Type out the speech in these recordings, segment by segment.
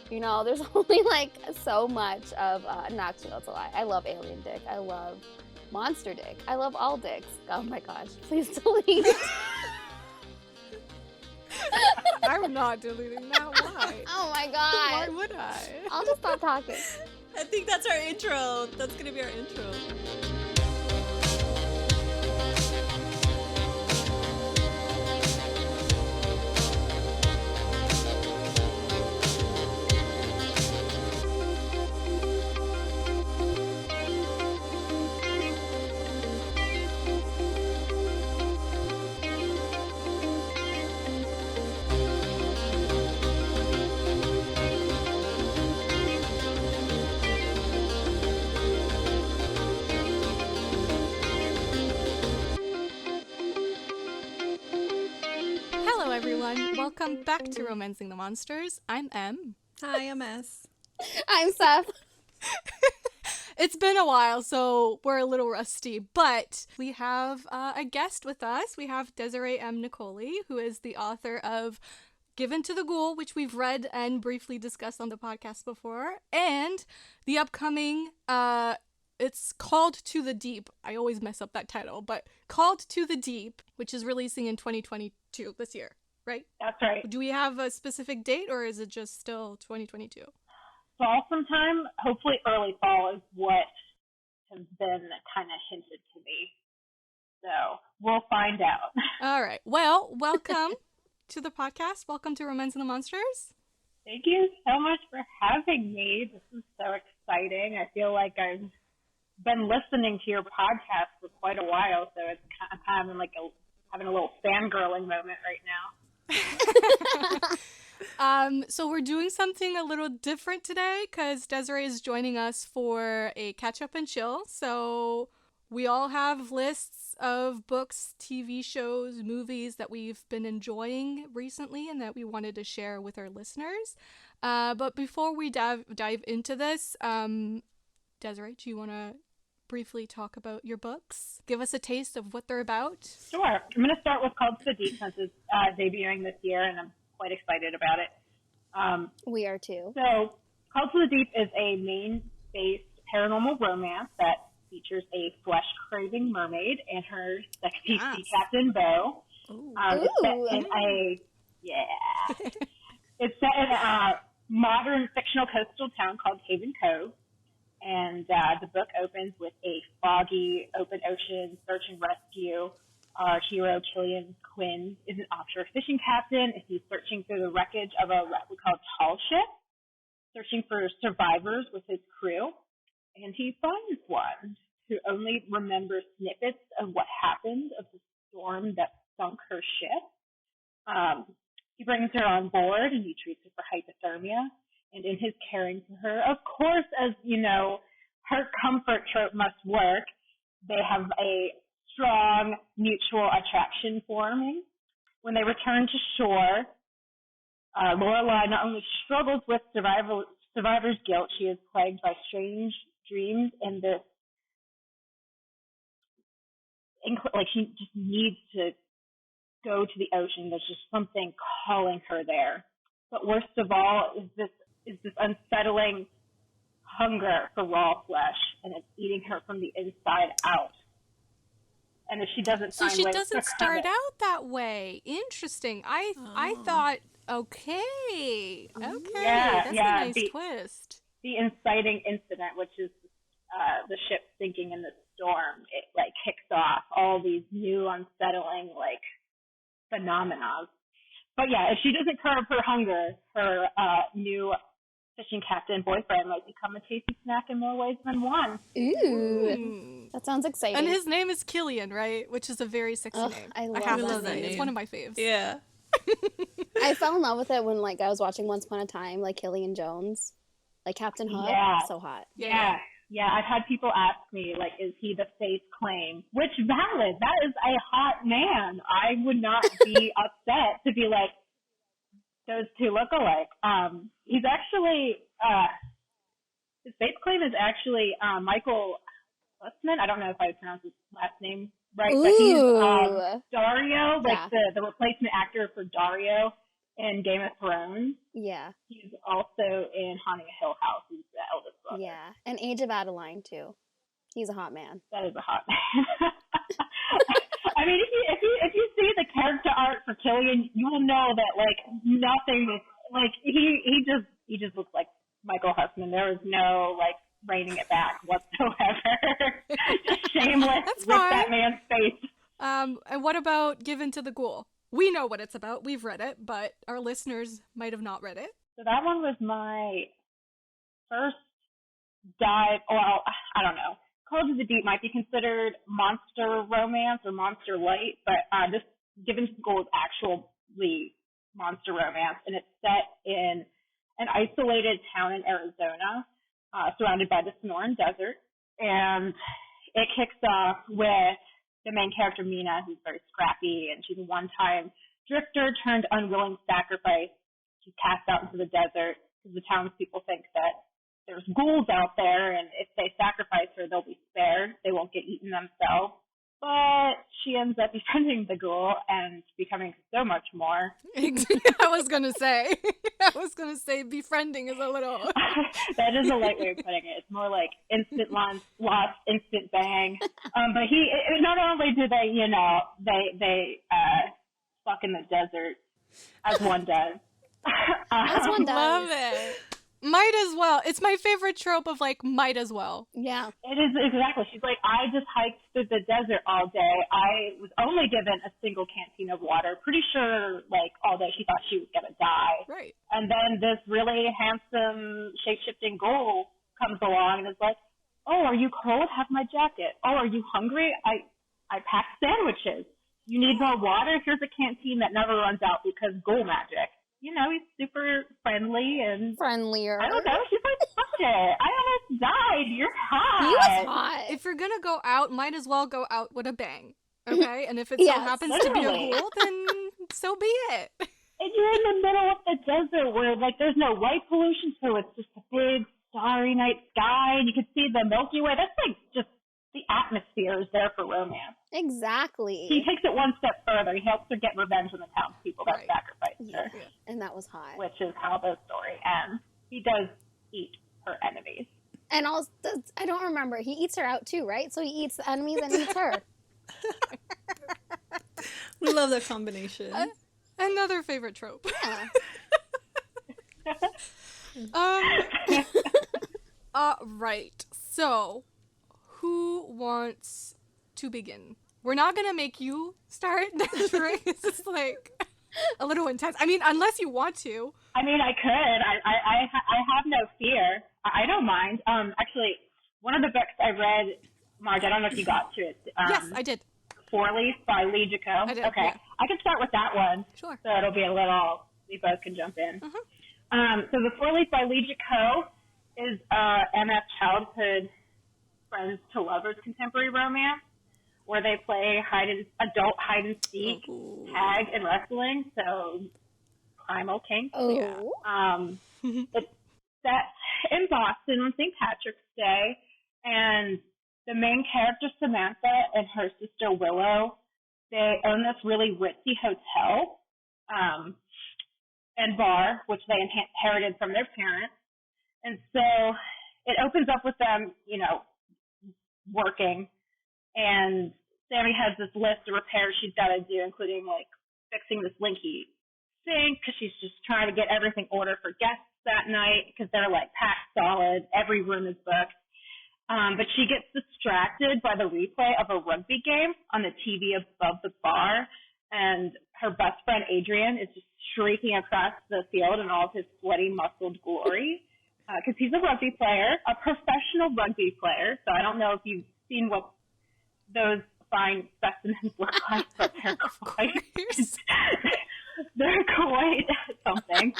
You know, there's only like so much of not actually, that's a lie. I love alien dick. I love monster dick. I love all dicks. Oh my gosh. Please delete. I'm not deleting that. Why? Oh my god. Why would I? I'll just stop talking. I think that's our intro. That's gonna be our intro. Welcome back to Romancing the Monsters. I'm M. Hi, I'm S. I'm Seth. It's been a while, so we're a little rusty, but we have a guest with us. We have Desirée M. Niccoli, who is the author of Given to the Ghoul, which we've read and briefly discussed on the podcast before, and the upcoming, it's Called to the Deep. I always mess up that title, but Called to the Deep, which is releasing in 2022, this year. Right? That's right. Do we have a specific date, or is it just still 2022? Fall sometime, hopefully early fall is what has been kind of hinted to me. So we'll find out. All right. Well, welcome to the podcast. Welcome to Romancing the Monsters. Thank you so much for having me. This is so exciting. I feel like I've been listening to your podcast for quite a while, so it's kind of like having a little fangirling moment right now. So we're doing something a little different today because Desiree is joining us for a catch up and chill. So we all have lists of books, TV shows, movies that we've been enjoying recently and that we wanted to share with our listeners. But before we dive into this, Desiree, do you want to briefly talk about your books? Give us a taste of what they're about. Sure. I'm going to start with Called to the Deep since it's debuting this year, and I'm quite excited about it. We are too. So, Called to the Deep is a Maine-based paranormal romance that features a flesh-craving mermaid and her sexy sea captain, Beau. It's set in it's set in a modern fictional coastal town called Haven Cove. And the book opens with a foggy, open ocean search and rescue. Our hero, Killian Quinn, is an offshore fishing captain, and he's searching through the wreckage of a what we call tall ship, searching for survivors with his crew. And he finds one who only remembers snippets of what happened of the storm that sunk her ship. He brings her on board, and he treats her for hypothermia. And in his caring for her, of course, as you know, her comfort trope must work. They have a strong mutual attraction forming. When they return to shore, Lorelai not only struggles with survivor's guilt, she is plagued by strange dreams and this, like she just needs to go to the ocean. There's just something calling her there. But worst of all is this unsettling hunger for raw flesh, and it's eating her from the inside out. And if she doesn't so find she ways doesn't to start out that way. Interesting. I thought, okay, that's a nice twist. The inciting incident, which is the ship sinking in the storm, it like kicks off all these new unsettling like phenomena. But yeah, if she doesn't curb her hunger, her new fishing captain boyfriend might become a tasty snack in more ways than one. Ooh. That sounds exciting. And his name is Killian, right? Which is a very sexy name. I have love that name. It's one of my faves. Yeah. I fell in love with it when I was watching Once Upon a Time, Killian Jones, Captain Hook. Yeah. So hot. Yeah. I've had people ask me, is he the face claim? Which valid. That is a hot man. I would not be upset to be like, those two look alike. He's actually, his face claim is actually Michael Sussman. I don't know if I pronounced his last name right, but he's Dario, the replacement actor for Dario in Game of Thrones. Yeah. He's also in Haunting a Hill House. He's the eldest brother. Yeah. And Age of Adeline, too. He's a hot man. That is a hot man. I mean, if you see the character art for Killian, you will know that like nothing is like he just looks like Michael Hussman. There is no like reining it back whatsoever. Just shameless with that man's face. And what about Given to the Ghoul? We know what it's about. We've read it, but our listeners might have not read it. So that one was my first dive. Well, I don't know. Cold to the Deep might be considered monster romance or monster light, but this Given to the Ghoul is actually monster romance, and it's set in an isolated town in Arizona, surrounded by the Sonoran Desert. And it kicks off with the main character, Mina, who's very scrappy, and she's a one-time drifter turned unwilling sacrifice. She's cast out into the desert because the townspeople think that there's ghouls out there, and if they sacrifice her, they'll be spared. They won't get eaten themselves. But she ends up befriending the ghoul and becoming so much more. I was going to say befriending is a little... That is a light way of putting it. It's more like instant lost, instant bang. But not only do they, they fuck in the desert, as one does. As one does. Love it. Might as well. It's my favorite trope of like, might as well. Yeah. It is, exactly. She's like, I just hiked through the desert all day. I was only given a single canteen of water. Pretty sure, like, all day she thought she was going to die. Right. And then this really handsome, shape-shifting ghoul comes along and is like, oh, are you cold? Have my jacket. Oh, are you hungry? I packed sandwiches. You need more water? Here's a canteen that never runs out because ghoul magic. He's super friendly and... Friendlier. I don't know. She's like, fuck it. I almost died. You're hot. He was hot. If you're going to go out, might as well go out with a bang. Okay? And if it Yes, so happens literally. to be a ghoul, then so be it. And you're in the middle of the desert where, like, there's no light pollution, so it's just a big, starry night sky, and you can see the Milky Way. That's, like, just the atmosphere is there for romance. Exactly. He takes it one step further. He helps her get revenge on the townspeople that Right. sacrificed her, And that was hot. which is how the story ends. He does eat her enemies. And also, I don't remember. He eats her out too, right? So he eats the enemies and eats her. We love that combination. Another favorite trope. Yeah. Right. So, who wants to begin? We're not gonna make you start, Desiree. It's just like a little intense. I mean, unless you want to. I mean, I could. I have no fear. I don't mind. Actually, one of the books I read, Marge, I don't know if you got to it. Yes, I did. Four Leaf by Lee Jacquot. I did, Okay. yeah. I can start with that one. Sure. So it'll be a little, we both can jump in. So the Four Leaf by Lee Jacquot is MF childhood friends to lovers contemporary romance, where they play adult hide and seek, tag, and wrestling. So primal kink. Oh. It's set in Boston on St. Patrick's Day, and the main character, Samantha, and her sister, Willow, they own this really ritzy hotel and bar, which they inherited from their parents. And so it opens up with them, working, and Sammy has this list of repairs she's got to do, including, like, fixing this leaky sink, because she's just trying to get everything ordered for guests that night, because they're, like, packed solid. Every room is booked. But she gets distracted by the replay of a rugby game on the TV above the bar, and her best friend, Adrian, is just shrieking across the field in all of his sweaty, muscled glory, because he's a rugby player, a professional rugby player. So I don't know if you've seen what those fine specimens look like, but they're quite, they're quite something.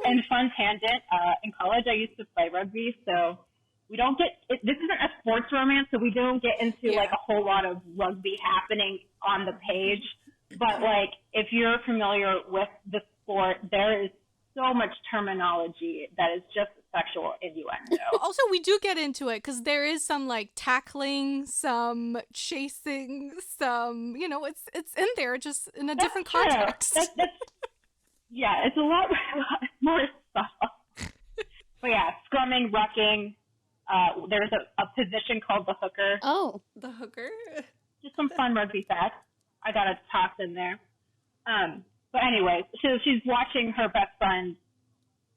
And fun tangent, in college I used to play rugby, so we don't get, this isn't a sports romance, so we don't get into like a whole lot of rugby happening on the page, but like if you're familiar with the sport, there is so much terminology that is just sexual innuendo. Also, we do get into it because there is some like tackling, some chasing, some, you know, it's in there just in a different true. context. Yeah, it's a lot more stuff. But yeah, scrumming, rucking. There's a position called the hooker. Oh. The hooker? Just some fun rugby facts. I got a toss in there. But anyways, so she's watching her best friend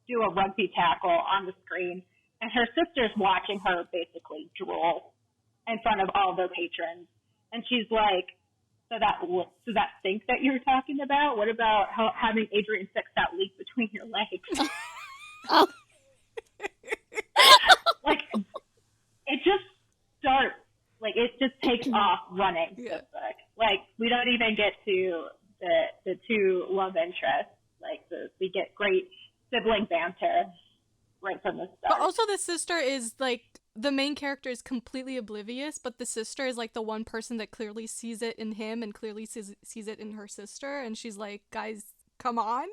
do a rugby tackle on the screen, and her sister's watching her basically drool in front of all their patrons. And she's like, so that sink that you were talking about, what about having Adrian fix that leak between your legs? Oh. Like, it just starts, like, it just takes off running. Yeah. Like, we don't even get to the two love interests. Like, we get great sibling banter right from the start. But also the sister is like, the main character is completely oblivious, but the sister is like the one person that clearly sees it in him and clearly sees it in her sister, and she's like, guys, come on.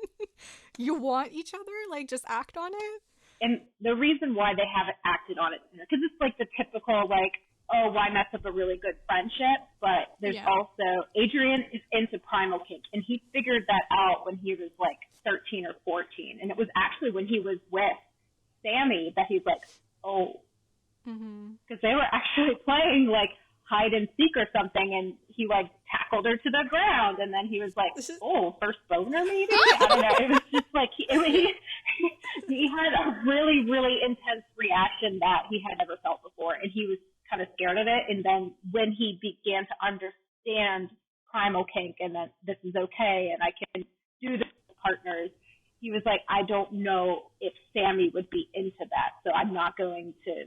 You want each other? Like, just act on it. And the reason why they haven't acted on it sooner, because it's like the typical, like, oh, why mess up a really good friendship? But there's also, Adrian is into primal kink, and he figured that out when he was like 13 or 14. And it was actually when he was with Sammy that he's like, oh, because they were actually playing like hide and seek or something, and he like tackled her to the ground, and then he was like, oh, first boner maybe? I don't know. It was just like, he had a really, really intense reaction that he had never felt before, and he was kind of scared of it. And then when he began to understand primal kink and that this is okay and I can do this with partners, he was like, I don't know if Sammy would be into that, so I'm not going to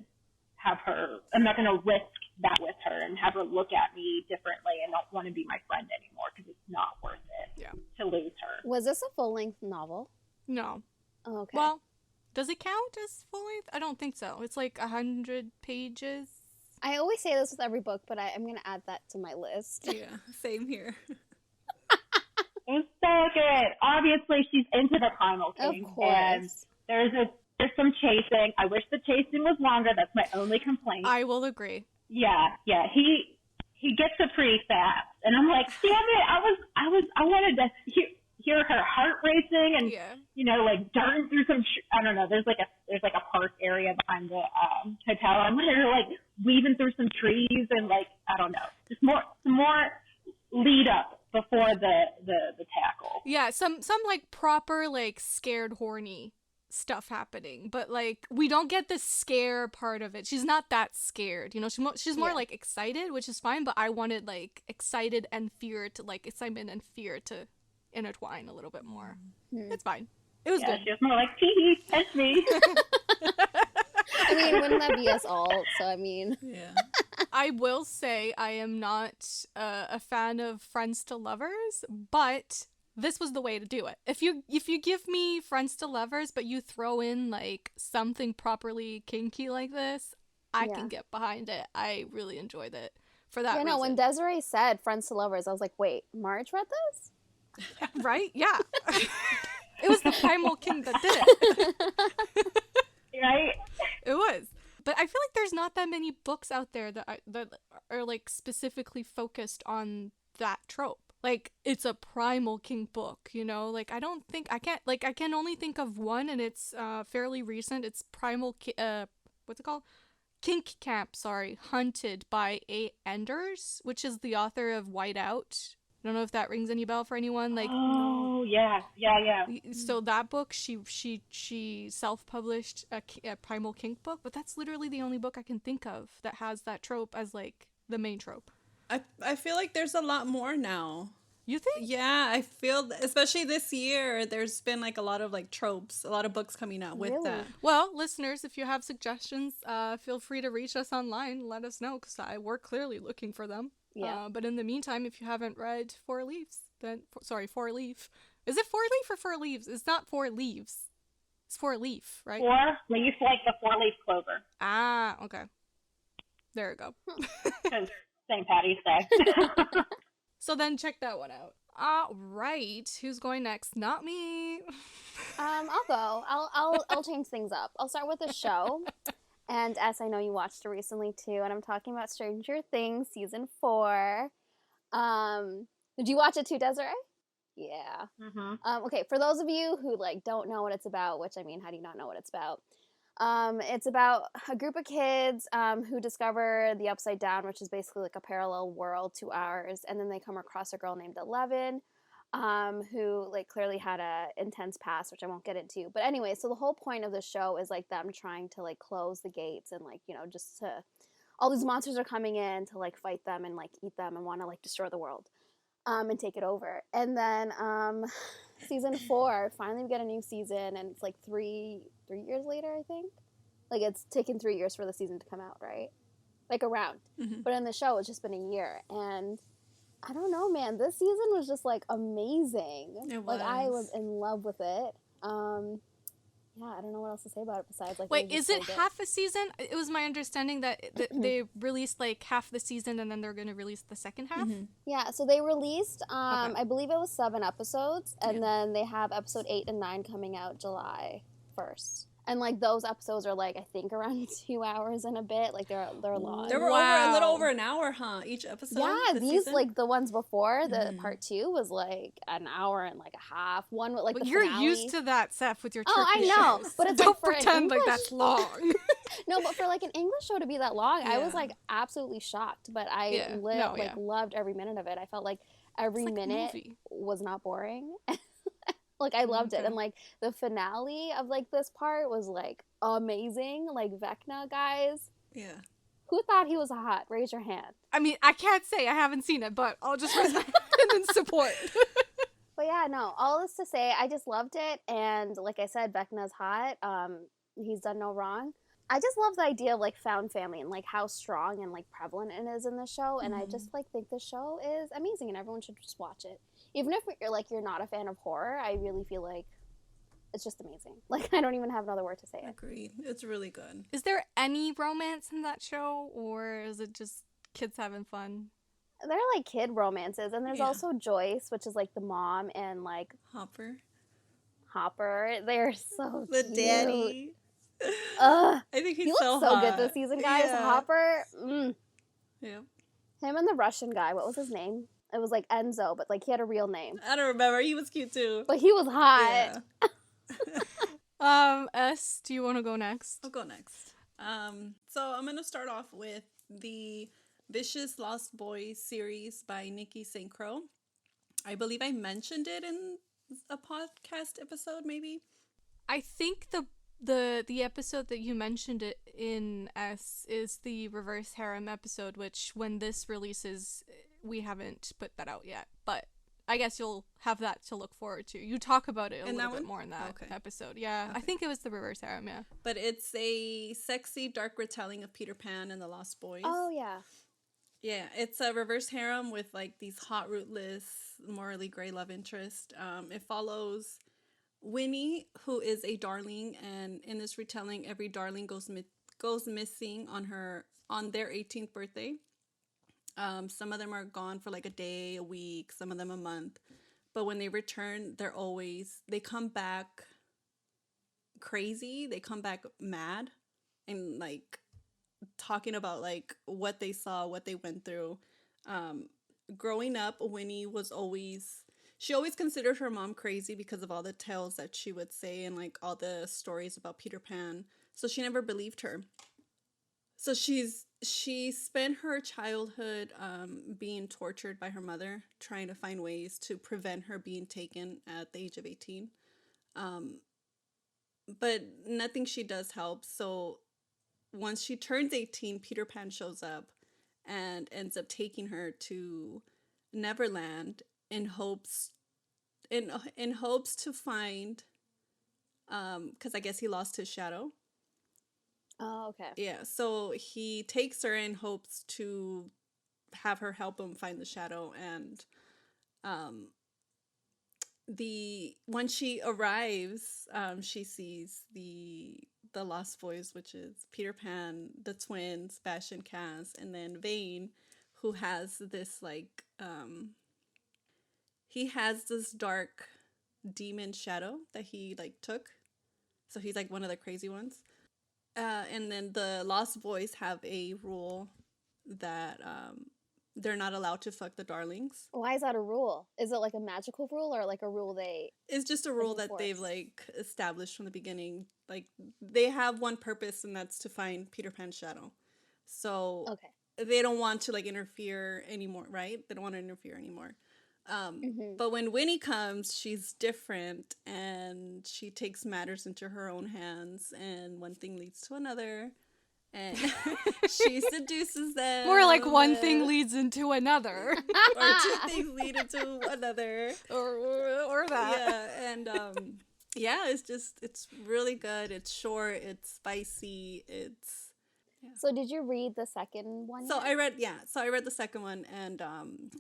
risk that with her and have her look at me differently and not want to be my friend anymore because it's not worth it to lose her. Was this a full-length novel? No. Oh, okay. Well, does it count as full length? I don't think so. It's like 100 pages. I always say this with every book, but I'm going to add that to my list. Yeah, same here. It's so good. Obviously, she's into the primal kink. Of course. And there's some chasing. I wish the chasing was longer. That's my only complaint. I will agree. Yeah. He gets it pretty fast, and I'm like, damn it! I wanted to hear her heart racing, and you know, like darting through some. I don't know. There's like a park area behind the hotel. I'm her like weaving through some trees, and like I don't know, just some more lead up before the tackle. Yeah, some like proper like scared horny stuff happening, but like we don't get the scare part of it. She's not that scared, you know. She's more like excited, which is fine, but I wanted like excitement and fear to intertwine a little bit more. It's fine. It was good. She was more like, tee, touch me. I mean, wouldn't that be us all? So I mean, I will say I am not a fan of friends to lovers, but this was the way to do it. If you give me friends to lovers, but you throw in like something properly kinky like this, I can get behind it. I really enjoyed it for that reason. When Desiree said friends to lovers, I was like, wait, Marge read this? Right? Yeah. It was the primal king that did it. Right? It was. But I feel like there's not that many books out there that are like specifically focused on that trope. Like, it's a primal kink book, you know? Like, I can only think of one, and it's fairly recent. It's what's it called? Kink Camp, Hunted by A. Enders, which is the author of Whiteout. I don't know if that rings any bell for anyone. Like, oh, yeah. So that book, she self-published a primal kink book, but that's literally the only book I can think of that has that trope as, like, the main trope. I feel like there's a lot more now. You think? Yeah, I feel, especially this year, there's been like a lot of like tropes, a lot of books coming out with that. Well, listeners, if you have suggestions, feel free to reach us online and let us know, because we're clearly looking for them. Yeah. But in the meantime, if you haven't read Four Leaf. Is it Four Leaf or Four Leaves? It's not Four Leaves. It's Four Leaf, right? Four Leaf, like the four-leaf clover. Ah, okay. There we go. Because St. Patty's Day. So then check that one out. All right. Who's going next? Not me. I'll go. I'll change things up. I'll start with a show. And as I know you watched it recently too, and I'm talking about Stranger Things season 4. Did you watch it too, Desiree? Yeah. Mm-hmm. Okay, for those of you who like don't know what it's about, which I mean, how do you not know what it's about? It's about a group of kids who discover the Upside Down, which is basically like a parallel world to ours, and then they come across a girl named 11, who like clearly had a intense past, which I won't get into. But anyway, so the whole point of the show is like them trying to like close the gates and like, you know, just to all these monsters are coming in to like fight them and like eat them and want to like destroy the world. And take it over. And then season 4, finally we get a new season, and it's like 3 years later, I think. Like it's taken 3 years for the season to come out, right? Like around. Mm-hmm. But in the show, it's just been a year. And I don't know, man. This season was just like amazing. It Like I was was. in love with it. Yeah, I don't know what else to say about it besides like. Wait, was is just it so good. half a season? It was my understanding that they released like half the season and then they're going to release the second half. Mm-hmm. Yeah, so they released, Okay. I believe it was 7 episodes, and Yeah. then they have episode 8 and 9 coming out July 1st. And like those episodes are like I think around 2 hours and a bit. Like they're long. There were a little over an hour, huh? Each episode. Yeah, this these season? like the ones before the Mhm. part 2 was like an hour and like a half. One with like But the you're finale. used to that, Seth, with your Turkish Oh, I know, shows. but it's Don't like for an pretend like English- that's long. No, but for like an English show to be that long, I was Yeah. like absolutely shocked. But I Yeah. No, yeah. loved every minute of it. I felt like every It's like a minute movie. was not boring. Like I loved it, Okay. and like the finale of like this part was like amazing. Like Vecna guys, Yeah. who thought he was hot? Raise your hand. I mean, I can't say I haven't seen it, but I'll just raise my hand in support. But yeah, no, all this to say, I just loved it, and like I said, Vecna's hot. He's done no wrong. I just love the idea of like found family and like how strong and like prevalent it is in the show, and I just like think the show is amazing, and everyone should just watch it. Even if you're not a fan of horror, I really feel like it's just amazing. Like I don't even have another word to say it. Agreed. It's really good. Is there any romance in that show, or is it just kids having fun? They're like kid romances, and there's Yeah. also Joyce, which is like the mom, and like Hopper. Hopper. They're so The cute. daddy. Ugh. I think He he's looks so hot. good this season, guys. Yeah. Hopper. Yeah. Him and the Russian guy. What was his name? It was like Enzo, but like he had a real name. I don't remember. He was cute too. But he was hot. Yeah. S, do you want to go next? I'll go next. So I'm gonna start off with the Vicious Lost Boys series by Nikki St. Croix. I believe I mentioned it in a podcast episode, maybe. I think the episode that you mentioned it in S is the reverse harem episode, which when this releases, we haven't put that out yet. But I guess you'll have that to look forward to. You talk about it a In little that bit one? more in that Okay. episode. Yeah, I Okay. think it was the reverse harem, yeah. But it's a sexy, dark retelling of Peter Pan and the Lost Boys. Oh yeah. Yeah, it's a reverse harem with like these hot, rootless, morally gray love interest. It follows Winnie, who is a darling, and in this retelling, every darling goes missing on their 18th birthday. Some of them are gone for like a day, a week, some of them a month. But when they return, they come back crazy. They come back mad and like talking about like what they saw, what they went through. Growing up, Winnie she always considered her mom crazy because of all the tales that she would say and like all the stories about Peter Pan. So she never believed her. So she spent her childhood being tortured by her mother, trying to find ways to prevent her being taken at the age of 18. But nothing she does helps. So once she turns 18, Peter Pan shows up and ends up taking her to Neverland in hopes to find, because I guess he lost his shadow. Oh okay. Yeah, so he takes her in hopes to have her help him find the shadow, and when she arrives, she sees the Lost Boys, which is Peter Pan, the twins, Bash and Cass, and then Vane, who has this like he has this dark demon shadow that he like took. So he's like one of the crazy ones. And then the Lost Boys have a rule that they're not allowed to fuck the darlings. Why is that a rule? Is it like a magical rule or like a rule they It's just a like rule that they've enforce? like established from the beginning. Like they have one purpose, and that's to find Peter Pan's shadow. So Okay. they don't want to like interfere anymore, right? They don't want to interfere anymore. Mhm. But when Winnie comes, she's different, and she takes matters into her own hands, and one thing leads to another, and she seduces them. More like one thing leads into another. or two things lead into another, or that. yeah. And yeah, it's really good. It's short, it's spicy, it's So did you read the second one? so yet? I read the second one, and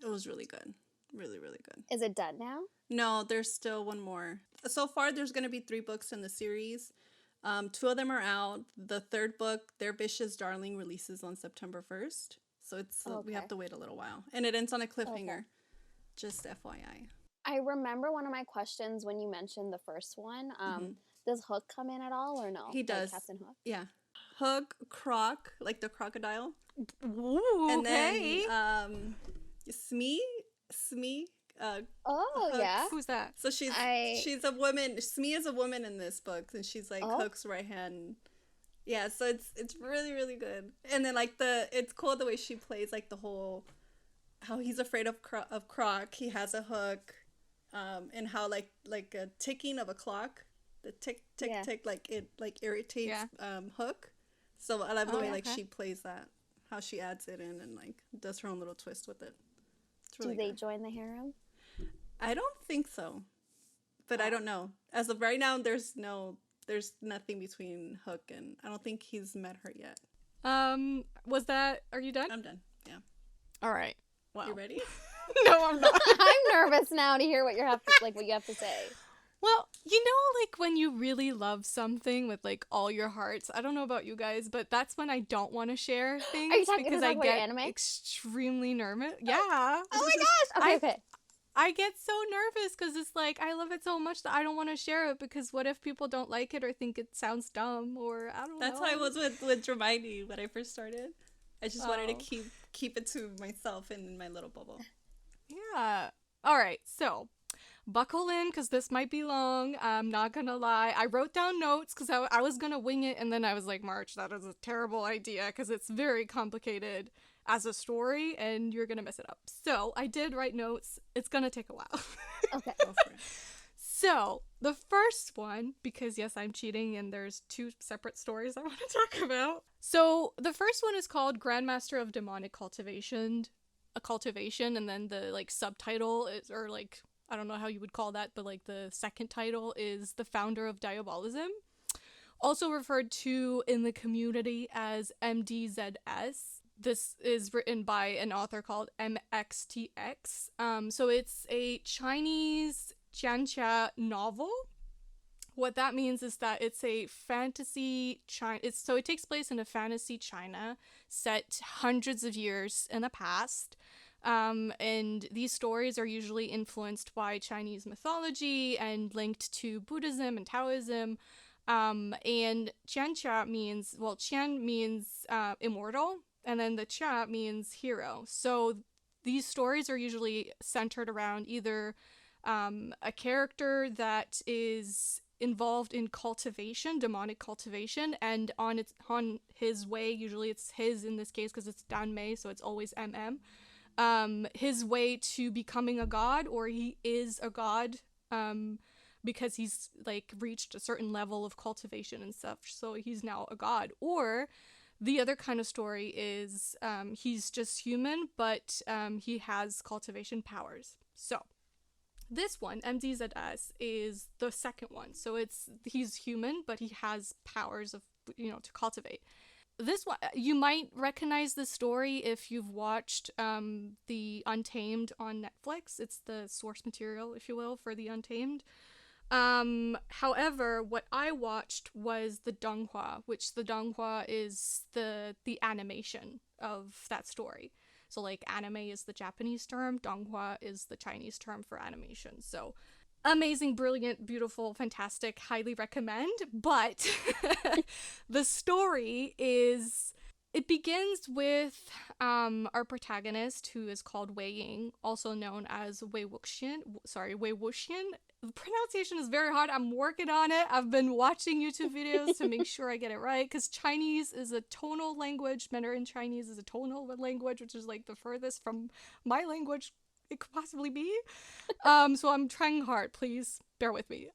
it was really good. Really, really good. Is it done now? No, there's still one more. So far, there's going to be 3 books in the series. 2 of them are out. The third book, Their Vicious Darling, releases on September 1st. So it's we have Okay. to wait a little while. And it ends on a cliffhanger. Okay. Just FYI. I remember one of my questions when you mentioned the first one. Does Hook come in at all or no? He Like does. Captain Hook? Yeah. Hook, Croc, like the crocodile. Ooh, And okay. then Smee, Oh, Hook's- yeah. Who's that? so she's a woman. Smee is a woman in this book, and she's like Oh. Hook's right hand. Yeah, so it's really, really good. And then like it's cool the way she plays like the whole how he's afraid of Croc. He has a hook, and how like a ticking of a clock, the tick tick Yeah. tick, like it like irritates Yeah. Hook. So I love the Oh, way like okay. she plays that, how she adds it in and like does her own little twist with it. It's Do really they good. join the harem? I don't think so, but I Oh. don't know. As of right now, there's nothing between Hook, and I don't think he's met her yet. Are you done? I'm done. Yeah. All right. Wow. You ready? No, I'm not. I'm nervous now to hear what what you have to say. Well, you know, like when you really love something with like all your hearts. I don't know about you guys, but that's when I don't want to share things talking because about I your get anime? extremely nervous. Yeah. Oh my gosh! Okay, okay. I get so nervous because it's like I love it so much that I don't want to share it because what if people don't like it or think it sounds dumb or I don't know. That's how I was with Dramione when I first started. I just wanted Oh. to keep it to myself and in my little bubble. Yeah. All right. So buckle in because this might be long. I'm not going to lie. I wrote down notes because I was going to wing it. And then I was like, March, that is a terrible idea because it's very complicated as a story and you're going to mess it up. So I did write notes. It's going to take a while. Okay. Go for it. So the first one, because yes, I'm cheating and there's 2 separate stories I want to talk about. So the first one is called Grandmaster of Demonic Cultivation, and then the like subtitle is, or like, I don't know how you would call that, but like the second title is The Founder of Diabolism, also referred to in the community as MDZS. This is written by an author called MXTX. So it's a Chinese Jianxia novel. What that means is that it's a fantasy China. So it takes place in a fantasy China set hundreds of years in the past. And these stories are usually influenced by Chinese mythology and linked to Buddhism and Taoism. And Qianxia means, well, Qian means immortal, and then the Xia means hero. So these stories are usually centered around either a character that is involved in cultivation, demonic cultivation, and on his way, usually it's his in this case because it's Danmei, so it's always MM. His way to becoming a god, or he is a god, because he's like reached a certain level of cultivation and stuff, so he's now a god. Or the other kind of story is he's just human, but he has cultivation powers. So this one, MDZS, is the second one. So he's human, but he has powers of, to cultivate. This one, you might recognize the story if you've watched the Untamed on Netflix. It's the source material, if you will, for the Untamed. However, what I watched was the Donghua, which the Donghua is the animation of that story. So like anime is the Japanese term, Donghua is the Chinese term for animation. So amazing, brilliant, beautiful, fantastic, highly recommend. But the story is, it begins with our protagonist, who is called Wei Ying, also known as Wei Wuxian. Wei Wuxian. The pronunciation is very hard. I'm working on it. I've been watching YouTube videos to make sure I get it right, because Chinese is a tonal language. Mandarin Chinese is a tonal language, which is like the furthest from my language it could possibly be. So I'm trying hard. Please bear with me.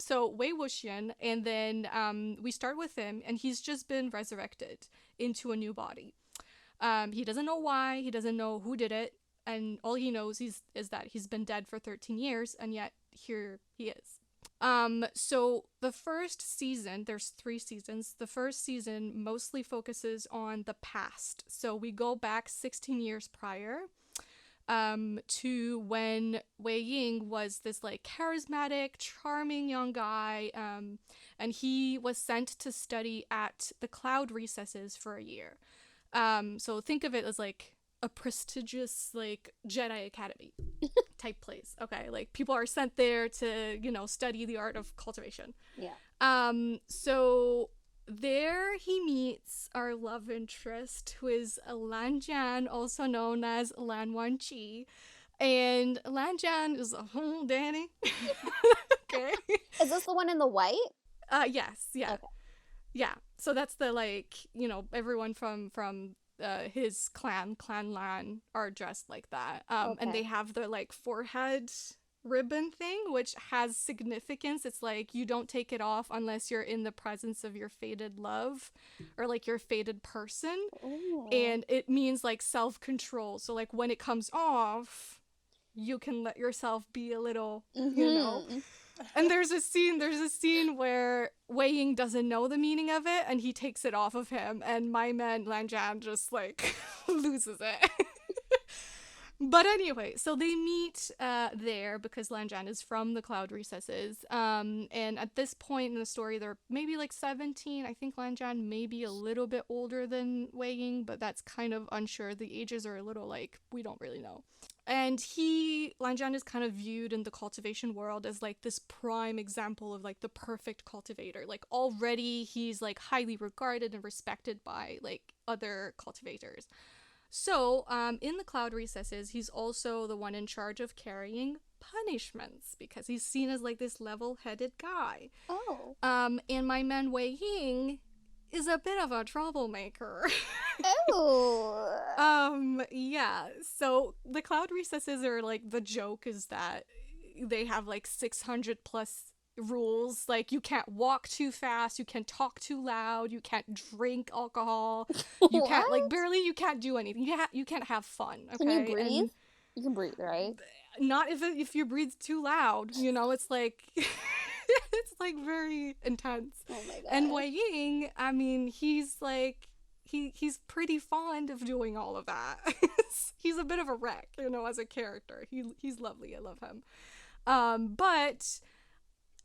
So Wei Wuxian, and then we start with him, and he's just been resurrected into a new body. He doesn't know why. He doesn't know who did it. And all he knows is that he's been dead for 13 years, and yet here he is. So the first season, there's 3 seasons. The first season mostly focuses on the past. So we go back 16 years prior, to when Wei Ying was this like charismatic, charming young guy, and he was sent to study at the cloud recesses for a year. So think of it as like a prestigious like Jedi Academy type place. Okay, like people are sent there to, you know, study the art of cultivation. Yeah. So there he meets our love interest, who is Lan Jian, also known as Lan Wanqi. And Lan Jian is Danny. Okay. Is this the one in the white? Yes, yeah. Okay. Yeah. So that's the, like, you know, everyone from his clan Lan, are dressed like that. And they have their like forehead ribbon thing, which has significance. It's like you don't take it off unless you're in the presence of your fated love or like your fated person. Ooh. And it means like self-control. So like when it comes off, you can let yourself be a little, you know. And there's a scene where Wei Ying doesn't know the meaning of it, and he takes it off of him, and my man Lan Jian just like loses it. But anyway, so they meet there because Lan Jian is from the cloud recesses. And at this point in the story, they're maybe like 17. I think Lan Jian may be a little bit older than Wei Ying, but that's kind of unsure. The ages are a little like, we don't really know. And Lan Jian is kind of viewed in the cultivation world as like this prime example of like the perfect cultivator. Like already he's like highly regarded and respected by like other cultivators. So, in the cloud recesses, he's also the one in charge of carrying punishments because he's seen as like this level-headed guy. Oh. And my man Wei Ying is a bit of a troublemaker. Oh. Yeah. So the cloud recesses are like, the joke is that they have like 600 plus rules. Like you can't walk too fast, you can't talk too loud, you can't drink alcohol, you can't like barely, you can't do anything. You can't have fun. Okay? Can you breathe? And you can breathe, right? Not if you breathe too loud. You know, it's like it's like very intense. Oh my god. And Wei Ying, I mean, he's like he's pretty fond of doing all of that. He's a bit of a wreck, you know, as a character. He's lovely. I love him. But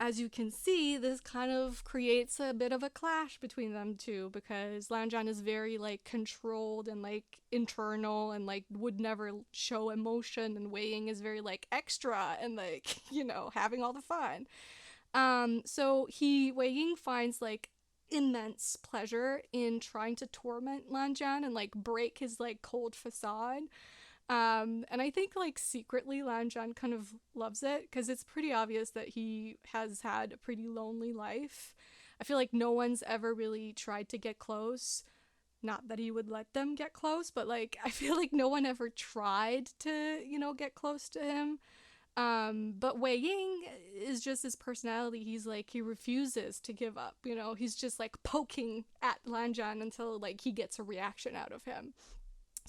as you can see, this kind of creates a bit of a clash between them two because Lan Jian is very like controlled and like internal and like would never show emotion, and Wei Ying is very like extra and like, you know, having all the fun. So Wei Ying finds like immense pleasure in trying to torment Lan Jian and like break his like cold facade. And I think like secretly Lan Jian kind of loves it because it's pretty obvious that he has had a pretty lonely life. I feel like no one's ever really tried to get close. Not that he would let them get close, but like I feel like no one ever tried to, you know, get close to him. But Wei Ying is just his personality. He's like, he refuses to give up, you know, he's just like poking at Lan Jian until like he gets a reaction out of him.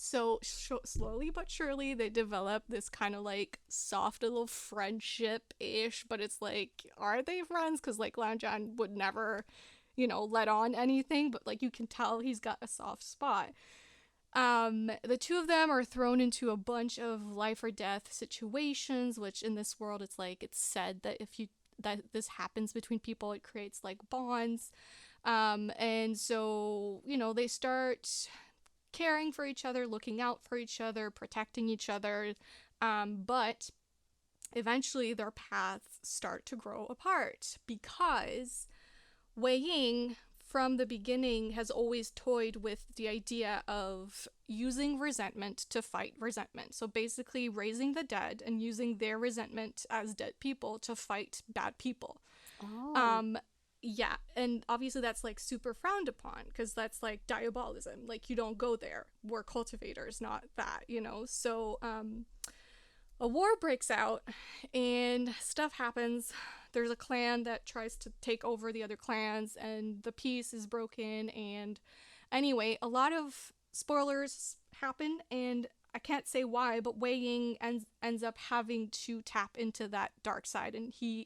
So slowly but surely they develop this kind of like soft little friendship-ish, but it's like, are they friends? Because like Lan Jian would never, you know, let on anything, but like you can tell he's got a soft spot. The two of them are thrown into a bunch of life or death situations, which in this world it's like, it's said that that this happens between people, it creates like bonds. And so, you know, they start caring for each other, looking out for each other, protecting each other. But eventually their paths start to grow apart because Wei Ying from the beginning has always toyed with the idea of using resentment to fight resentment. So basically raising the dead and using their resentment as dead people to fight bad people. Oh. Yeah, and obviously that's like super frowned upon because that's like diabolism. Like you don't go there. We're cultivators, not that, you know. So a war breaks out and stuff happens. There's a clan that tries to take over the other clans and the peace is broken. And anyway, a lot of spoilers happen and I can't say why, but Wei Ying ends up having to tap into that dark side, and he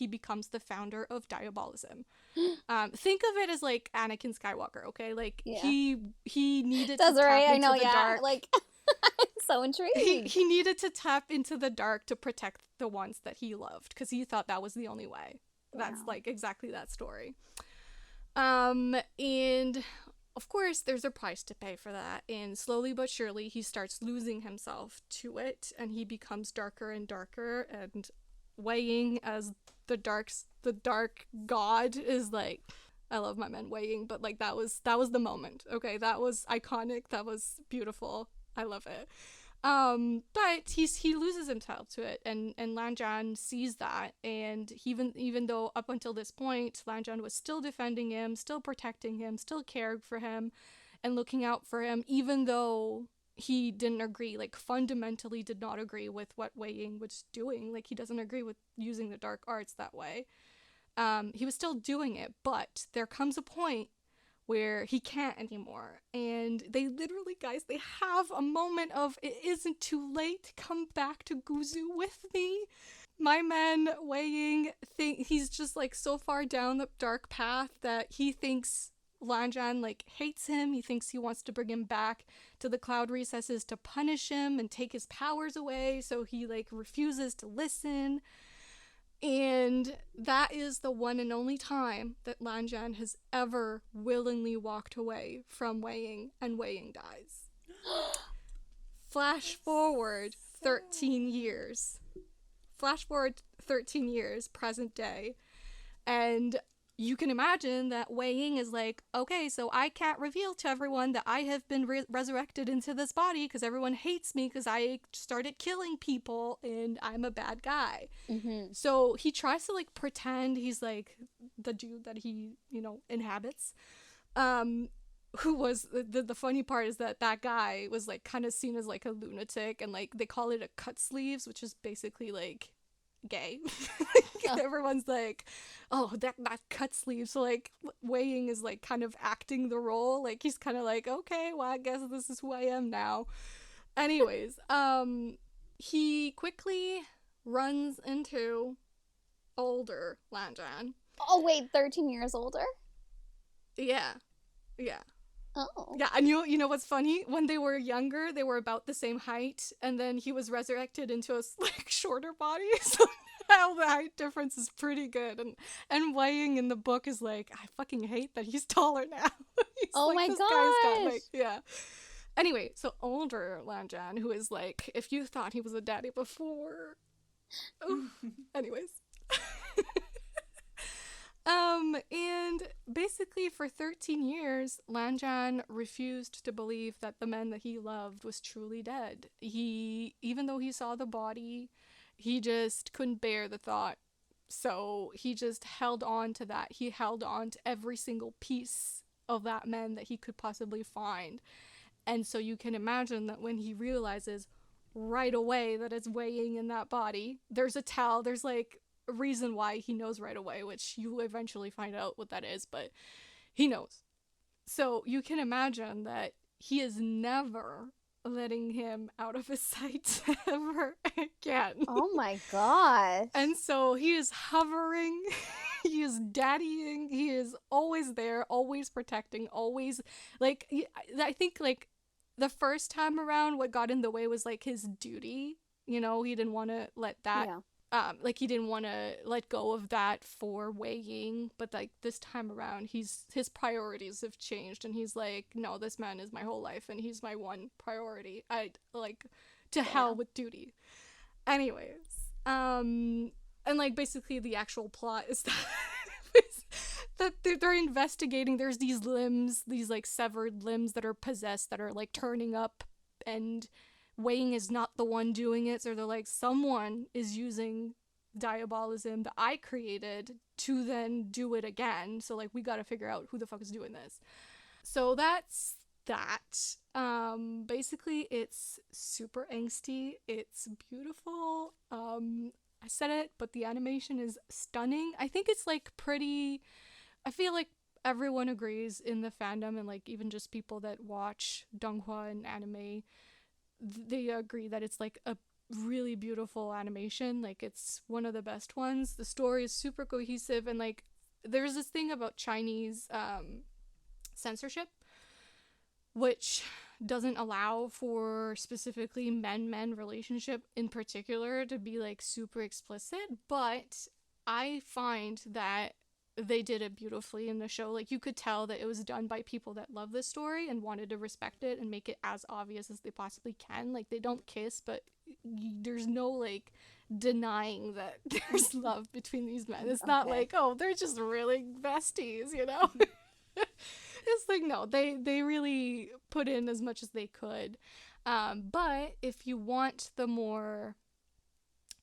becomes the founder of Diabolism. Think of it as like Anakin Skywalker, okay? Like Yeah. he needed Desiree, to tap I into know, the yeah. dark. Like, I'm so intrigued. He needed to tap into the dark to protect the ones that he loved because he thought that was the only way. That's Wow. like exactly that story. And of course, there's a price to pay for that, and slowly but surely, he starts losing himself to it, and he becomes darker and darker, and Wei Ying as the dark god is like, I love my man Wei Ying, but like that was the moment, okay? That was iconic, that was beautiful, I love it. But he loses himself to it, and Lanjan sees that, and even though up until this point Lanjan was still defending him, still protecting him, still caring for him and looking out for him, even though he didn't agree, like fundamentally did not agree with what Wei Ying was doing, like he doesn't agree with using the dark arts that way. He was still doing it, but there comes a point where he can't anymore, and they literally, guys, they have a moment of, it isn't too late, come back to Guzu with me. My man Wei Ying, he's just like so far down the dark path that he thinks Lanjan like hates him. He thinks he wants to bring him back to the cloud recesses to punish him and take his powers away, so he like refuses to listen. And that is the one and only time that Lanjan has ever willingly walked away from Wei Ying, and Wei Ying dies. Flash forward 13 years. Flash forward 13 years, present day. And you can imagine that Wei Ying is like, okay, so I can't reveal to everyone that I have been resurrected into this body because everyone hates me because I started killing people and I'm a bad guy. Mm-hmm. So he tries to like pretend he's like the dude that he, you know, inhabits. Who was the funny part is that guy was like kind of seen as like a lunatic, and like they call it a cut sleeves, which is basically like gay. Everyone's like, oh, that cut sleeve. So like Wei Ying is like kind of acting the role, like he's kind of like, okay, well I guess this is who I am now. Anyways, he quickly runs into older Lanjan. Oh, wait, 13 years older? Yeah. Oh. Yeah, and you know what's funny? When they were younger, they were about the same height, and then he was resurrected into a like shorter body. So now the height difference is pretty good. And Wei Ying in the book is like, I fucking hate that he's taller now. He's Oh like, my this guy's got, gosh. like, yeah. Anyway, so older Lanjan, who is like, if you thought he was a daddy before. Oof. Anyways. And basically for 13 years, Lanjan refused to believe that the man that he loved was truly dead. Even though he saw the body, he just couldn't bear the thought. So he just held on to that. He held on to every single piece of that man that he could possibly find. And so you can imagine that when he realizes right away that it's Wei Ying in that body, there's like a reason why he knows right away, which you eventually find out what that is, but he knows. So you can imagine that he is never letting him out of his sight ever again. Oh my gosh. And so he is hovering, he is daddying, he is always there, always protecting, always, like, I think, like, the first time around, what got in the way was, like, his duty. You know, he didn't want to let that like he didn't want to let go of that for weighing, but like this time around his priorities have changed, and he's like, no, this man is my whole life and he's my one priority. I like to hell with duty. Anyways, and like basically the actual plot is that that they're investigating. There's these limbs, these like severed limbs that are possessed, that are like turning up, and Wang is not the one doing it, so they're like, someone is using Diabolism that I created to then do it again, so like we gotta figure out who the fuck is doing this. So that's that. Basically it's super angsty, it's beautiful. I said it, but the animation is stunning. I think it's like pretty, I feel like everyone agrees in the fandom, and like even just people that watch Donghua and anime, they agree that it's like a really beautiful animation. Like it's one of the best ones. The story is super cohesive, and like there's this thing about Chinese censorship which doesn't allow for specifically men relationship in particular to be like super explicit, but I find that they did it beautifully in the show. Like you could tell that it was done by people that love this story and wanted to respect it and make it as obvious as they possibly can. Like they don't kiss, but there's no like denying that there's love between these men. It's not like, oh, they're just really besties, you know? It's like, no, they really put in as much as they could. But if you want the more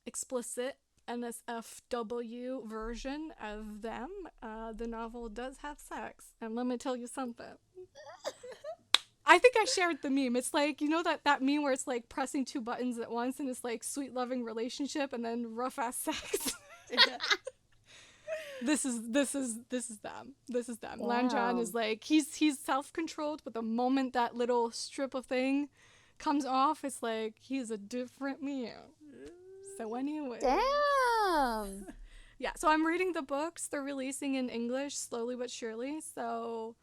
explicit NSFW version of them, the novel does have sex. And let me tell you something. I think I shared the meme. It's like, you know that meme where it's like pressing two buttons at once and it's like sweet loving relationship and then rough ass sex. This is them. This is them. Wow. Lanjan is like, he's self-controlled, but the moment that little strip of thing comes off, it's like he's a different man. So anyway. Damn. Yeah, so I'm reading the books. They're releasing in English slowly but surely, so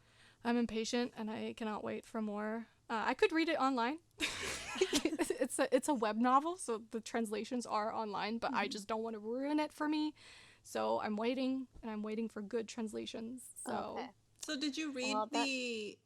I'm impatient and I cannot wait for more. I could read it online. It's a web novel, so the translations are online, but I just don't want to ruin it for me. So I'm waiting, and I'm waiting for good translations. So, So did you read Well,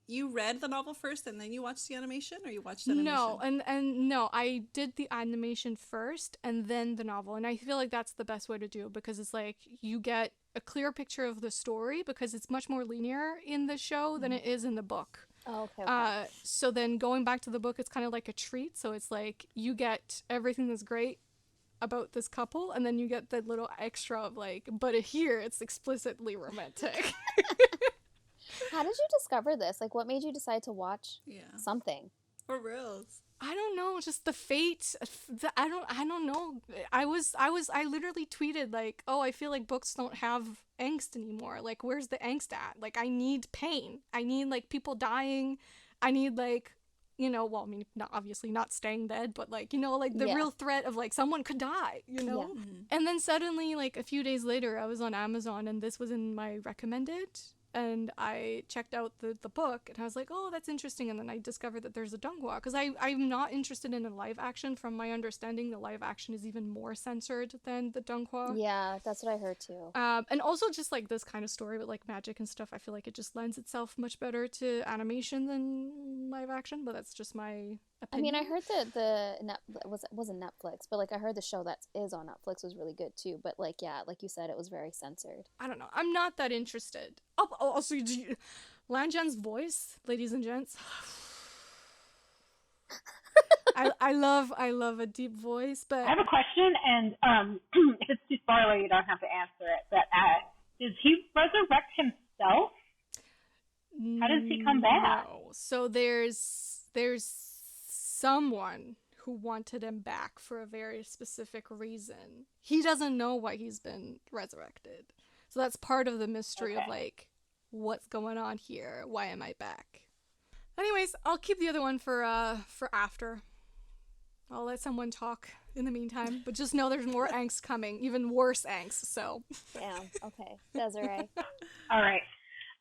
you read the novel first and then you watched the animation, or you watched the animation? No, and no, I did the animation first and then the novel, and I feel like that's the best way to do it because it's like you get a clear picture of the story because it's much more linear in the show than it is in the book. Oh, okay. So then going back to the book, it's kind of like a treat. So it's like you get everything that's great about this couple, and then you get the little extra of like, but here it's explicitly romantic. How did you discover this? Like, what made you decide to watch something? For reals. I don't know, just the fate. I don't know. I literally tweeted like, oh, I feel like books don't have angst anymore. Like, where's the angst at? Like, I need pain. I need like people dying. I need like, you know, well, I mean, not obviously not staying dead, but like, you know, like the real threat of like someone could die, you know? Yeah. And then suddenly, like a few days later, I was on Amazon and this was in my recommended, and I checked out the book and I was like, oh, that's interesting. And then I discovered that there's a Donghua because I'm not interested in a live action. From my understanding, the live action is even more censored than the Donghua. Yeah, that's what I heard too. And also just like this kind of story with like magic and stuff, I feel like it just lends itself much better to animation than live action, but that's just my opinion. I mean, I heard that it wasn't Netflix, but like I heard the show that is on Netflix was really good too. But like, yeah, like you said, it was very censored. I don't know. I'm not that interested. Also, Lanjan's voice, ladies and gents. I love a deep voice, but I have a question, and if it's too far away, you don't have to answer it. But does he resurrect himself? How does he come back? No. So there's someone who wanted him back for a very specific reason. He doesn't know why he's been resurrected. So that's part of the mystery of like, what's going on here? Why am I back? Anyways, I'll keep the other one for after. I'll let someone talk in the meantime, but just know there's more angst coming, even worse angst, so. Damn, okay. Desiree. All right.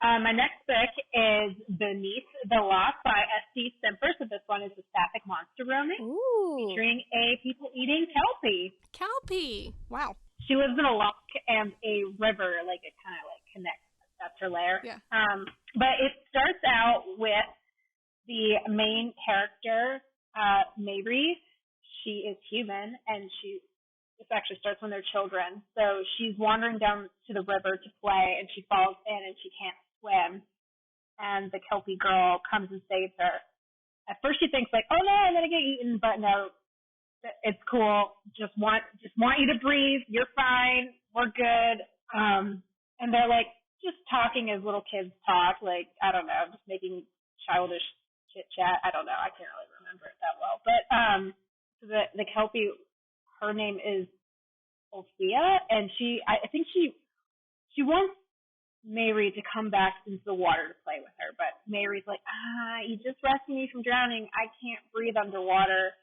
My next book is Beneath the Loch by S.D. Simper. So this one is a sapphic monster romance featuring a people-eating kelpie. Kelpie. Wow. She lives in a loch and a river, like it kind of like connects. That's her lair. Yeah. But it starts out with the main character, Mary. She is human, and this actually starts when they're children. So she's wandering down to the river to play, and she falls in and she can't swim. And the Kelpie girl comes and saves her. At first she thinks like, oh no, I'm gonna get eaten, but no, it's cool. Just want you to breathe. You're fine. We're good. And they're like just talking as little kids talk, like, I don't know, just making childish chit chat. I don't know. I can't really remember it that well. But the Kelpie, her name is Althea, and I think she wants Mary to come back into the water to play with her, but Mary's like, you just rescued me from drowning. I can't breathe underwater.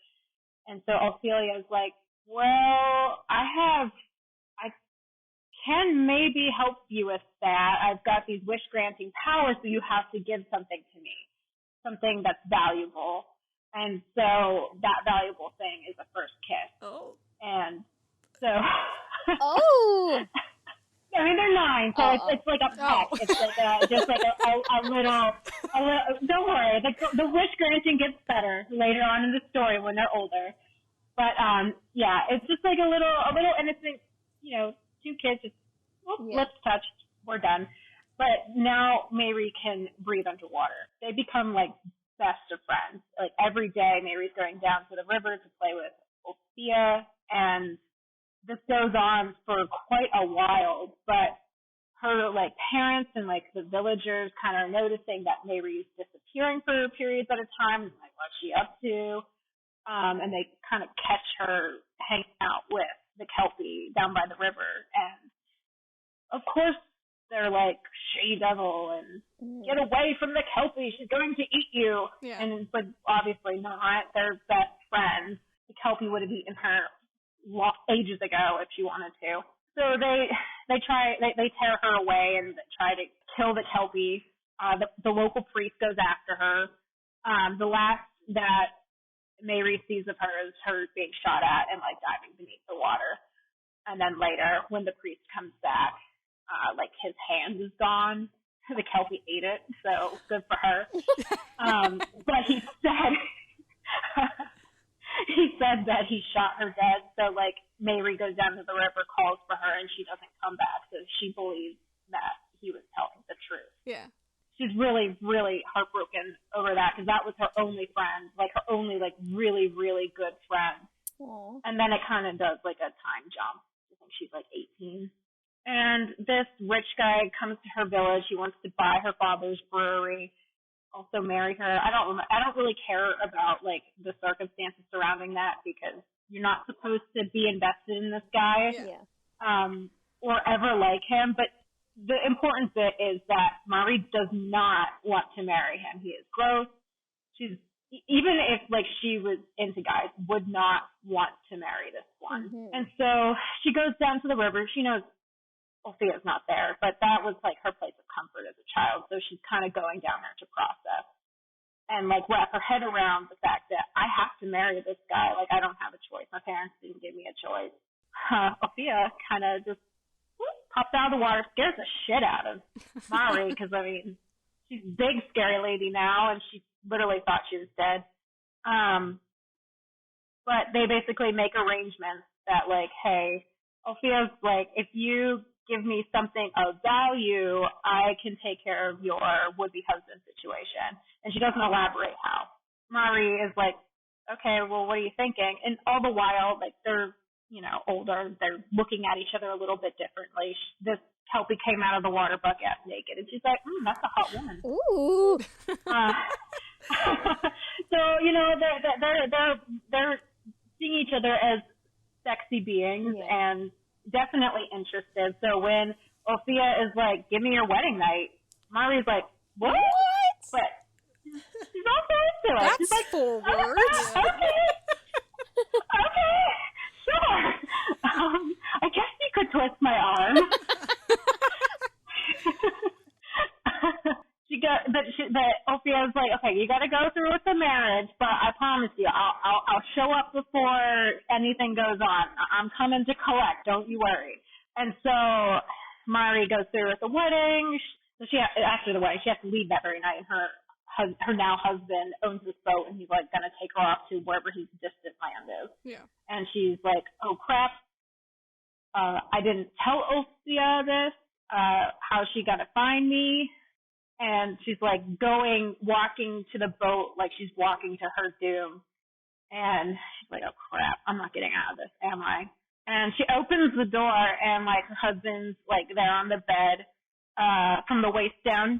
And so Ophelia's like, well, I can maybe help you with that. I've got these wish-granting powers, so you have to give something to me, something that's valuable. And so that valuable thing is a first kiss. Oh. And so... Oh! I mean, they're 9, so it's like a peck. Oh. It's like just like a little, don't worry, the wish-granting gets better later on in the story when they're older. But, yeah, it's just like a little innocent, 2 kids just, lips touched, we're done. But now Mary can breathe underwater. They become, like, best of friends. Like, every day Mary's going down to the river to play with Althea, and this goes on for quite a while, but her, like, parents and, like, the villagers kind of are noticing that Mary's disappearing for periods at a time, like, what's she up to? And they kind of catch her hanging out with the Kelpie down by the river. And, of course, they're like, she-devil, and get away from the Kelpie. She's going to eat you. Yeah. And it's like, obviously not. They're best friends. The Kelpie would have eaten her ages ago if she wanted to. So they tear her away and try to kill the Kelpie. The local priest goes after her. The last that Mary sees of her is her being shot at and like diving beneath the water. And then later, when the priest comes back, like his hand is gone. The Kelpie ate it, so good for her. But he said that he shot her dead. So like Mary goes down to the river, calls for her, and she doesn't come back. So she believes that he was telling the truth. Yeah. She's really, really heartbroken over that because that was her only friend, like her only like really, really good friend. Aww. And then it kind of does like a time jump. I think she's like 18. And this rich guy comes to her village. He wants to buy her father's brewery, also marry her. I don't really care about like the circumstances surrounding that because you're not supposed to be invested in this guy, or ever like him. But the important bit is that Marie does not want to marry him. He is gross. She's, even if like she was into guys, would not want to marry this one. Mm-hmm. And so she goes down to the river. She knows Althea's not there, but that was like her place of comfort as a child. So she's kind of going down there to process and like wrap her head around the fact that I have to marry this guy. Like I don't have a choice. My parents didn't give me a choice. Althea kind of just pops out of the water, scares the shit out of Mari because, I mean, she's a big, scary lady now, and she literally thought she was dead. But they basically make arrangements that, like, hey, Althea's like, if you give me something of value, I can take care of your would-be husband situation. And she doesn't elaborate how. Mari is like, okay, well, what are you thinking? And all the while, like, they're older, they're looking at each other a little bit differently. This Kelpie came out of the water bucket naked, and she's like, that's a hot woman. Ooh. So, they're seeing each other as sexy beings and definitely interested. So when Althea is like, give me your wedding night, Mari's like, what? But she's also into it. That's she's like, forward. Okay. Sure. I guess you could twist my arm. but Ophia's like, okay, you got to go through with the marriage, but I promise you, I'll show up before anything goes on. I'm coming to collect. Don't you worry. And so Mari goes through with the wedding. After the wedding, she has to leave that very night, and her now husband owns this boat, and he's like gonna take her off to wherever his distant land is. Yeah. And she's like, oh crap, I didn't tell Ophia this. How's she gonna find me? And she's like walking to the boat like she's walking to her doom. And she's like, oh crap, I'm not getting out of this, am I? And she opens the door, and like her husband's like there on the bed, from the waist down.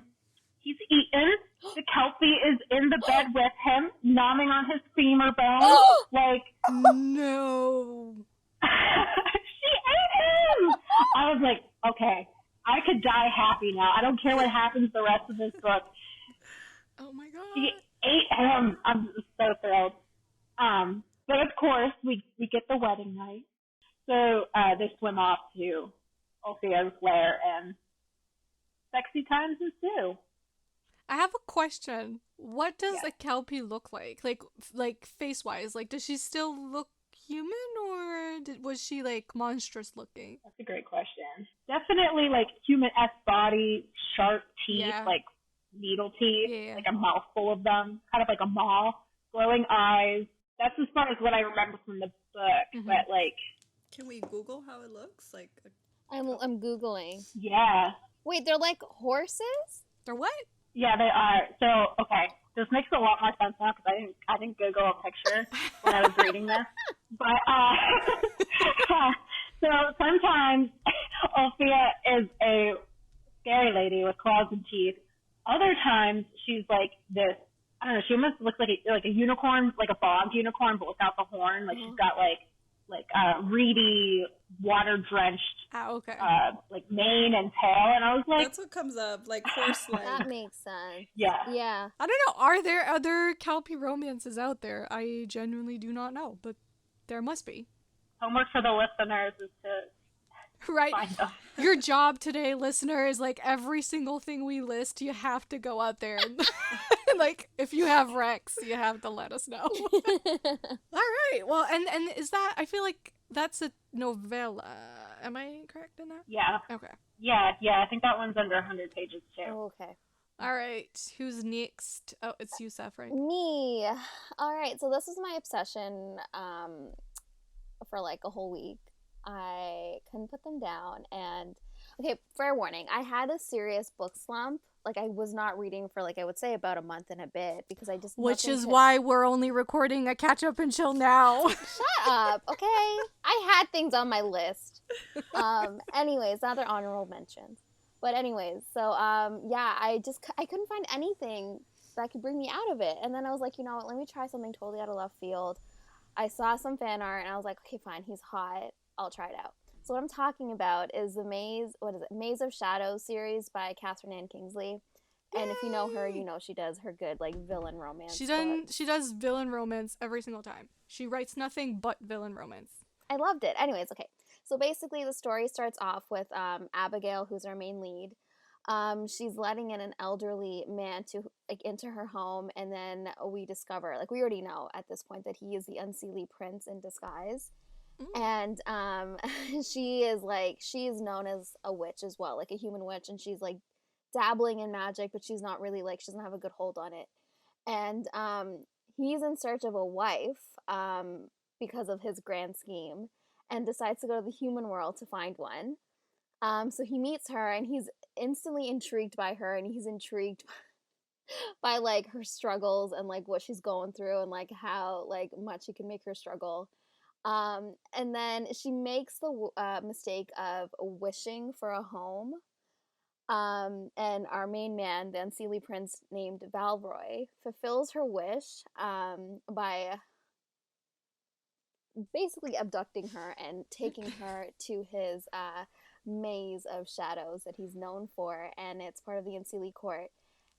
He's eaten. The Kelpie is in the bed with him, gnawing on his femur bone. Like, no. She ate him. I was like, okay, I could die happy now. I don't care what happens the rest of this book. Oh my god. She ate him. I'm so thrilled. But of course, we get the wedding night. So they swim off to Ophia's lair, and sexy times ensue. I have a question. What does a Kelpie look like? Like face-wise? Like, does she still look human, or was she, like, monstrous looking? That's a great question. Definitely, like, human-esque body, sharp teeth, like needle teeth, like a mouthful of them, kind of like a maw, glowing eyes. That's as far as what I remember from the book, but, like... Can we Google how it looks? Like, I'm Googling. Yeah. Wait, they're like horses? They're what? Yeah, they are. So, okay, this makes a lot more sense now because I didn't Google a picture when I was reading this. But so sometimes Ophia is a scary lady with claws and teeth. Other times she's like this. I don't know. She almost looks like a unicorn, like a bog unicorn, but without the horn. Like she's got like reedy, water-drenched, like mane and tail, and I was like, that's what comes up, like horse leg. That makes sense. Yeah. Yeah. I don't know. Are there other Kelpie romances out there? I genuinely do not know, but there must be. Homework for the listeners is to find them. Your job today, listener, is like every single thing we list, you have to go out there and like, if you have Rex, you have to let us know. All right. Well, and is that, I feel like that's a novella. Am I correct in that? Yeah. Okay. Yeah. I think that one's under 100 pages too. Oh, okay. All right. Who's next? Oh, it's you, Seth, right? Me. All right. So this is my obsession for like a whole week. I couldn't put them down, and okay, fair warning, I had a serious book slump. Like, I was not reading for, like, I would say about a month and a bit, because I just... Which is why we're only recording a catch-up and chill now. Shut up, okay? I had things on my list. Anyways, now they're honorable mentions. But anyways, so, yeah, I couldn't find anything that could bring me out of it. And then I was like, you know what, let me try something totally out of left field. I saw some fan art, and I was like, okay, fine, he's hot. I'll try it out. So what I'm talking about is the Maze of Shadows series by Catherine Ann Kingsley. And if you know her, you know she does her good, like, villain romance. She does villain romance every single time. She writes nothing but villain romance. I loved it. Anyways, okay. So basically the story starts off with Abigail, who's our main lead. She's letting in an elderly man into her home, and then we discover, like, we already know at this point that he is the unseelie prince in disguise. And she is known as a witch as well, like a human witch, and she's like dabbling in magic, but she's not really, like, she doesn't have a good hold on it. And he's in search of a wife because of his grand scheme, and decides to go to the human world to find one. So he meets her, and he's instantly intrigued by her, and he's intrigued by, like, her struggles and, like, what she's going through, and, like, how, like, much he can make her struggle. And then she makes the mistake of wishing for a home. And our main man, the unseelie prince named Valroy, fulfills her wish by basically abducting her and taking her to his maze of shadows that he's known for, and it's part of the unseelie court.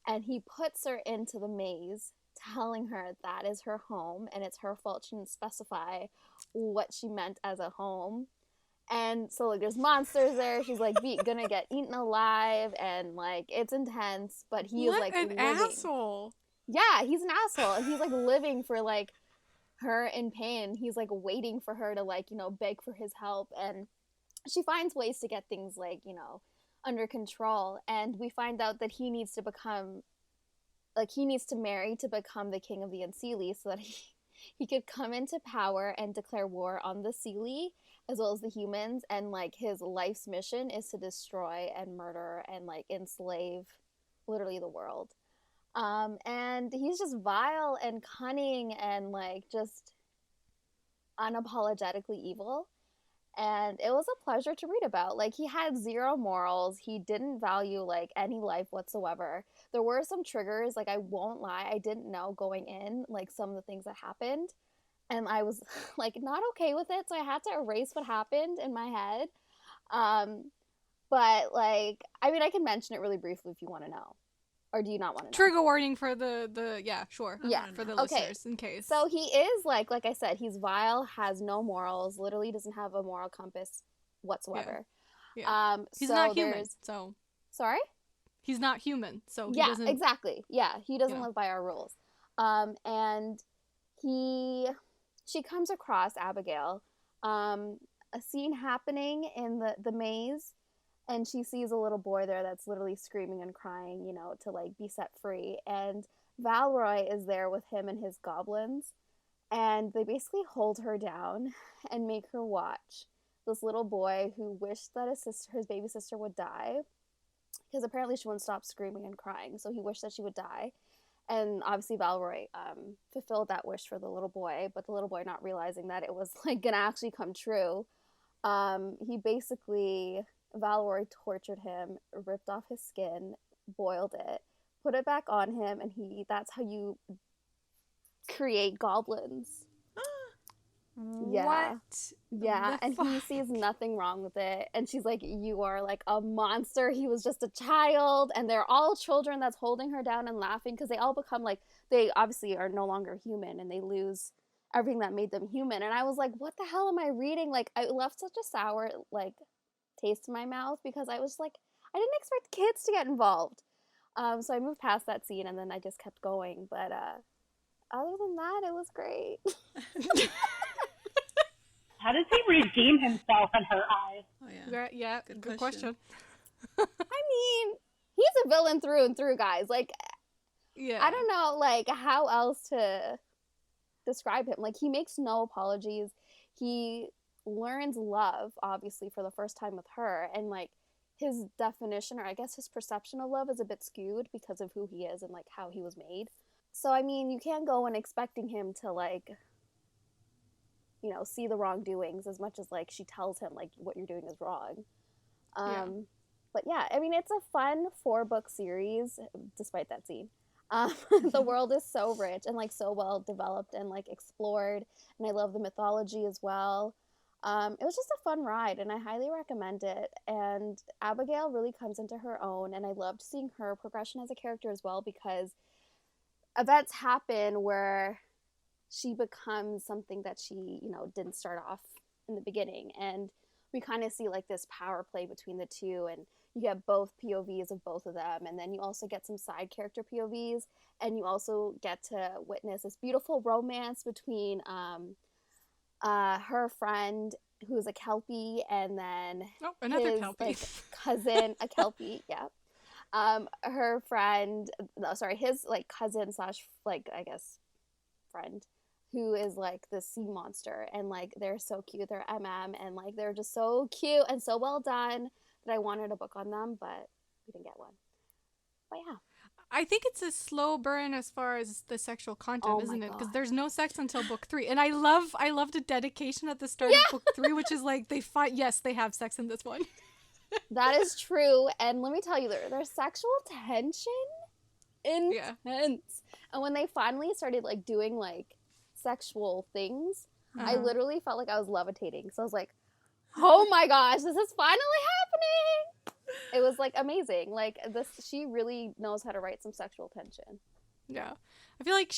And he puts her into the maze, telling her that is her home, and it's her fault she didn't specify what she meant as a home. And so like there's monsters there. She's like gonna get eaten alive, and like it's intense. But he is What like an living. asshole. Yeah, he's an asshole, and he's like living for like her in pain. He's like waiting for her to like beg for his help, and she finds ways to get things like under control. And we find out that he needs to marry to become the king of the Ancili, so that he could come into power and declare war on the Seelie as well as the humans. And like his life's mission is to destroy and murder and like enslave literally the world. And he's just vile and cunning and like just unapologetically evil. And it was a pleasure to read about. Like, he had zero morals. He didn't value like any life whatsoever. There were some triggers, like I won't lie, I didn't know going in like some of the things that happened, and I was like not okay with it, so I had to erase what happened in my head. But like, I mean, I can mention it really briefly if you want to know. Or do you not want to know? Trigger warning for the yeah, sure. Yeah. For the Okay. listeners in case. So he is like I said, he's vile, has no morals, literally doesn't have a moral compass whatsoever. Yeah. He's so not human, so. Sorry? He's not human, so he yeah, doesn't. Exactly. Yeah, he doesn't live by our rules. And she comes across Abigail, a scene happening in the maze, and she sees a little boy there that's literally screaming and crying, to like be set free. And Valroy is there with him and his goblins, and they basically hold her down and make her watch this little boy who wished that his baby sister would die, because apparently she wouldn't stop screaming and crying, so he wished that she would die. And obviously Valroy fulfilled that wish for the little boy, but the little boy not realizing that it was like gonna actually come true. Valroy tortured him, ripped off his skin, boiled it, put it back on him, and that's how you create goblins. Yeah. What? Yeah, and he sees nothing wrong with it. And she's like, you are like a monster. He was just a child. And they're all children that's holding her down and laughing, because they all become like, they obviously are no longer human, and they lose everything that made them human. And I was like, what the hell am I reading? Like, I left such a sour like taste in my mouth, because I was like, I didn't expect kids to get involved. So I moved past that scene, and then I just kept going. But other than that, it was great. How does he redeem himself in her eyes? Oh, yeah. Yeah, good question. I mean, he's a villain through and through, guys. Like, yeah. I don't know, like, how else to describe him. Like, he makes no apologies. He learns love, obviously, for the first time with her. And, like, his definition, or I guess his perception of love is a bit skewed because of who he is and, like, how he was made. So, I mean, you can't go in expecting him to, like, see the wrongdoings as much as like she tells him like what you're doing is wrong. But yeah, I mean, it's a fun 4-book series despite that scene. The world is so rich and like so well developed and like explored, and I love the mythology as well. It was just a fun ride, and I highly recommend it. And Abigail really comes into her own, and I loved seeing her progression as a character as well, because events happen where she becomes something that she, didn't start off in the beginning. And we kind of see like this power play between the two, and you get both POVs of both of them. And then you also get some side character POVs, and you also get to witness this beautiful romance between her friend, who's a Kelpie, and then another Kelpie. like cousin, a Kelpie, yeah. Her friend, his like cousin / like I guess friend, who is like the sea monster, and like they're so cute. They're and like they're just so cute and so well done that I wanted a book on them, but we didn't get one. But yeah, I think it's a slow burn as far as the sexual content, isn't it? Because there's no sex until book 3, and I love the dedication at the start of book 3, which is like they fight. Yes, they have sex in this one. That is true, and let me tell you, there's sexual tension intense. And when they finally started like doing like sexual things, I literally felt like I was levitating. So I was like, oh my gosh, this is finally happening. It was like amazing. Like she really knows how to write some sexual tension. Yeah, I feel like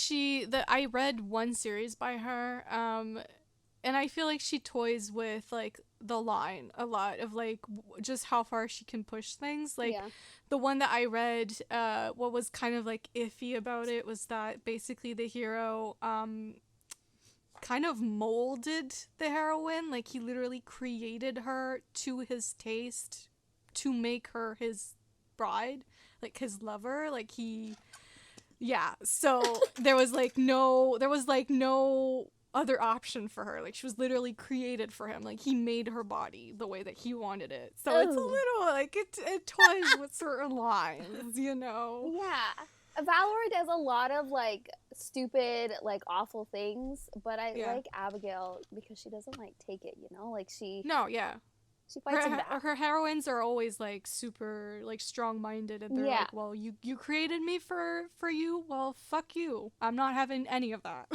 I read one series by her, and I feel like she toys with like the line a lot of like just how far she can push things. Like Yeah. the one that I read, what was kind of like iffy about it was that basically the hero kind of molded the heroine. Like he literally created her to his taste to make her his bride, like his lover. Like he, yeah. So there was no other option for her. Like she was literally created for him. Like he made her body the way that he wanted it. So it's a Ooh. little like it toys with certain lines, you know. Yeah. Valerie does a lot of like stupid, like awful things, but I Yeah. like Abigail because she doesn't like take it, you know? Like she No, yeah. fights him back. Her heroines are always like super like strong-minded, and they're Yeah. like, well, you created me for you, well, fuck you, I'm not having any of that.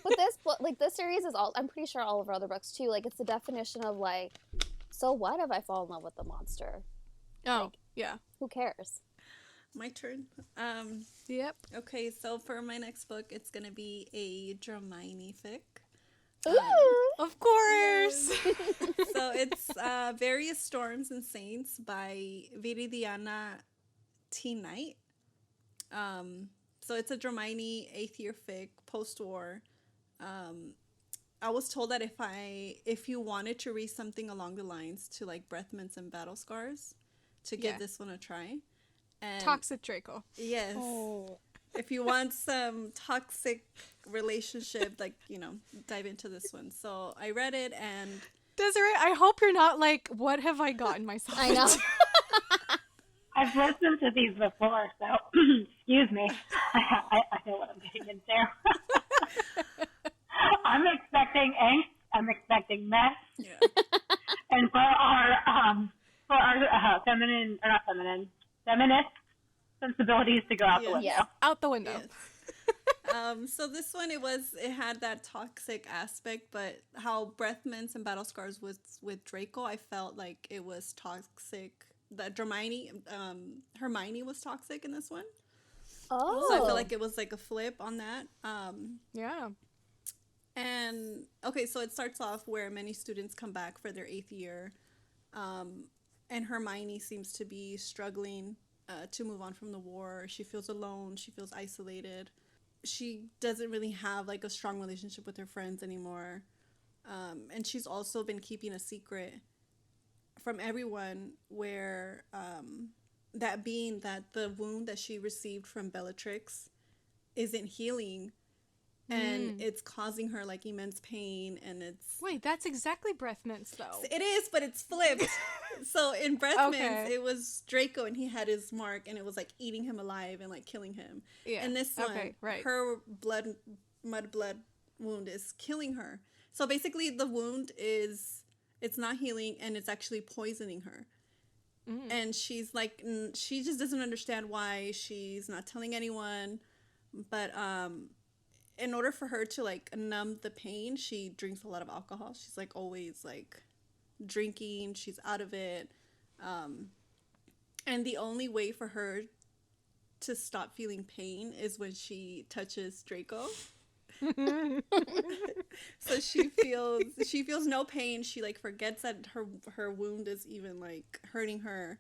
But this book, like this series is all, I'm pretty sure all of her other books too, like it's the definition of like, so what if I fall in love with the monster? Oh, Like, yeah. who cares? My turn. Yep. Okay, so for my next book, it's gonna be a Dramione fic. Ooh! Of course. So it's Various Storms and Saints by Viridiana T. Knight. So it's a Dramione 8th year fic, post-war. I was told that if you wanted to read something along the lines to like Breath Mints and Battle Scars, to give Yeah. this one a try. And Toxic Draco. yes. Oh. If you want some toxic relationship, like, dive into this one. So I read it and Desiree, I hope you're not like, what have I gotten myself I know. into? I've listened to these before, so excuse me. I know what I'm getting into. I'm expecting angst. I'm expecting mess. yeah. And for our feminist sensibilities to go out the Yeah. window. Yeah. Out the window. Yes. So this one, it had that toxic aspect, but how Breath Mints and Battle Scars was with Draco, I felt like it was toxic. That Hermione was toxic in this one. Oh. So I feel like it was like a flip on that. Yeah. And okay, so it starts off where many students come back for their 8th year, and Hermione seems to be struggling to move on from the war. She feels alone. She feels isolated. She doesn't really have like a strong relationship with her friends anymore, and she's also been keeping a secret from everyone. Where that being that the wound that she received from Bellatrix isn't healing. And it's causing her like immense pain, and it's Wait, that's exactly Breath Mints though. it is, but it's flipped. So in Breath Okay. Mints, it was Draco, and he had his mark, and it was like eating him alive and like killing him. Yeah. And this one, Okay, right. her mud blood wound is killing her. So basically, the wound it's not healing, and it's actually poisoning her. And she's like, she just doesn't understand why she's not telling anyone, but in order for her to like numb the pain, she drinks a lot of alcohol. She's like always like drinking. She's out of it. And the only way for her to stop feeling pain is when she touches Draco. So she feels no pain. She like forgets that her wound is even like hurting her.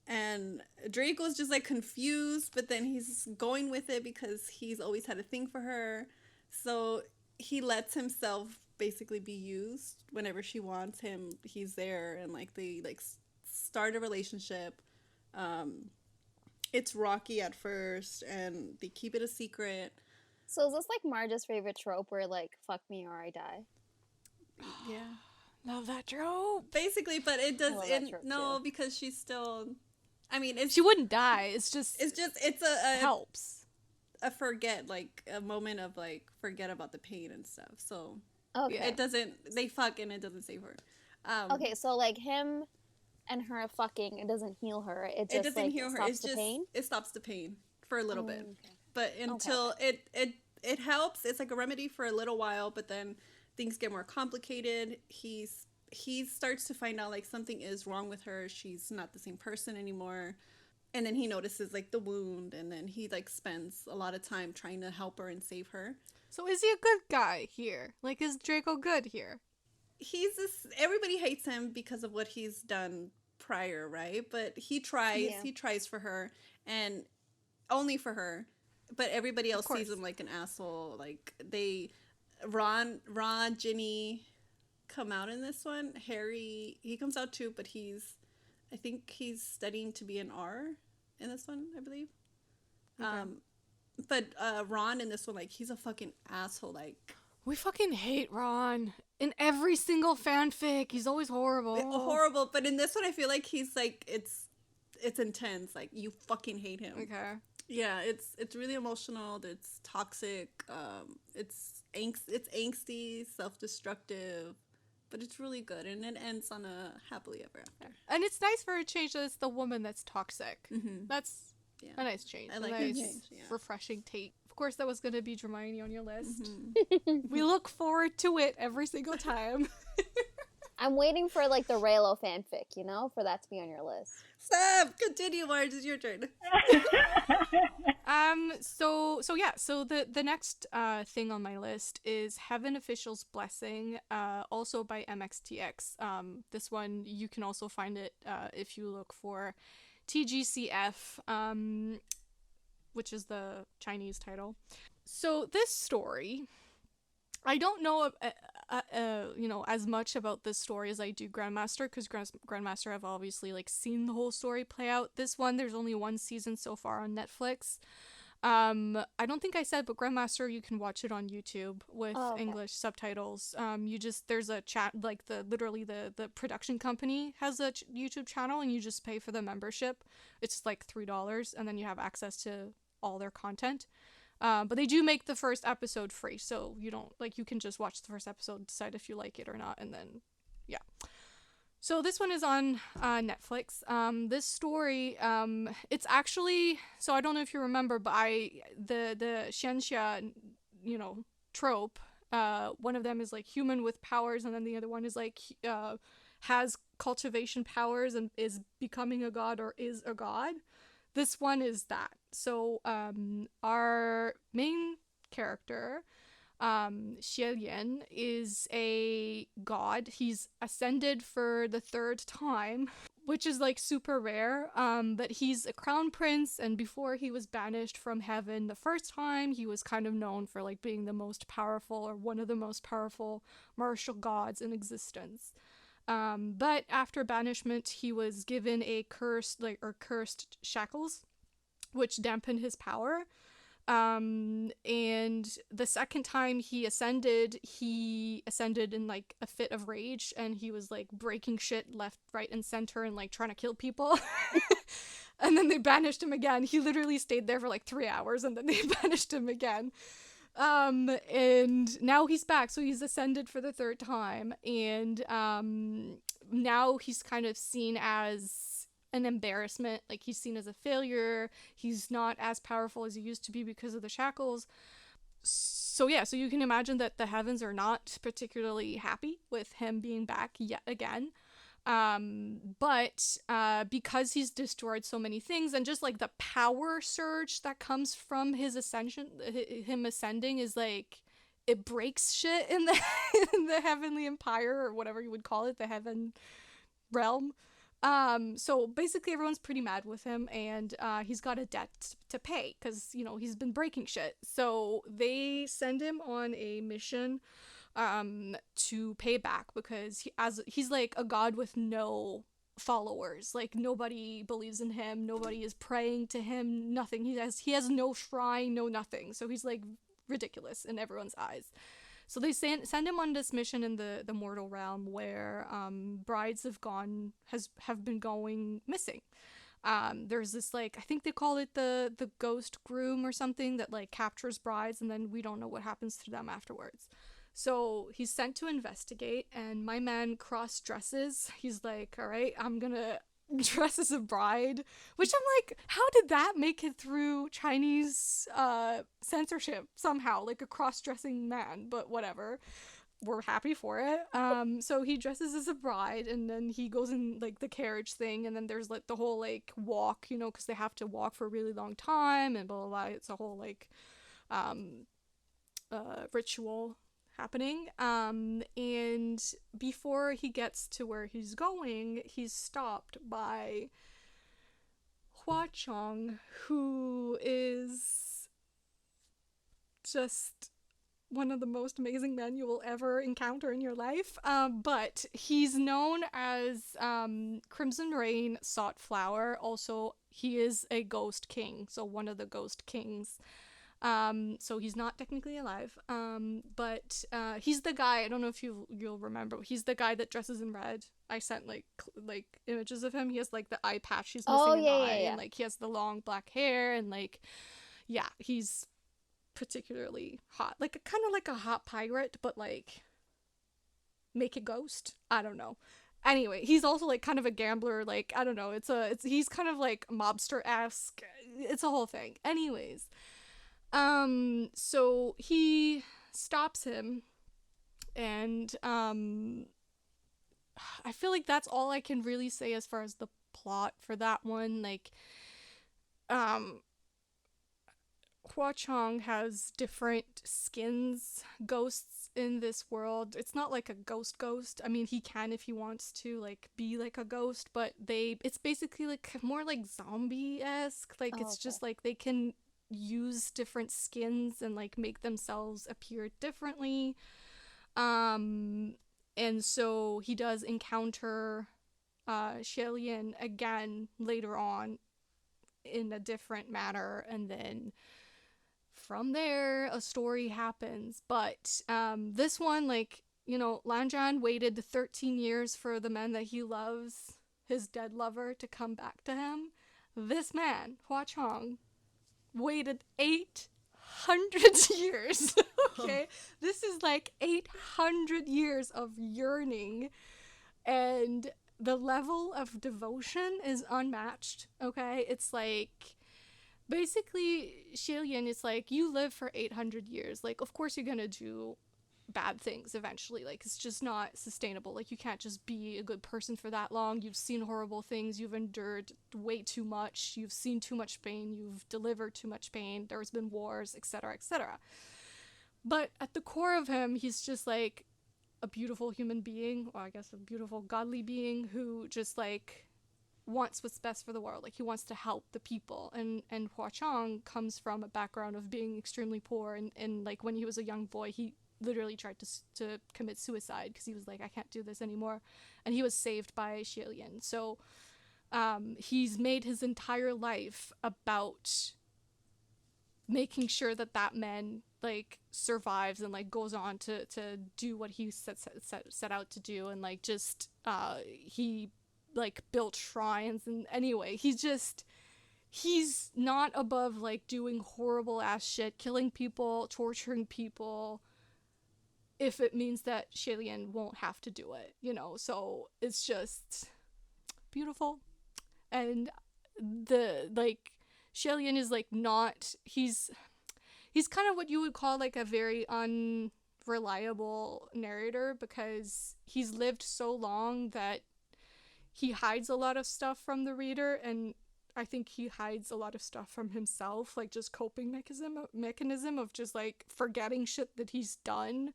And Draco's just like confused, but then he's going with it because he's always had a thing for her. So he lets himself basically be used whenever she wants him. He's there, and like they like start a relationship. It's rocky at first, and they keep it a secret. So is this like Marge's favorite trope where like, fuck me or I die? Yeah, Love that trope. basically, but it does love that trope, no too. because she's still. I mean, it's She wouldn't die. It's a helps. a forget, like a moment of like forget about the pain and stuff. So Okay. it doesn't, they fuck and it doesn't save her. Okay, so like him and her fucking, it doesn't heal her. It just It doesn't like heal her. stops It's the just pain. it stops the pain for a little bit. Okay. But until it helps, it's like a remedy for a little while, but then things get more complicated. He starts to find out like something is wrong with her. She's not the same person anymore. And then he notices like the wound, and then he like spends a lot of time trying to help her and save her. So is he a good guy here? Like, is Draco good here? he's this, everybody hates him because of what he's done prior, right? But he tries for her, and only for her. But everybody else sees him like an asshole. Like Ron, Ginny come out in this one. Harry, he comes out too, but I think he's studying to be an R in this one, I believe. Okay. But Ron in this one, like, he's a fucking asshole. Like, we fucking hate Ron in every single fanfic. He's always horrible. Horrible. But in this one, I feel like he's like, it's intense. Like, you fucking hate him. Okay. Yeah, it's really emotional. It's toxic. It's angsty, self-destructive, but it's really good, and it ends on a happily ever after. And it's nice for a change that it's the woman that's toxic. Mm-hmm. That's a nice change. I like a nice, change. Yeah. refreshing take. Of course, that was going to be Dramione on your list. Mm-hmm. We look forward to it every single time. I'm waiting for like the Raylo fanfic, you know, for that to be on your list. Stop! Continue, Marge. It's your turn. So the next thing on my list is Heaven Official's Blessing, also by MXTX. This one, you can also find it if you look for TGCF, which is the Chinese title. So this story, I don't know as much about this story as I do Grandmaster, because Grandmaster I've obviously like seen the whole story play out. This one, there's only one season so far on Netflix. I don't think I said, but Grandmaster, you can watch it on YouTube with English subtitles. There's a chat, like the production company has a YouTube channel, and you just pay for the membership. It's like $3, and then you have access to all their content. But they do make the first episode free, so you can just watch the first episode, decide if you like it or not, and then, yeah. So this one is on Netflix. This story, it's actually, so I don't know if you remember, but the xianxia, trope, one of them is like human with powers, and then the other one is like, has cultivation powers and is becoming a god or is a god. This one is that. So, our main character, Xian is a god. He's ascended for the 3rd time, which is like super rare. But he's a crown prince, and before he was banished from heaven the first time, he was kind of known for like being the most powerful, or one of the most powerful martial gods in existence. But after banishment, he was given a cursed shackles, which dampened his power. And the second time he ascended in like a fit of rage, and he was like breaking shit left, right, and center, and like trying to kill people. And then they banished him again. He literally stayed there for like 3 hours, and then they banished him again. And now he's back, so he's ascended for the 3rd time, and now he's kind of seen as an embarrassment. Like, he's seen as a failure. He's not as powerful as he used to be because of the shackles. So yeah, so you can imagine that the heavens are not particularly happy with him being back yet again. But because he's destroyed so many things, and just like the power surge that comes from his ascension, him ascending, is like, it breaks shit in the heavenly empire, or whatever you would call it, the heaven realm. So basically everyone's pretty mad with him, and he's got a debt to pay, because he's been breaking shit. So they send him on a mission to pay back, because he's like a god with no followers. Like, nobody believes in him, nobody is praying to him, nothing. He has no shrine, no nothing. So he's like ridiculous in everyone's eyes. So they send him on this mission in the mortal realm, where brides have been going missing. There's this, like, I think they call it the ghost groom or something, that like captures brides, and then we don't know what happens to them afterwards. So he's sent to investigate, and my man cross-dresses. He's like, all right, I'm gonna dress as a bride, which I'm like, how did that make it through Chinese censorship somehow? Like, a cross-dressing man, but whatever. We're happy for it. So he dresses as a bride, and then he goes in like the carriage thing, and then there's like the whole like walk, because they have to walk for a really long time, and blah blah blah. It's a whole like ritual happening. And before he gets to where he's going, he's stopped by Hua Chong, who is just one of the most amazing men you will ever encounter in your life. But he's known as Crimson Rain Sought Flower. Also, he is a ghost king, so one of the ghost kings. So he's not technically alive. But he's the guy, I don't know if you'll remember, he's the guy that dresses in red. I sent like images of him. He has like the eye patch, he's missing an eye, and like he has the long black hair, and like, yeah, he's particularly hot, like kind of like a hot pirate, but like make a ghost. I don't know. Anyway, he's also like kind of a gambler, like I don't know, he's kind of like mobster-esque. It's a whole thing. Anyways, so he stops him, and I feel like that's all I can really say as far as the plot for that one. Like, Hua Chong has different skins, ghosts in this world. It's not like a ghost. I mean, he can if he wants to, like, be like a ghost, but it's basically like more like zombie-esque. Like, it's just like they can use different skins and like make themselves appear differently. And so he does encounter Shilian again later on in a different manner, and then from there a story happens. But this one, like, you know, Lanjan waited 13 years for the man that he loves, his dead lover, to come back to him. This man, Hua Chong, waited 800 years. Okay, this is like 800 years of yearning, and the level of devotion is unmatched. Okay, it's like basically Shilian is like, you live for 800 years, like of course you're gonna do bad things eventually. Like, it's just not sustainable. Like, you can't just be a good person for that long. You've seen horrible things, you've endured way too much, you've seen too much pain, you've delivered too much pain, there's been wars, etc., etc. But at the core of him, he's just like a beautiful human being, or I guess a beautiful godly being, who just like wants what's best for the world. Like, he wants to help the people. And Hua Chong comes from a background of being extremely poor, and like when he was a young boy, he literally tried to commit suicide because he was like, I can't do this anymore, and he was saved by Shilian. So he's made his entire life about making sure that man like survives and like goes on to do what he set out to do. And like just he like built shrines, and anyway, he's not above like doing horrible ass shit, killing people, torturing people, if it means that Shilian won't have to do it, you know. So it's just beautiful. And the like Shilian is like not, he's kind of what you would call like a very unreliable narrator, because he's lived so long that he hides a lot of stuff from the reader, and I think he hides a lot of stuff from himself, like just coping mechanism of just like forgetting shit that he's done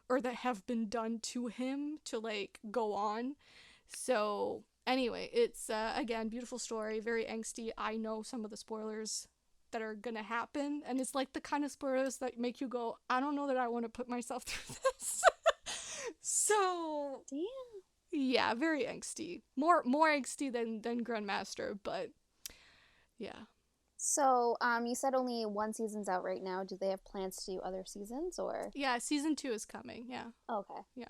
or that have been done to him to like go on. So anyway, it's again, beautiful story, very angsty. I know some of the spoilers that are gonna happen, and it's like the kind of spoilers that make you go, I don't know that I want to put myself through this. So Damn. Yeah, very angsty. More angsty than Grandmaster, but yeah. So, you said only one season's out right now. Do they have plans to do other seasons, or? Yeah, season 2 is coming. Yeah. Okay. Yeah.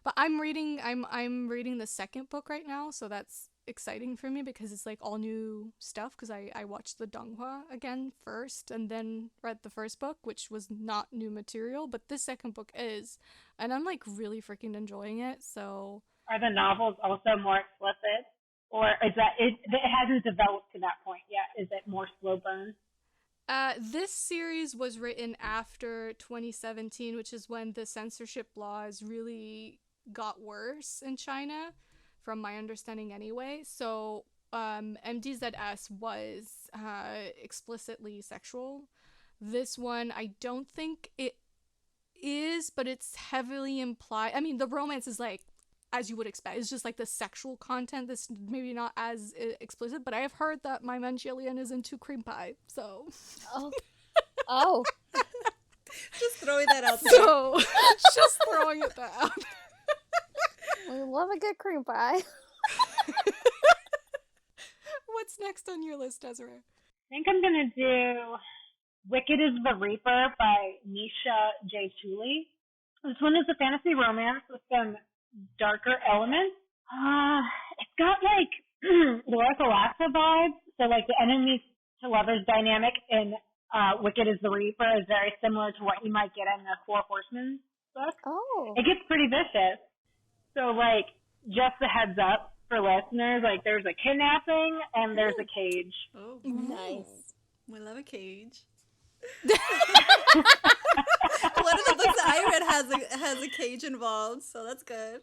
But I'm reading the second book right now, so that's exciting for me because it's like all new stuff, because I watched the Donghua again first and then read the first book, which was not new material, but this second book is, and I'm like really freaking enjoying it. So Are the novels also more explicit? Or is it hasn't developed to that point yet? Is it more slow burn? this series was written after 2017, which is when the censorship laws really got worse in China, from my understanding anyway. So MDZS was explicitly sexual. This one, I don't think it is, but it's heavily implied. I mean, the romance is like, as you would expect, it's just like the sexual content that's maybe not as explicit, but I have heard that my Manchilian is into cream pie, so. Oh. Just throwing that out there. So, just throwing it down. We love a good cream pie. What's next on your list, Desiree? I think I'm going to do Wicked is the Reaper by Nisha J. Tuli. This one is a fantasy romance with some darker elements. It's got like Laura Galacta vibes. So like the enemies to lovers dynamic in Wicked is the Reaper is very similar to what you might get in the Four Horsemen book. Oh. It gets pretty vicious. So like just a heads up for listeners, like there's a kidnapping and there's a cage. Oh, Nice. We love a cage. One of the books that I read has a cage involved, so that's good.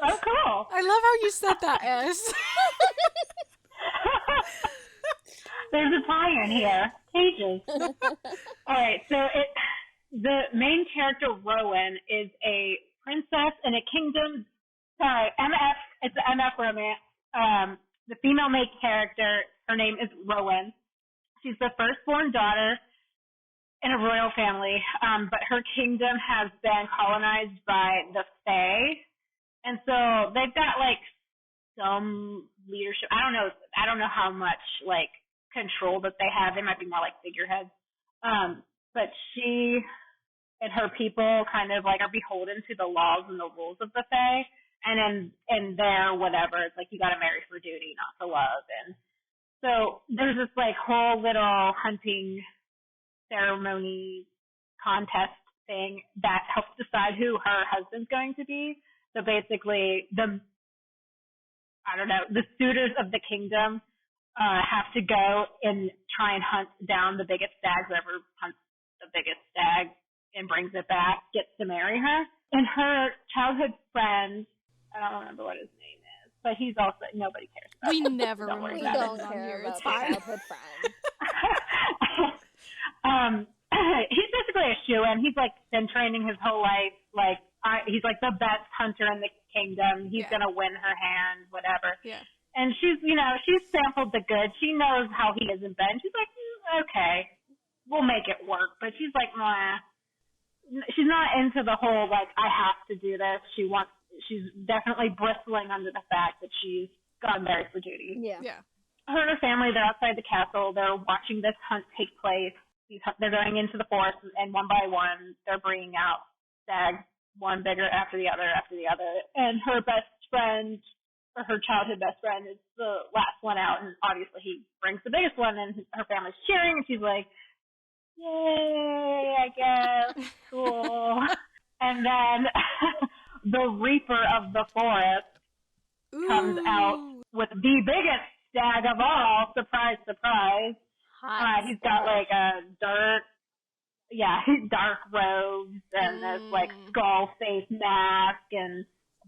Oh, cool. I love how you said that, S. There's a tie-in here. Cages. All right, so the main character, Rowan, is a princess in a kingdom. Sorry, MF. It's an MF romance. The female main character, her name is Rowan. She's the firstborn daughter in a royal family, but her kingdom has been colonized by the Fae, and so they've got like some leadership. I don't know how much like control that they have. They might be more like figureheads. But she and her people kind of like are beholden to the laws and the rules of the Fae. And in their whatever, it's like you gotta marry for duty, not for love. And so there's this like whole little hunting ceremony contest thing that helps decide who her husband's going to be. So basically the suitors of the kingdom have to go and try and hunt down the biggest stag. Whoever hunts the biggest stag and brings it back gets to marry her. And her childhood friend, I don't remember what his name is, but he's also, nobody cares about We him. never Don't worry remember We about that don't on care here. about It's the fine. childhood friend. He's basically a shoo-in. He's like been training his whole life. Like he's like the best hunter in the kingdom. He's gonna win her hand, whatever. Yeah. And she's sampled the goods. She knows how he is in bed. She's like, okay, we'll make it work. But she's like, nah. She's not into the whole like I have to do this. She's definitely bristling under the fact that she's gone married for duty. Yeah. Yeah. Her and her family, they're outside the castle. They're watching this hunt take place. They're going into the forest, and one by one, they're bringing out stags, one bigger after the other. And her best friend, or her childhood best friend, is the last one out, and obviously he brings the biggest one, and her family's cheering, and she's like, yay, I guess, cool. And then the Reaper of the Forest comes out with the biggest stag of all. Surprise, surprise. He's got like a dark robes and this like skull face mask and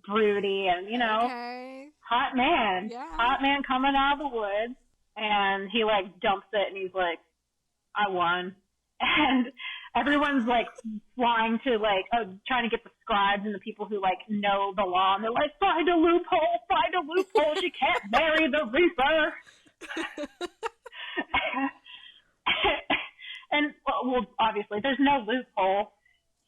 broody and hot man. Yeah. Hot man coming out of the woods, and he like dumps it and he's like, I won. And everyone's like flying to like trying to get the scribes and the people who like know the law, and they're like, find a loophole, she can't marry the Reaper. And well, obviously there's no loophole,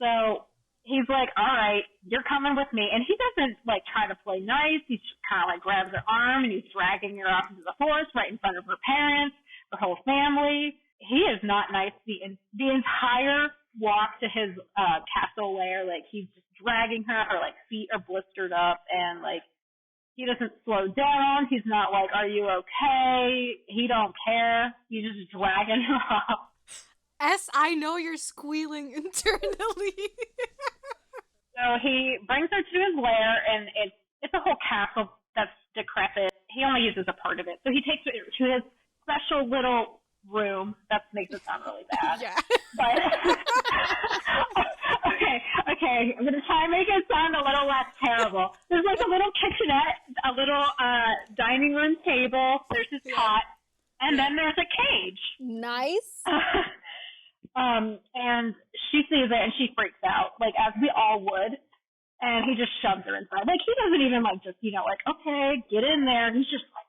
so he's like, all right, you're coming with me. And he doesn't like try to play nice. He just kind of like grabs her arm and he's dragging her off into the forest right in front of her parents, her whole family. He is not nice the entire walk to his castle lair. Like he's just dragging her. Her like feet are blistered up, and like he doesn't slow down. He's not like, are you okay? He don't care. He's just dragging her off. S, I know you're squealing internally. So he brings her to his lair, and it's a whole castle that's decrepit. He only uses a part of it. So he takes her to his special little room. That makes it sound really bad. Yeah. But okay. I'm gonna try and make it sound a little less terrible. There's like a little kitchenette, a little dining room table. There's his cot, and then there's a cage. Nice. And sees it and she freaks out, like, as we all would. And he just shoves her inside. Like, he doesn't even, like, just, like, okay, get in there. He's just like,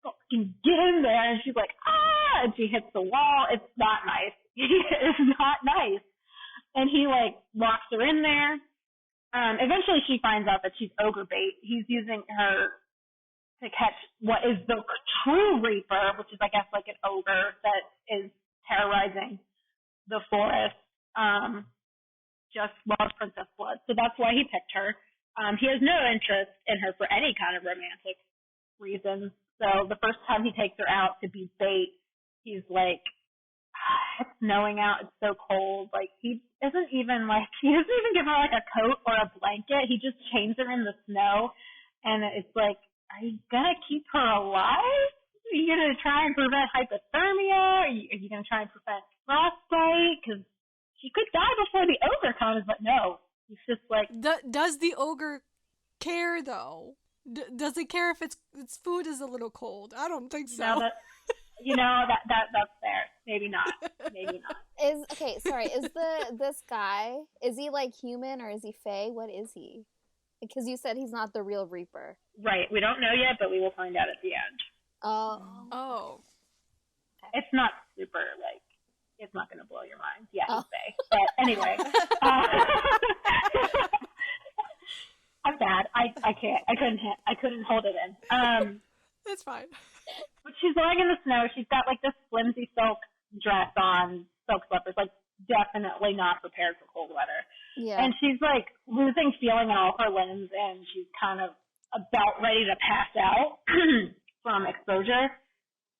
fucking get in there. And she's like, ah! And she hits the wall. It's not nice. It's not nice. And he, like, locks her in there. Eventually she finds out that she's ogre bait. He's using her to catch what is the true Reaper, which is, I guess, like an ogre that is terrorizing the forest. Just loves Princess Blood. So that's why he picked her. He has no interest in her for any kind of romantic reasons. So the first time he takes her out to be bait, he's like, it's snowing out, it's so cold. Like, he doesn't even give her like a coat or a blanket. He just chains her in the snow. And it's like, are you gonna keep her alive? Are you gonna try and prevent hypothermia? Are you gonna try and prevent frostbite? Because she could die before the ogre comes, but no. He's just like... Does the ogre care, though? Does it care if its food is a little cold? I don't think so. No, that's fair. Maybe not. Maybe not. Is this guy, is he, like, human or is he fae? What is he? Because you said he's not the real Reaper. Right. We don't know yet, but we will find out at the end. Oh. It's not super, like... It's not going to blow your mind. Yeah, he's fae. But anyway. I'm bad. I can't. I couldn't hold it in. That's fine. But she's lying in the snow. She's got, like, this flimsy silk dress on, silk slippers, like, definitely not prepared for cold weather. Yeah. And she's, like, losing feeling in all her limbs, and she's kind of about ready to pass out from exposure.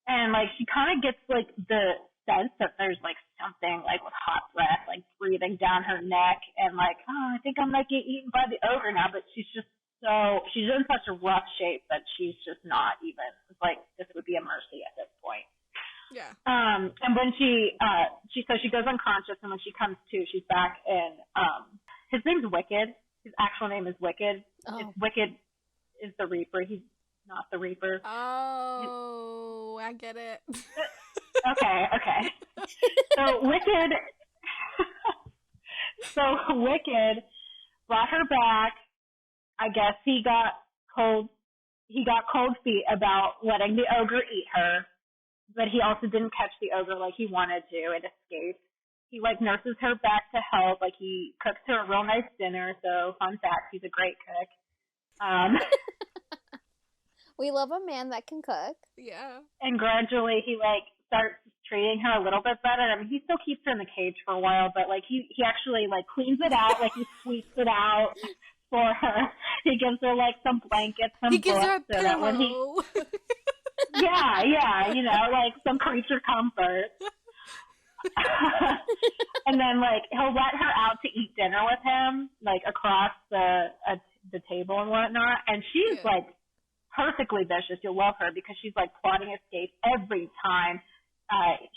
And, like, she kind of gets, like, the sense that there's, like, something, like, with hot breath, like, breathing down her neck, and, like, oh, I think I might get eaten by the ogre now, but she's in such a rough shape that she's just not even, it's like, this would be a mercy at this point. Yeah. And when she goes unconscious, and when she comes to, she's back in, his name's Wicked. His actual name is Wicked. Oh. Wicked is the Reaper. He's not the Reaper. Oh, I get it. Okay. So Wicked brought her back. I guess he got cold feet about letting the ogre eat her, but he also didn't catch the ogre like he wanted to and escaped. He, like, nurses her back to health. Like, he cooks her a real nice dinner. So, fun fact, he's a great cook. We love a man that can cook. Yeah. And gradually he, like, starts treating her a little bit better. I mean, he still keeps her in the cage for a while, but, like, he actually, like, cleans it out. Like, he sweeps it out for her. He gives her, like, some blankets, some He gives books, her a so that when pillow. yeah, like, some creature comfort. And then, like, he'll let her out to eat dinner with him, like, across the table and whatnot, and she's, like, perfectly vicious. You'll love her because she's, like, plotting escape every time.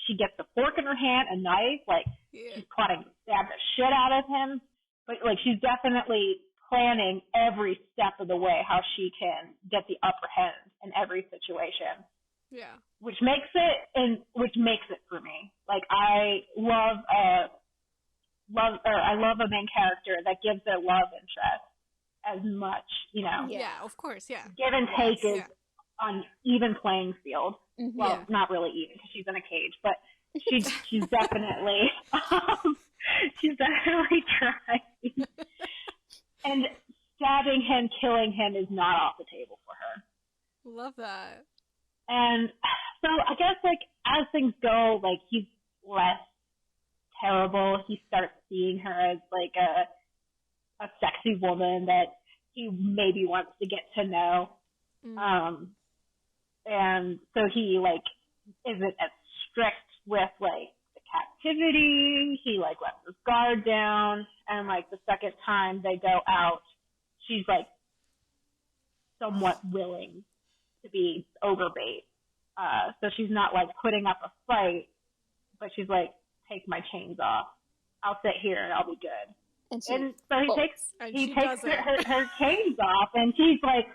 She gets a fork in her hand, a knife, like, she's plotting to stab the shit out of him, but, like, she's definitely planning every step of the way how she can get the upper hand in every situation. Yeah. Which makes it for me. Like, I love a main character that gives their love interest as much, you know. Yeah, of course, yeah. Give and take is on even playing field. Mm-hmm. Well, not really even because she's in a cage, but she's definitely trying. And stabbing him, killing him is not off the table for her. Love that. And so I guess, like, as things go, like, he's less terrible. He starts seeing her as, like, a sexy woman that he maybe wants to get to know. Mm. And so he, like, isn't as strict with, like, the captivity. He, like, lets his guard down. And, like, the second time they go out, she's, like, somewhat willing to be ogre bait. So she's not, like, putting up a fight, but she's like, take my chains off. I'll sit here and I'll be good. And so he takes her chains off, and he's like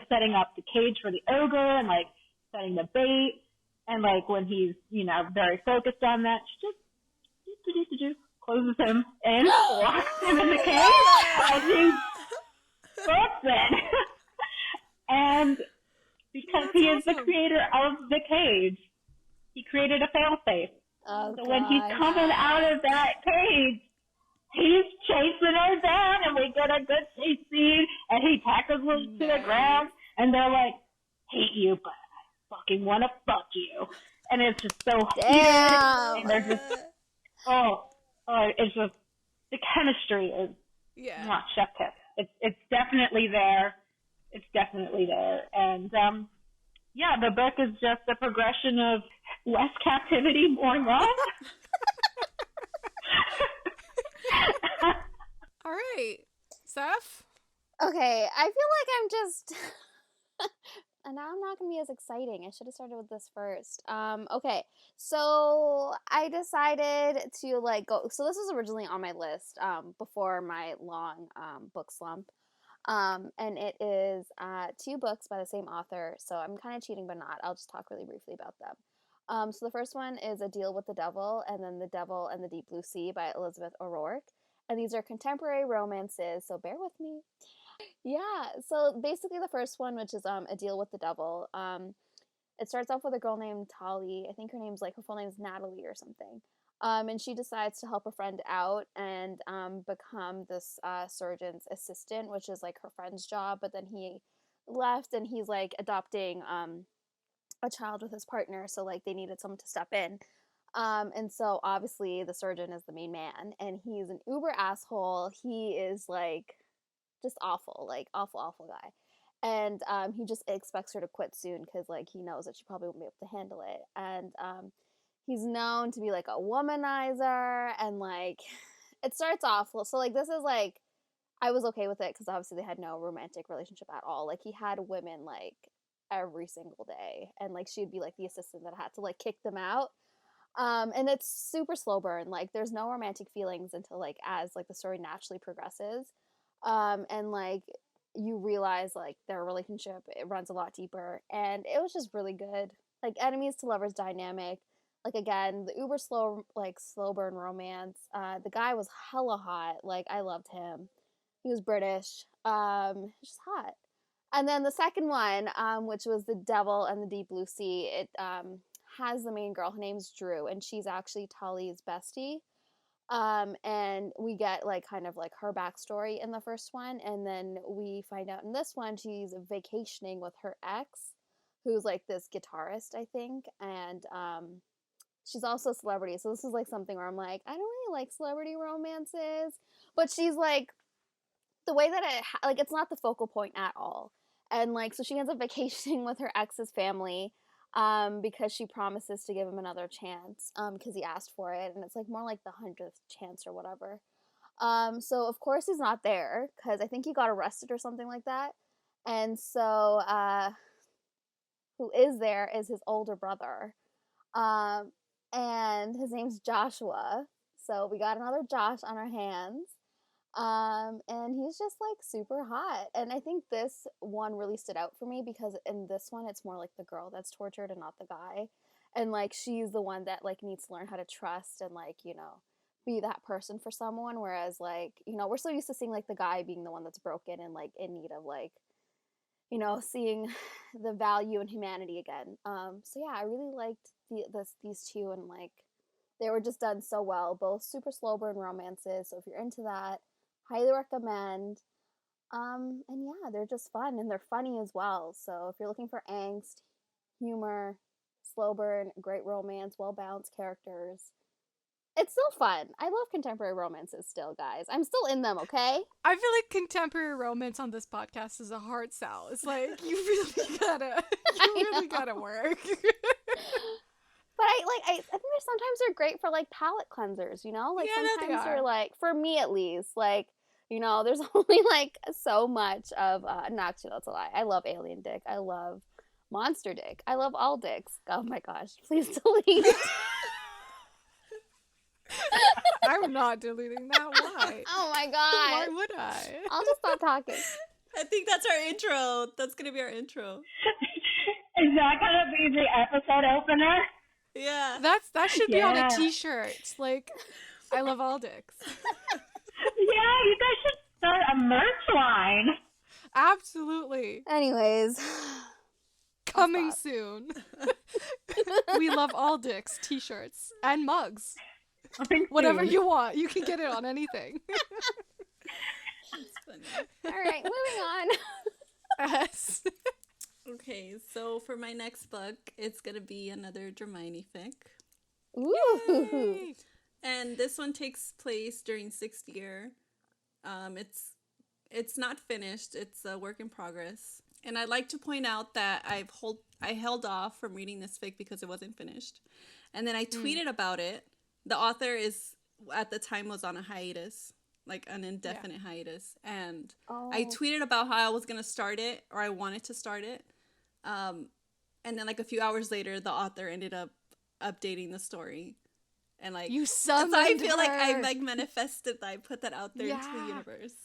setting up the cage for the ogre and, like, setting the bait. And, like, when he's, you know, very focused on that, she just closes him in, locks him in the cage, and he books it. And because he is the creator of the cage, he created a failsafe. Oh, so when he's coming out of that cage, he's chasing her down, and we get a good chase scene, and he tackles her to the ground, and they're like, hate you, but I fucking want to fuck you. And it's just so heated, and they're just, it's just, the chemistry is not chef kiss. It's definitely there. It's definitely there. And, the book is just a progression of less captivity, more love. All right. Steph? Okay, I feel like I'm just... and now I'm not going to be as exciting. I should have started with this first. Okay, so I decided to, go... So this was originally on my list before my long book slump. And it is 2 books by the same author, so I'm kind of cheating but not. I'll just talk really briefly about them. So the first one is A Deal with the Devil, and then The Devil and the Deep Blue Sea by Elizabeth O'Rourke. And these are contemporary romances, so bear with me. Yeah, so basically the first one, which is A Deal with the Devil, it starts off with a girl named Tuli. I think her full name is Natalie or something. And she decides to help a friend out and become this surgeon's assistant, which is her friend's job. But then he left, and he's adopting a child with his partner, so they needed someone to step in. And so obviously the surgeon is the main man, and he's an uber asshole. He is just awful, awful guy. And he just expects her to quit soon because he knows that she probably won't be able to handle it. And he's known to be a womanizer, and it starts off so this is I was okay with it because obviously they had no romantic relationship at all. He had women every single day, and she'd be the assistant that had to kick them out. And it's super slow burn. There's no romantic feelings until as the story naturally progresses. And you realize their relationship, it runs a lot deeper, and it was just really good. Enemies to lovers dynamic. Again, the uber slow burn romance. The guy was hella hot. I loved him. He was British. Just hot. And then the second one, which was The Devil and the Deep Blue Sea, it has the main girl. Her name's Drew, and she's actually Tully's bestie. And we get kind of her backstory in the first one, and then we find out in this one she's vacationing with her ex, who's this guitarist, I think, and she's also a celebrity. So this is something where I'm I don't really like celebrity romances, but she's the way that it it's not the focal point at all. And so she ends up vacationing with her ex's family because she promises to give him another chance because he asked for it, and it's more the 100th chance or whatever. So of course he's not there because I think he got arrested or something like that. And so who is there is his older brother, and his name's Joshua. So we got another Josh on our hands. And he's just super hot. And I think this one really stood out for me because in this one it's more the girl that's tortured and not the guy. And she's the one that needs to learn how to trust and be that person for someone, whereas we're so used to seeing the guy being the one that's broken and in need of seeing the value in humanity again. So yeah, I really liked these two, and they were just done so well. Both super slow burn romances, so if you're into that, highly recommend. And yeah, they're just fun, and they're funny as well. So if you're looking for angst, humor, slow burn, great romance, well balanced characters, it's still fun. I love contemporary romances still, guys. I'm still in them, okay? I feel contemporary romance on this podcast is a hard sell. It's you really gotta work. But I think there's sometimes they're great for palate cleansers, you know? Sometimes you're for me at least, there's only so much of no, actually that's a lie. I love alien dick. I love monster dick. I love all dicks. Oh my gosh, please delete. I'm not deleting that. Why? Oh my god. Why would I? I'll just stop talking. I think that's our intro. That's gonna be our intro. Is that gonna be the episode opener? Yeah. That should be on a t-shirt. I love all dicks. Yeah, you guys should start a merch line. Absolutely. Anyways, Coming stop. soon. We love all dicks t-shirts and mugs. Coming Whatever soon. you want. You can get it on anything. That's funny. All right, moving on. Yes. Okay, so for my next book, it's gonna be another Dramione fic. Ooh. Yay. And this one takes place during 6th year. It's not finished. It's a work in progress. And I'd like to point out that I held off from reading this fic because it wasn't finished. And then I tweeted about it. The author at the time was on a hiatus, like an indefinite hiatus. And I tweeted about how I was going to start it, or I wanted to start it. And then like a few hours later, the author ended up updating the story. And like You summoned so I feel like her. I like manifested that. I put that out there into the Yeah. universe.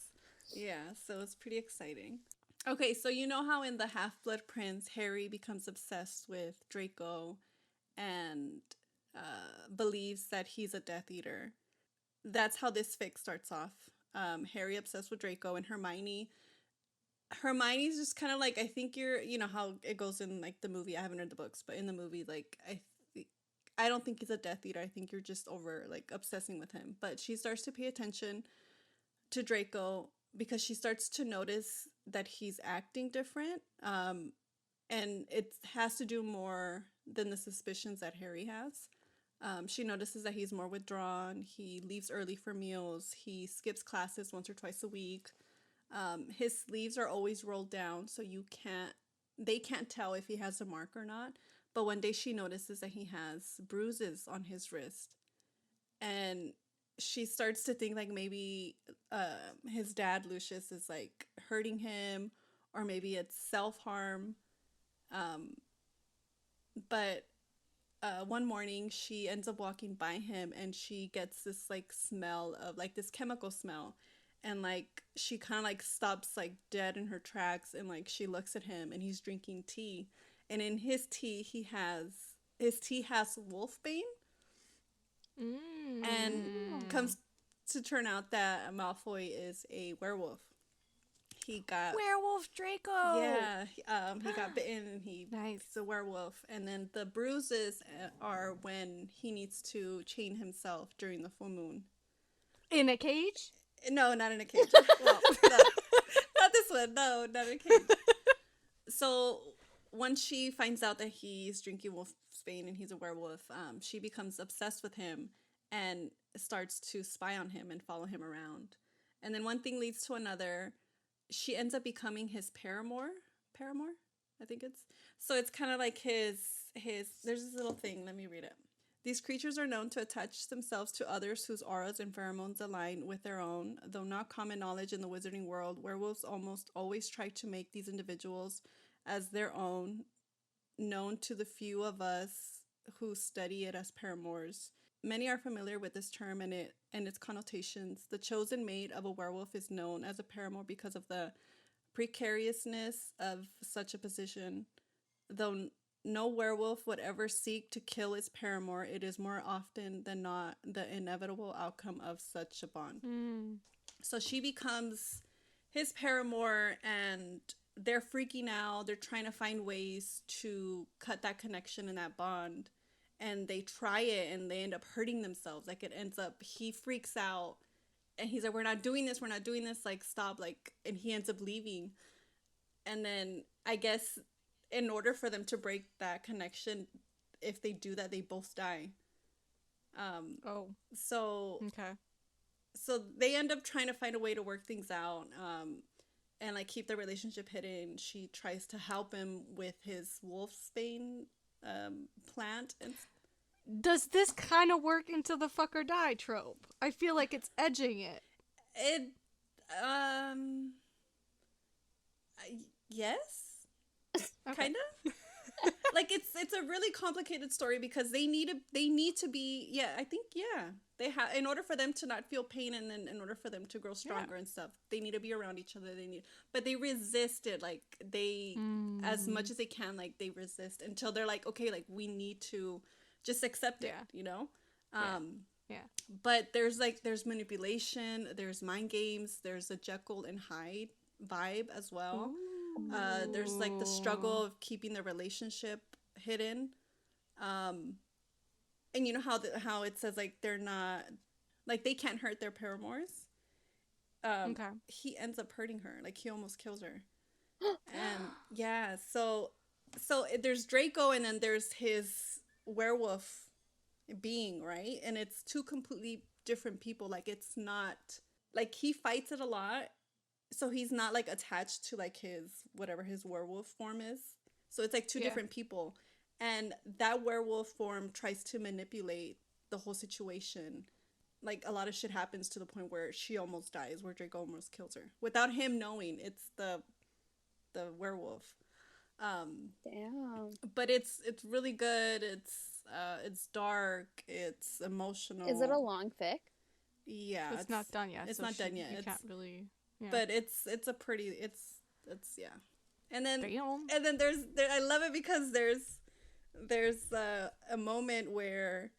Yeah, so it's pretty exciting. Okay, so you know how in the Half-Blood Prince, Harry becomes obsessed with Draco and believes that he's a Death Eater. That's how this fic starts off. Harry obsessed with Draco, and Hermione's just kind of like, I think you know how it goes in like the movie. I haven't read the books, but in the movie, like I don't think he's a Death Eater. I think you're just over like obsessing with him. But she starts to pay attention to Draco because she starts to notice that he's acting different. And it has to do more than the suspicions that Harry has. She notices that he's more withdrawn. He leaves early for meals. He skips classes once or twice a week. His sleeves are always rolled down, so they can't tell if he has a mark or not. But one day she notices that he has bruises on his wrist. And she starts to think like maybe his dad, Lucius, is like hurting him, or maybe it's self-harm. But one morning she ends up walking by him and she gets this like smell of like this chemical smell. And like she kind of like stops like dead in her tracks, and like she looks at him and he's drinking tea. And in his tea has wolfbane. And comes to turn out that Malfoy is a werewolf. He got Werewolf Draco. Yeah, he got bitten and he's Nice. a werewolf. And then the bruises are when he needs to chain himself during the full moon. In a cage? No, not in a cage. Well, no, not this one. No, not in a cage. So once she finds out that he's drinking wolfsbane and he's a werewolf, she becomes obsessed with him and starts to spy on him and follow him around. And then one thing leads to another. She ends up becoming his paramour, I think it's. So it's kind of like his, there's this little thing, let me read it. These creatures are known to attach themselves to others whose auras and pheromones align with their own. Though not common knowledge in the wizarding world, werewolves almost always try to make these individuals as their own, known to the few of us who study it as paramours. Many are familiar with this term and its connotations. The chosen mate of a werewolf is known as a paramour because of the precariousness of such a position. Though no werewolf would ever seek to kill its paramour, it is more often than not the inevitable outcome of such a bond. So she becomes his paramour, and they're freaking out. They're trying to find ways to cut that connection and that bond. And they try it and they end up hurting themselves. Like it ends up, he freaks out and he's like, we're not doing this, like stop, like, and he ends up leaving. And then I guess in order for them to break that connection, if they do that, they both die. So they end up trying to find a way to work things out, and like keep their relationship hidden. She tries to help him with his wolfsbane plant. And does this kind of work into the fuck or die trope? I feel like it's edging it. Yes. Okay. Kind of. Like it's a really complicated story because they need to be, they have, in order for them to not feel pain, and then in order for them to grow stronger and stuff, they need to be around each other. But they resist it. Like they, as much as they can, like they resist until they're like, okay, like we need to just accept it, you know? Yeah. But there's manipulation, there's mind games, there's a Jekyll and Hyde vibe as well. There's like the struggle of keeping the relationship hidden. And you know how it says like they're not, like they can't hurt their paramours. Okay. He ends up hurting her, like he almost kills her. And yeah, so there's Draco, and then there's his werewolf being, right? And it's two completely different people. Like it's not like he fights it a lot, so he's not like attached to like his whatever his werewolf form is. So it's like two different people, and that werewolf form tries to manipulate the whole situation. Like a lot of shit happens to the point where she almost dies, where Draco almost kills her without him knowing it's the werewolf. Damn. But it's really good. It's dark, it's emotional. Is it a long fic? Yeah, it's not done yet. It's so not done yet. You can't really. Yeah. But it's a pretty. It's yeah. And then Damn. and then there's I love it because there's a moment where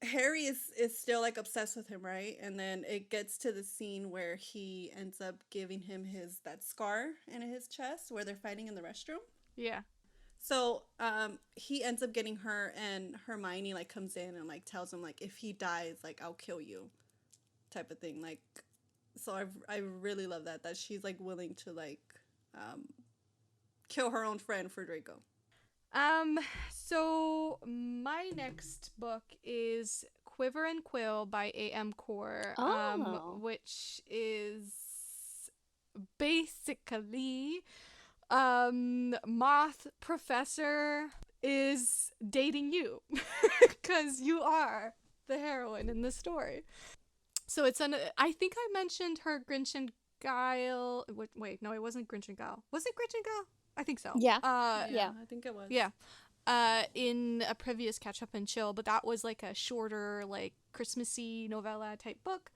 Harry is still like obsessed with him, right? And then it gets to the scene where he ends up giving him that scar in his chest where they're fighting in the restroom. Yeah. So he ends up getting her, and Hermione like comes in and like tells him like if he dies, like I'll kill you, type of thing. Like, so I really love that she's like willing to like kill her own friend for Draco. So my next book is Quiver and Quill by A.M. Core, which is basically Moth Professor is dating you because you are the heroine in the story. So it's I think I mentioned her Grinch and Guile. Wait, no, it wasn't Grinch and Guile. Was it Grinch and Guile? I think so. Yeah. Yeah, I think it was. Yeah. In a previous Catch Up and Chill, but that was like a shorter, like Christmassy novella type book.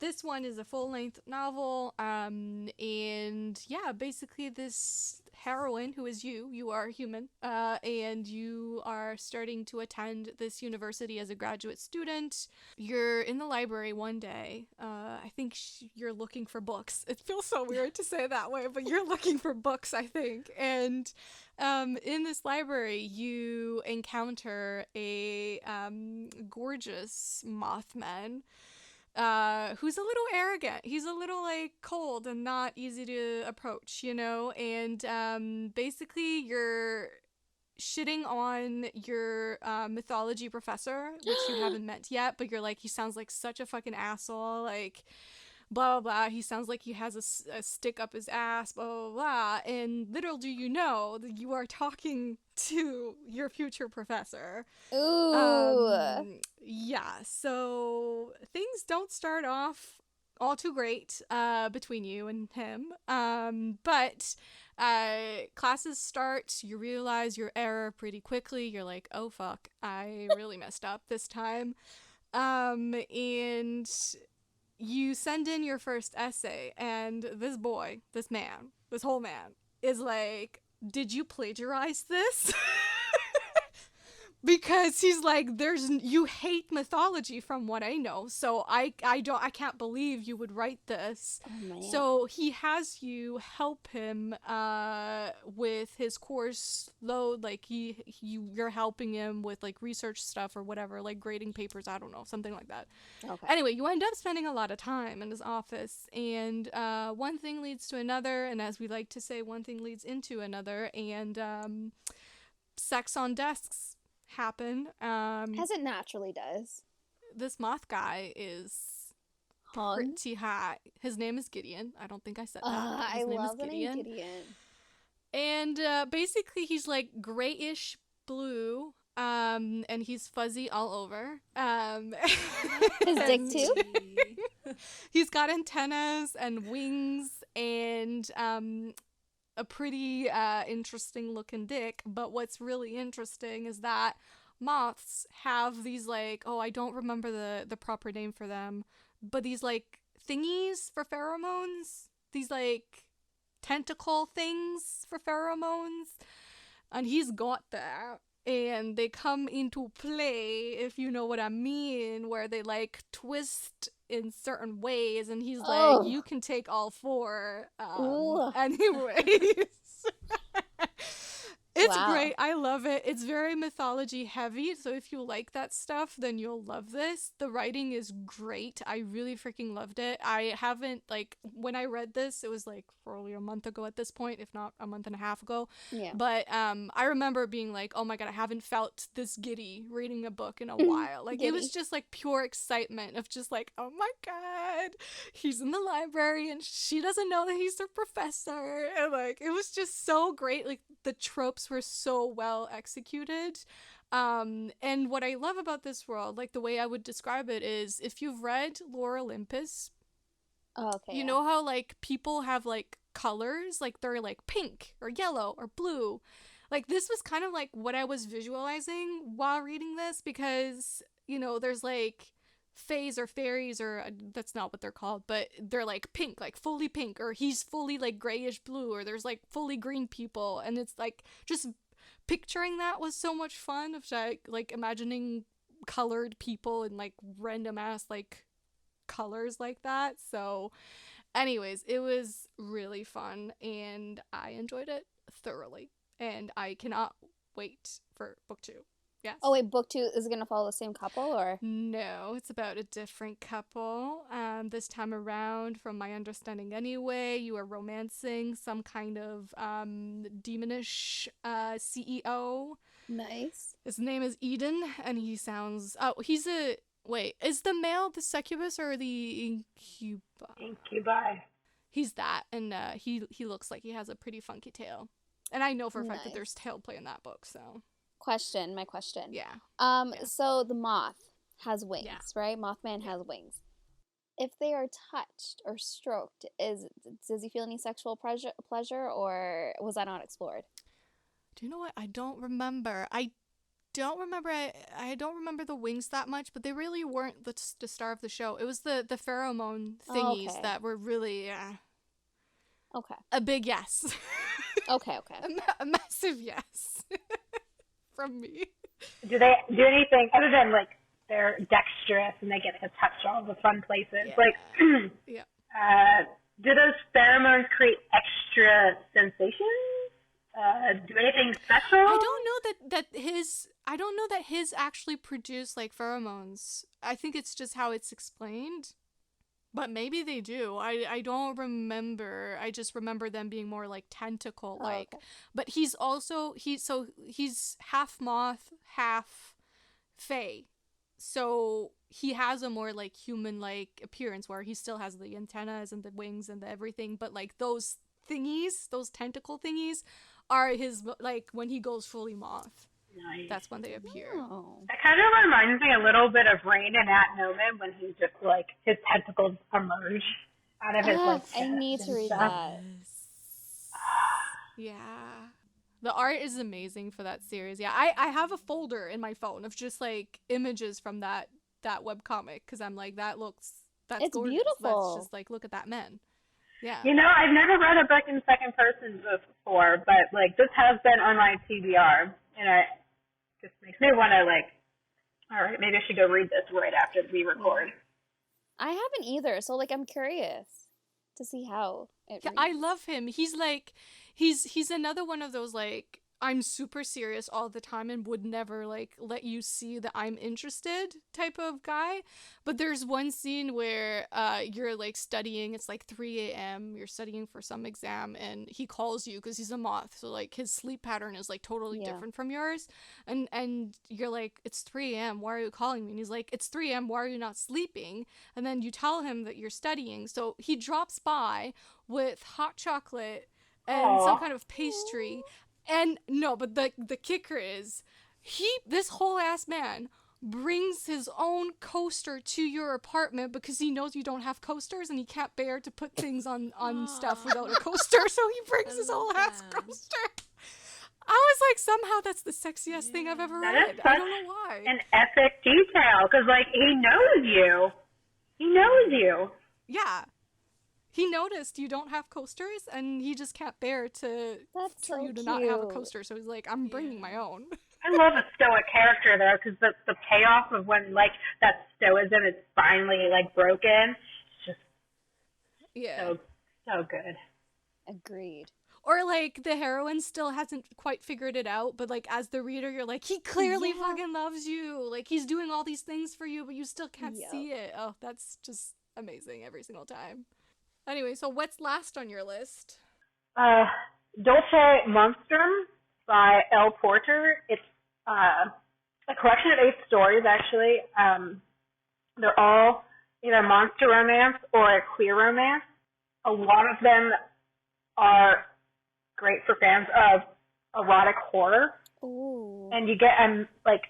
This one is a full-length novel, and yeah, basically this heroine, who is you are human, and you are starting to attend this university as a graduate student. You're in the library one day. I think you're looking for books. It feels so weird to say it that way, but you're looking for books, I think. And in this library, you encounter a gorgeous Mothman who's a little arrogant. He's a little like cold and not easy to approach, you know, and basically you're shitting on your mythology professor, which you haven't met yet, but you're like, he sounds like such a fucking asshole, like blah blah blah, he sounds like he has a stick up his ass, blah blah blah, and little do you know that you are talking to your future professor. Ooh. Yeah, so things don't start off all too great between you and him, but classes start, you realize your error pretty quickly, you're like, oh fuck, I really messed up this time, and you send in your first essay, and this whole man is like, did you plagiarize this? Because he's like, you hate mythology from what I know, so I can't believe you would write this. Oh, man. So he has you help him with his course load, like you're helping him with like research stuff or whatever, like grading papers, I don't know, something like that. Okay. Anyway, you end up spending a lot of time in his office, and one thing leads to another, and as we like to say, one thing leads into another, and sex on desks happen. As it naturally does. This moth guy is Hung. pretty hot. His name is Gideon. I don't think I said that. But I his name love is the Gideon. name Gideon. And basically he's like grayish blue, and he's fuzzy all over. His dick too? He's got antennas and wings and a pretty interesting looking dick, but what's really interesting is that moths have these like, oh, I don't remember the proper name for them, but these like thingies for pheromones, these like tentacle things for pheromones, and he's got that. and they come into play, if you know what I mean, where they like twist in certain ways, and he's like, you can take all four. Anyways. It's great. I love it. It's very mythology heavy, so if you like that stuff, then you'll love this. The writing is great. I really freaking loved it. I haven't, like, when I read this, it was like probably a month ago at this point, if not a month and a half ago. Yeah. But I remember being like, oh my god, I haven't felt this giddy reading a book in a while. Like, it was just like pure excitement of just like, oh my god, he's in the library and she doesn't know that he's the professor. And like, it was just so great. Like, the tropes were so well executed. And what I love about this world, like the way I would describe it is, if you've read Lore Olympus, you know how like people have like colors, like they're like pink or yellow or blue. Like, this was kind of like what I was visualizing while reading this, because, you know, there's like fays or fairies, or that's not what they're called, but they're like pink, like fully pink, or he's fully like grayish blue, or there's like fully green people, and it's like just picturing that was so much fun, of like imagining colored people and like random ass like colors like that. So anyways, it was really fun and I enjoyed it thoroughly, and I cannot wait for book 2. Yes. Oh wait, book 2 is it gonna follow the same couple, or? No, it's about a different couple. This time around, from my understanding anyway, you are romancing some kind of demonish CEO. Nice. His name is Eden, and he sounds... Oh, he's a... Wait, is the male the succubus or the Incubi. He's that, and he looks like he has a pretty funky tail. And I know for a fact that there's tail play in that book, so... My question. Yeah. So the moth has wings, right? Mothman has wings. If they are touched or stroked, does he feel any sexual pleasure, or was that not explored? Do you know what? I don't remember. I don't remember the wings that much, but they really weren't the star of the show. It was the pheromone thingies that were really a big yes. Okay. A massive yes. From me. Do they do anything other than like they're dexterous and they get to touch all the fun places? Yeah. Like, yeah. Do those pheromones create extra sensations? Do anything special? I don't know that his actually produce like pheromones. I think it's just how it's explained. But maybe they do. I don't remember. I just remember them being more like tentacle like. Oh, okay. But he's half moth, half fae. So he has a more like human like appearance, where he still has the antennas and the wings and the everything, but like those thingies, those tentacle thingies are his, like when he goes fully moth. Nice. That's when they appear. Oh. That kind of reminds me a little bit of Rain in that moment when he's just like his tentacles emerge out of his like. I need to read that. Yeah. The art is amazing for that series. Yeah, I have a folder in my phone of just like images from that webcomic, because I'm like, that's It's gorgeous. beautiful. Let's just like look at that man. Yeah. You know, I've never read a book in second person before, but like this has been on my TBR, and it just makes me want to like, all right, maybe I should go read this right after we record. I haven't either, so like I'm curious to see how it reads. I love him. He's like, he's another one of those like, I'm super serious all the time and would never like let you see that I'm interested type of guy. But there's one scene where you're like studying, it's like 3 a.m, you're studying for some exam, and he calls you because he's a moth, so like his sleep pattern is like totally different from yours, and you're like, it's 3 a.m, why are you calling me? And he's like, it's 3 a.m, why are you not sleeping? And then you tell him that you're studying, so he drops by with hot chocolate and some kind of pastry. And no, but the kicker is, this whole ass man brings his own coaster to your apartment because he knows you don't have coasters and he can't bear to put things on stuff without a coaster, so he brings his whole ass coaster. I was like, somehow that's the sexiest thing I've ever read. I don't know why. An epic detail, because like he knows you. He knows you. Yeah. He noticed you don't have coasters, and he just can't bear for you to not have a coaster. So he's like, I'm bringing my own. I love a stoic character though, because the payoff of when like that stoicism is finally like broken, it's just Yeah. so good. Agreed. Or like the heroine still hasn't quite figured it out, but like as the reader, you're like, he clearly fucking loves you. Like he's doing all these things for you, but you still can't see it. Oh, that's just amazing every single time. Anyway, so what's last on your list? Dulce Monstrum by Elle Porter. It's a collection of 8 stories actually. They're all either monster romance or a queer romance. A lot of them are great for fans of erotic horror. Ooh. And you get, like,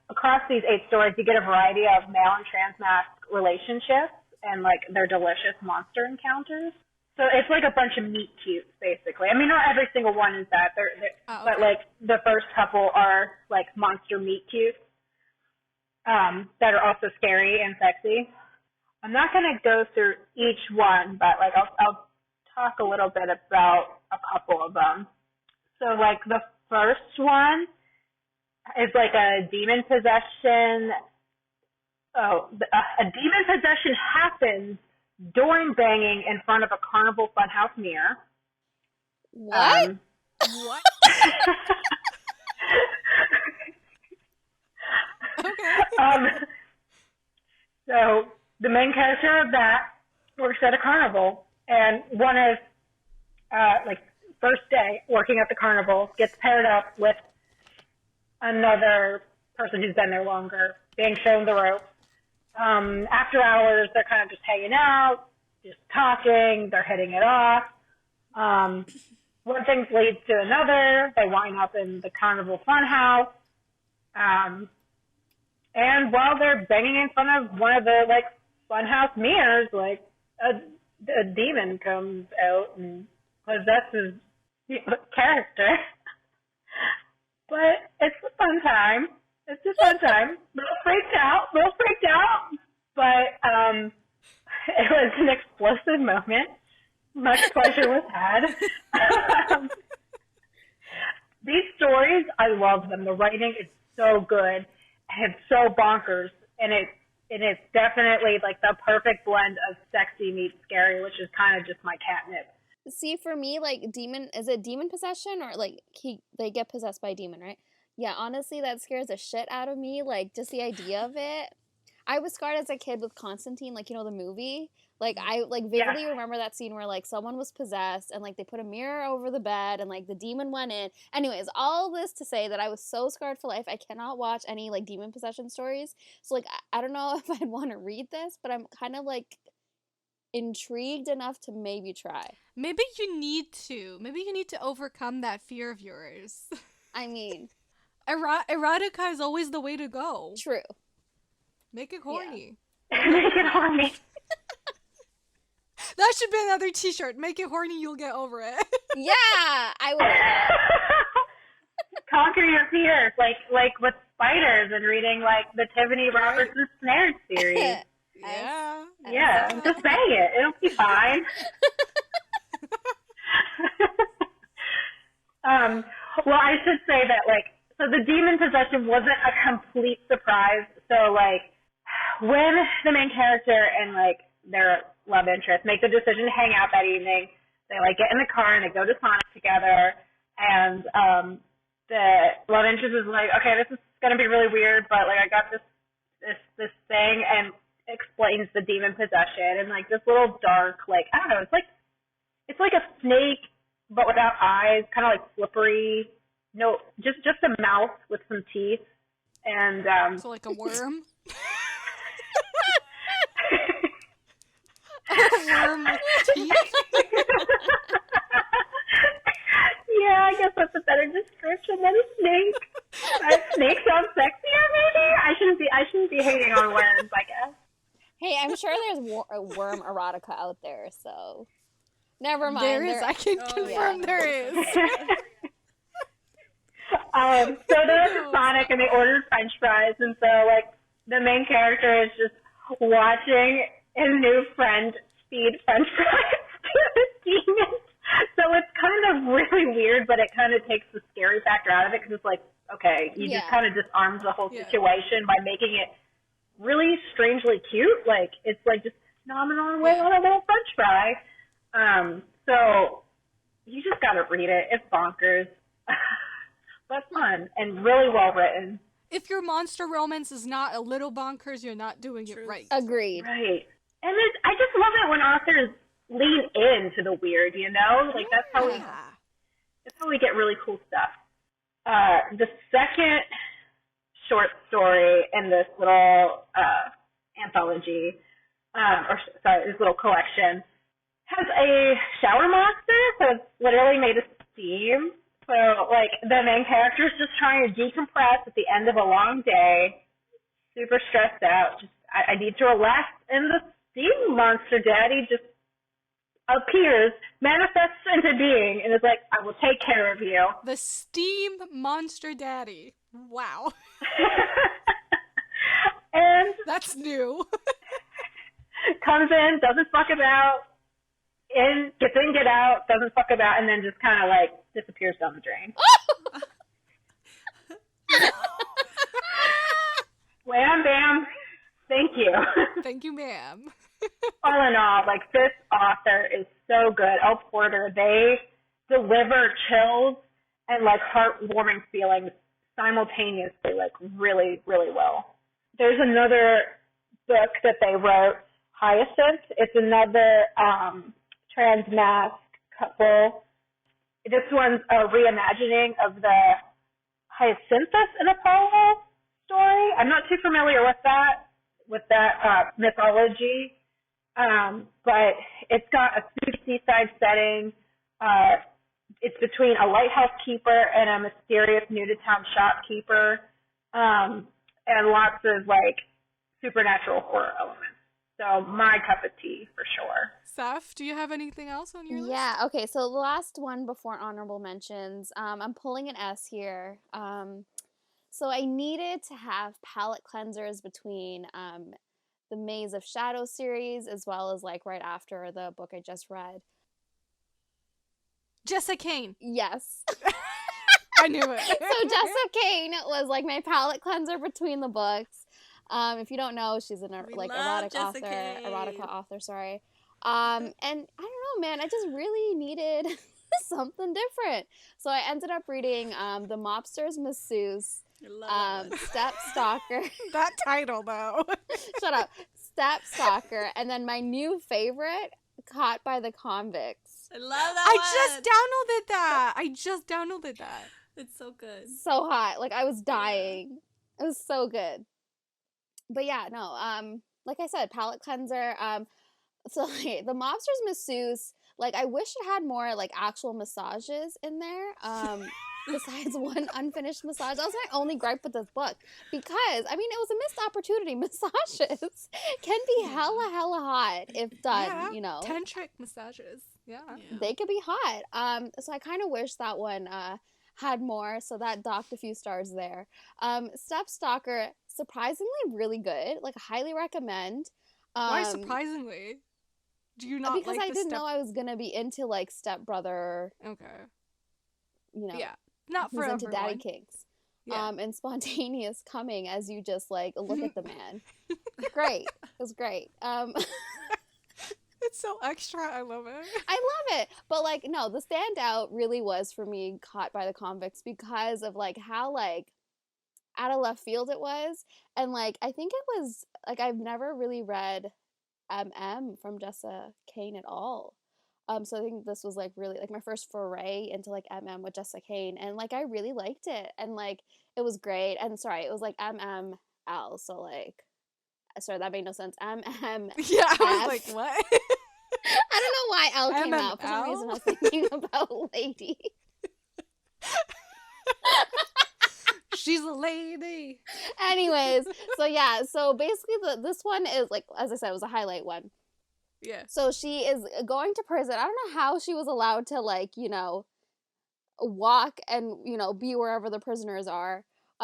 across these 8 stories, you get a variety of male and trans masc relationships and, like, their delicious monster encounters. So it's like a bunch of meet cutes, basically. I mean, not every single one is that, but, like, the first couple are, like, monster meet cutes that are also scary and sexy. I'm not going to go through each one, but, like, I'll talk a little bit about a couple of them. So, like, the first one is, like, a demon possession. A demon possession happens during banging in front of a carnival funhouse mirror. What? What? Okay. So the main character of that works at a carnival, and one is, like, first day working at the carnival, gets paired up with another person who's been there longer, being shown the ropes. After hours, they're kind of just hanging out, just talking, they're hitting it off. One thing leads to another. They wind up in the carnival funhouse. And while they're banging in front of one of the, like, funhouse mirrors, like, a demon comes out and possesses the character. But it's a fun time. It's a fun time. Little freaked out. But it was an explosive moment. Much pleasure was had. These stories, I love them. The writing is so good. It's so bonkers. And it's definitely, like, the perfect blend of sexy meets scary, which is kind of just my catnip. See, for me, like, is it demon possession, or, like, they get possessed by a demon, right? Yeah, honestly, that scares the shit out of me, like, just the idea of it. I was scarred as a kid with Constantine, like, you know, the movie. Like, I, like, vividly remember that scene where, like, someone was possessed, and, like, they put a mirror over the bed, and, like, the demon went in. Anyways, all this to say that I was so scarred for life, I cannot watch any, like, demon possession stories. So, like, I don't know if I'd want to read this, but I'm kind of, like, intrigued enough to maybe try. Maybe you need to overcome that fear of yours. I mean, erotica is always the way to go. true. Make it horny. Make it horny. That should be another t-shirt. Make it horny, you'll get over it. Yeah, I would. Conquer your fears, like with spiders and reading, like, the Tiffany Robertson Snares series. Yeah, just bang it. It'll be fine. Well, I should say that, like, so the demon possession wasn't a complete surprise. So, like, when the main character and, like, their love interest make the decision to hang out that evening, they, like, get in the car and they go to Sonic together, and the love interest is like, okay, this is gonna be really weird, but, like, I got this thing, and explains the demon possession, and, like, this little dark, like, I don't know, it's like a snake but without eyes, kind of like slippery. No, just a mouth with some teeth, and so like a worm. A worm with teeth. Yeah, I guess that's a better description than a snake. Snake sounds sexier, maybe. I shouldn't be hating on worms, I guess. Hey, I'm sure there's a worm erotica out there, so never mind. There is. I can confirm there is. So they're at Sonic and they ordered French fries, and so, like, the main character is just watching his new friend feed French fries to the demons. So it's kind of really weird, but it kind of takes the scary factor out of it, because it's like, okay, you just Yeah. kind of disarms the whole Yeah. situation by making it really strangely cute. Like, it's like just nomming on away on a little french fry. So you just gotta read it. It's bonkers. But fun and really well written. If your monster romance is not a little bonkers, you're not doing it Truth. right. Agreed. Right. And I just love it when authors lean into the weird, you know? Like, that's how we get really cool stuff. The second short story in this little anthology, this little collection, has a shower monster, so it's literally made of steam. So, like, the main character is just trying to decompress at the end of a long day, super stressed out. Just, I need to relax, and the steam monster daddy just appears, manifests into being, and is like, I will take care of you. The Steam Monster Daddy. Wow. And That's new. comes in, doesn't fuck about, gets in, get out, doesn't fuck about, and then just kind of like disappears down the drain. Wham, bam, thank you. Thank you, ma'am. All in all, like, this author is so good. Elle Porter, they deliver chills and like heartwarming feelings simultaneously, like really, really well. There's another book that they wrote, Hyacinth. It's another trans-mask couple. This one's a reimagining of the Hyacinthus and Apollo story. I'm not too familiar with that mythology, but it's got a seaside setting. It's between a lighthouse keeper and a mysterious new-to-town shopkeeper, and lots of like supernatural horror elements. So my cup of tea for sure. Saf, do you have anything else on your list? Yeah, okay, so the last one before honorable mentions, I'm pulling an S here. So I needed to have palette cleansers between the Maze of Shadow series as well as like right after the book I just read. Jessica Kane. Yes. I knew it. So Jessica Kane was like my palette cleanser between the books. If you don't know, she's an erotica author, sorry. And I don't know, man, I just really needed something different. So I ended up reading The Mobster's Masseuse, Step Stalker. That title, though. Shut up. Step Stalker, and then my new favorite, Caught by the Convicts. I love that I just downloaded that. It's so good. So hot. Like, I was dying. It was so good. But yeah, no, like I said, palette cleanser. So like, The Mobster's Masseuse, like, I wish it had more like actual massages in there. Besides one unfinished massage. That was my only gripe with this book. Because, I mean, it was a missed opportunity. Massages can be hella hot if done, you know. Tantric massages. Yeah. They could be hot. So I kind of wish that one had more, so that docked a few stars there. Step Stalker, surprisingly really good. Like, highly recommend. Why surprisingly? Do you not because like I didn't know I was gonna be into like stepbrother. Okay. You know. Yeah. Not for into everyone. daddy kinks. Yeah. And spontaneous coming as you just like look at the man. Great. It was great. It's so extra. I love it. I love it. But like, no, the standout really was for me Caught by the Convicts because of like how like out of left field it was. And like, I think it was like, I've never really read from Jessica Kane at all. So I think this was like really like my first foray into like with Jessica Kane, and like I really liked it, and like it was great. And sorry, it was like MML, so like sorry, that made no sense. Yeah, I was like, what? I don't know why L came out. For some reason I was thinking about lady. She's a lady. Anyways, so yeah, so basically this one is like, as I said, it was a highlight one. Yeah. So she is going to prison. I don't know how she was allowed to like, you know, walk and, you know, be wherever the prisoners are.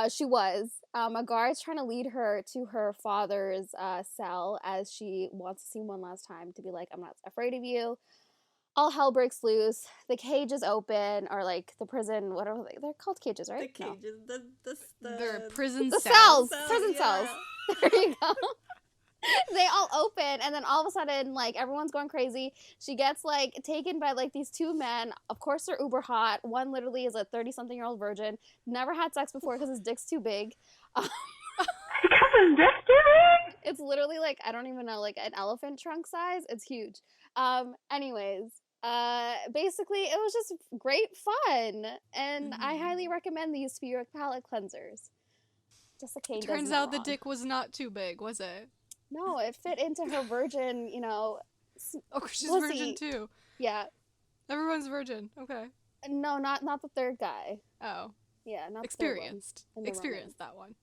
She was. A guard's trying to lead her to her father's cell as she wants to see him one last time to be like, I'm not afraid of you. all hell breaks loose. The cage is open, or like the prison. What are they? They're called cages, right? The cages, They're prison The cells. cells, prison cells. There you go. They all open, and then all of a sudden, like, everyone's going crazy. She gets, like, taken by, like, these two men. Of course, they're uber hot. One literally is a 30-something-year-old virgin. Never had sex before because his dick's too big. Because his dick's too big? It's literally, like, I don't even know, like, an elephant trunk size. It's huge. Anyways, basically, it was just great fun. And I highly recommend these for your palate cleansers. Just a cane Turns out the dick was not too big, was it? No, it fit into her virgin, Oh, she's pussy. virgin too. Yeah. Everyone's virgin. Okay. No, not the third guy. Oh. Yeah, not Experienced. the third one. Experienced that one.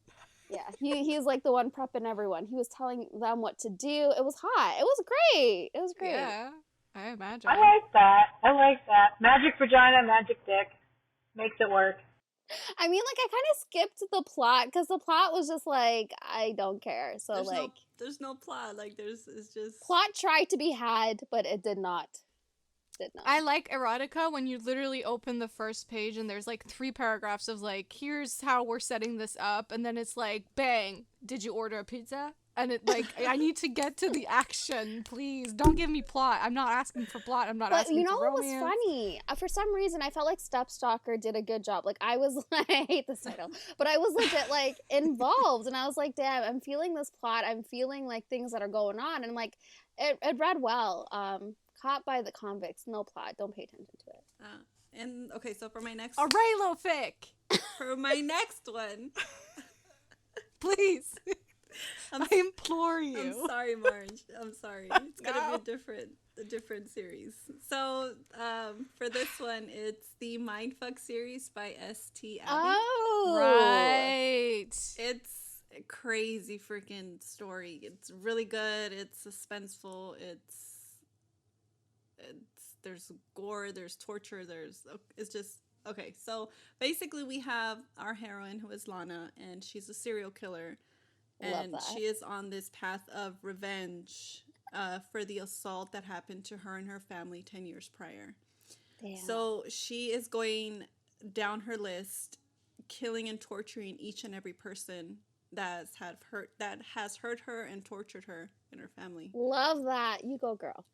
Yeah, he's like the one prepping everyone. He was telling them what to do. It was hot. It was great. It was great. Yeah, I imagine. I like that. Magic vagina, magic dick. Makes it work. I mean, like, I kind of skipped the plot because the plot was just like, I don't care. So there's no plot. Like it's just plot tried to be had, but it did not. I like erotica when you literally open the first page and there's like 3 paragraphs of like, here's how we're setting this up, and then it's like, bang, did you order a pizza? And it like, I need to get to the action, please. Don't give me plot. I'm not asking for plot. I'm not asking for romance. But you know what was funny? For some reason, I felt like Stepstalker did a good job. Like, I was like, I hate this title, but I was legit like involved, and I was like, damn, I'm feeling this plot. I'm feeling like things that are going on, and like, it read well. Caught by the convicts, no plot. Don't pay attention to it. And okay, so for my next a Raylo fic. For my next one, please. I implore you. I'm sorry, Marge. I'm sorry. It's gonna be a different series. So, for this one, it's the Mindfuck series by St. Abby. Oh, right. It's a crazy freaking story. It's really good. It's suspenseful. There's gore. There's torture. It's just okay. So basically, we have our heroine who is Lana, and she's a serial killer. And she is on this path of revenge for the assault that happened to her and her family 10 years prior. Damn. So she is going down her list, killing and torturing each and every person that has hurt her and tortured her and her family. Love that. You go, girl.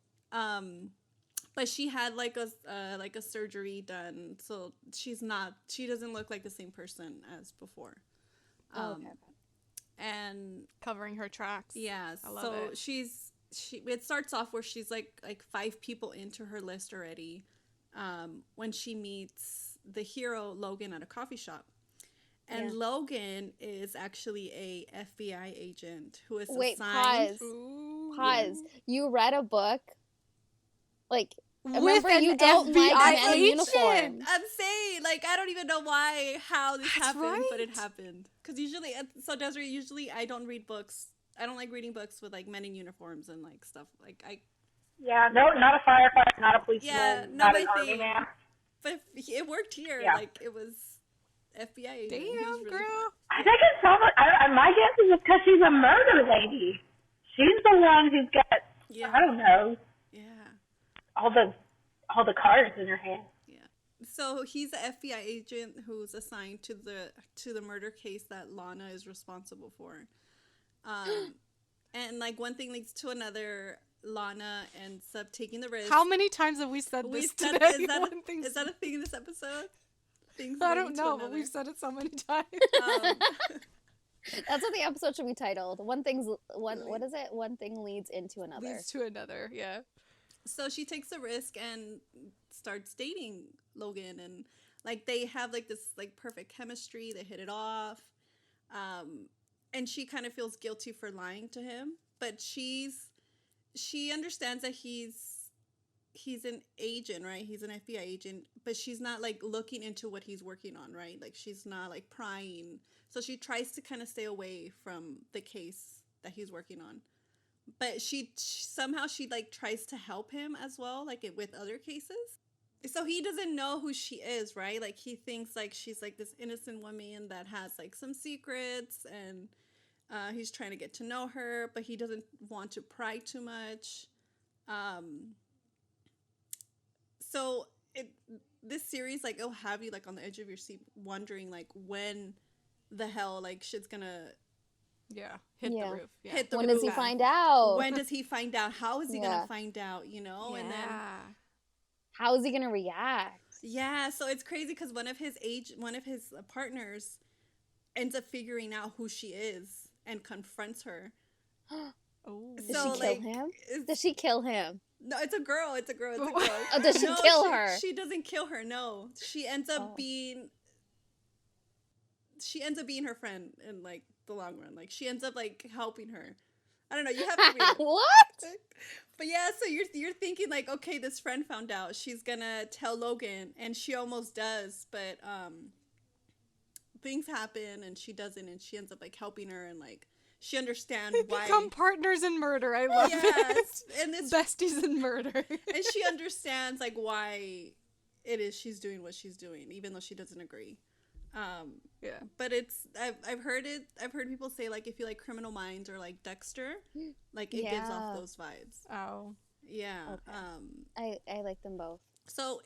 But she had like a surgery done, so she doesn't look like the same person as before. Okay. And covering her tracks. Yeah, I love it. It starts off where she's like 5 people into her list already, when she meets the hero Logan at a coffee shop. And Logan is actually a FBI agent who is assigned. Pause. You read a book, like, with remember, an you don't FBI like men in agent. uniform. I'm saying, like, I don't even know how this happened, right. but it happened. Because usually I don't read books. I don't like reading books with, like, men in uniforms and, like, stuff. Like, Yeah, no, not a firefighter, not a policeman, not an army man. But it worked here. Yeah. Like, it was FBI agent. Damn, really girl. fun. I think it's probably, my guess is because she's a murder lady. She's the one who's got, I don't know, all the cards in her hand. Yeah. So he's an FBI agent who's assigned to the murder case that Lana is responsible for. And like one thing leads to another. Lana ends up taking the risk. How many times have we said this today? Is that a thing in this episode? I don't know, but we've said it so many times. That's what the episode should be titled. What is it? One thing leads into another. Leads to another, yeah. So she takes a risk and starts dating Logan, and like they have like this like perfect chemistry. They hit it off, and she kind of feels guilty for lying to him, but she understands that he's an agent, right? He's an FBI agent, but she's not like looking into what he's working on, right? Like she's not like prying. So she tries to kind of stay away from the case that he's working on. But she somehow like tries to help him as well, like with other cases. So he doesn't know who she is, right? Like he thinks like she's like this innocent woman that has like some secrets, and he's trying to get to know her, but he doesn't want to pry too much. So this series, like, it'll have you like on the edge of your seat, wondering like when the hell like shit's gonna hit the roof. Yeah. hit the When roof. does he find out? When does he find out? How is he gonna find out? You know, and then how is he gonna react? Yeah, so it's crazy because one of his partners ends up figuring out who she is and confronts her. Oh, does she kill him? Does she kill him? No, it's a girl. It's a girl. Oh, does she kill her? She doesn't kill her. No, she ends up being. She ends up being her friend in like the long run. Like she ends up like helping her. I don't know. You have to read it. What? But yeah, so you're thinking like, okay, this friend found out. She's gonna tell Logan, and she almost does, but things happen, and she doesn't, and she ends up like helping her, and like she understands why. Become partners in murder. I love it. And this besties in murder. And she understands like why it is she's doing what she's doing, even though she doesn't agree. But I've heard people say like if you like Criminal Minds or like Dexter, like it gives off those vibes. Oh yeah. Okay. I like them both. So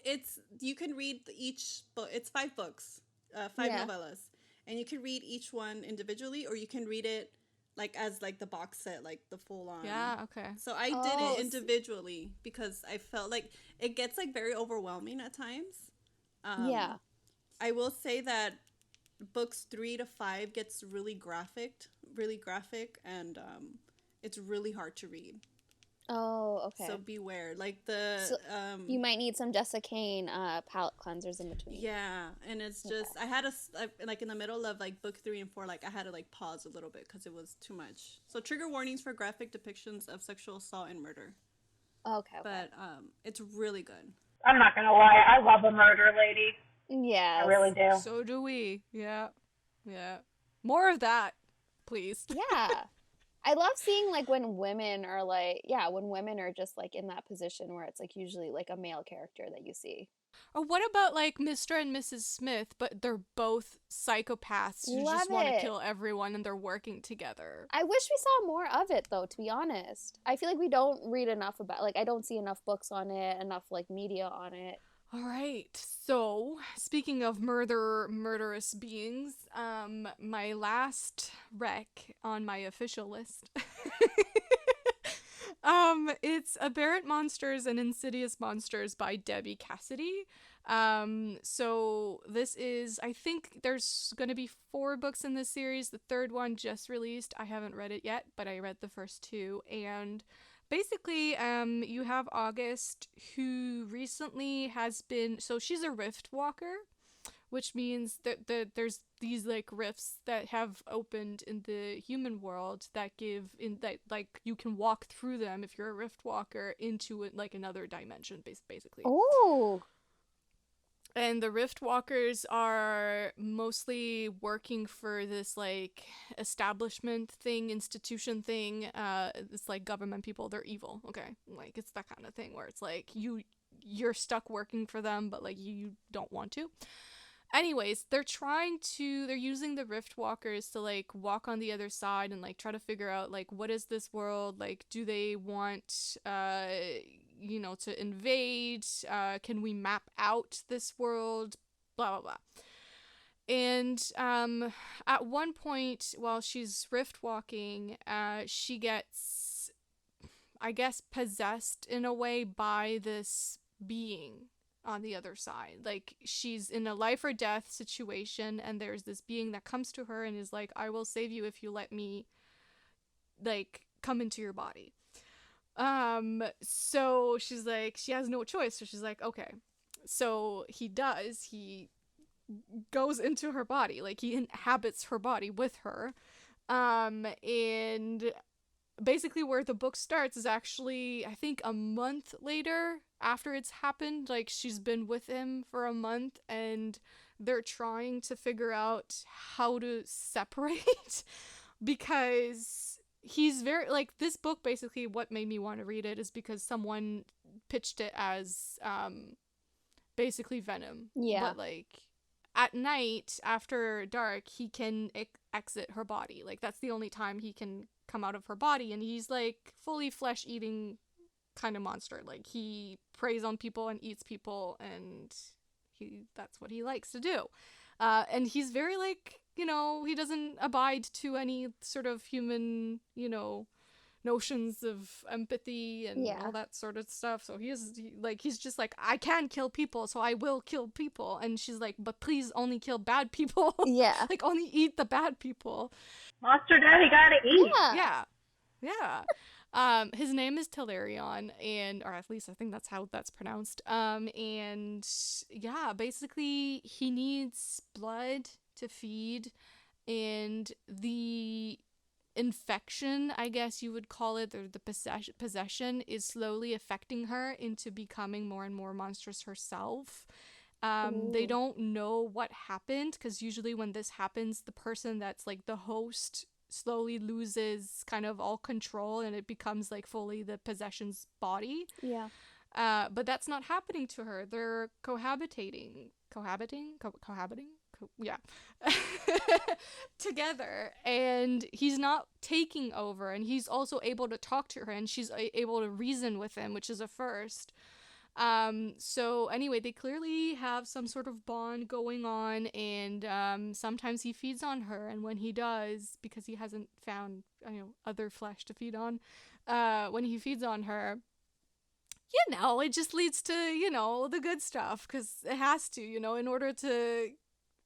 you can read each book. It's 5 books, 5 novellas, and you can read each one individually, or you can read it like as like the box set, like the full on. Yeah. Okay. So I did it individually because I felt like it gets like very overwhelming at times. I will say that books 3 to 5 gets really graphic, and it's really hard to read. Oh, okay. So beware. Like you might need some Jessica Kane palette cleansers in between. Yeah, and it's just I like in the middle of like book 3 and 4, like I had to like pause a little bit because it was too much. So trigger warnings for graphic depictions of sexual assault and murder. Okay. But it's really good. I'm not gonna lie, I love a murder lady. Yeah, I really do. So do we. Yeah. More of that, please. Yeah. I love seeing like when women are just like in that position where it's like usually like a male character that you see. Or what about like Mr. and Mrs. Smith, but they're both psychopaths who just want to kill everyone and they're working together. I wish we saw more of it though, to be honest. I feel like we don't read enough about, like I don't see enough books on it, enough like media on it. All right. So, speaking of murderous beings, my last rec on my official list. It's Aberrant Monsters and Insidious Monsters by Debbie Cassidy. So this is, I think there's going to be 4 books in this series. The 3rd one just released. I haven't read it yet, but I read the first 2, and basically, you have August, who recently has been, so she's a rift walker, which means that there's these like rifts that have opened in the human world that like you can walk through them if you're a rift walker into like another dimension, basically. Oh. And the Rift Walkers are mostly working for this, like, establishment thing, institution thing. It's like government people, they're evil, okay? Like, it's that kind of thing where it's like, you're stuck working for them, but, like, you don't want to. Anyways, they're using the Rift Walkers to, like, walk on the other side and, like, try to figure out, like, what is this world? Like, do they want, to invade? Can we map out this world? Blah, blah, blah. And at one point, while she's rift walking, she gets, I guess, possessed in a way by this being on the other side. Like, she's in a life or death situation, and there's this being that comes to her and is like, I will save you if you let me, like, come into your body. So she's like, she has no choice, so she's like, okay. So he goes into her body, like he inhabits her body with her. And basically where the book starts is actually, I think, a month later after it's happened. Like, she's been with him for a month and they're trying to figure out how to separate because he's very, like, this book, basically what made me want to read it is because someone pitched it as basically Venom. Yeah. But, like, at night after dark he can exit her body. Like, that's the only time he can come out of her body, and he's like fully flesh eating kind of monster. Like, he preys on people and eats people, and that's what he likes to do. And he's very, like, you know, he doesn't abide to any sort of human, you know, notions of empathy and all that sort of stuff. So he's just like, I can kill people, so I will kill people. And she's like, but please only kill bad people. Yeah. Like, only eat the bad people. Monster daddy gotta eat. Yeah. His name is Telerion, or at least I think that's how that's pronounced. And yeah, basically he needs blood to feed, and the infection, I guess you would call it, or the possession is slowly affecting her into becoming more and more monstrous herself. They don't know what happened, because usually when this happens, the person that's like the host slowly loses kind of all control, and it becomes like fully the possession's body. Yeah. But that's not happening to her. They're cohabiting together, and he's not taking over, and he's also able to talk to her, and she's able to reason with him, which is a first. So anyway, they clearly have some sort of bond going on, and sometimes he feeds on her, and when he does, because he hasn't found, you know, other flesh to feed on, when he feeds on her, you know, it just leads to, you know, the good stuff, because it has to, you know, in order to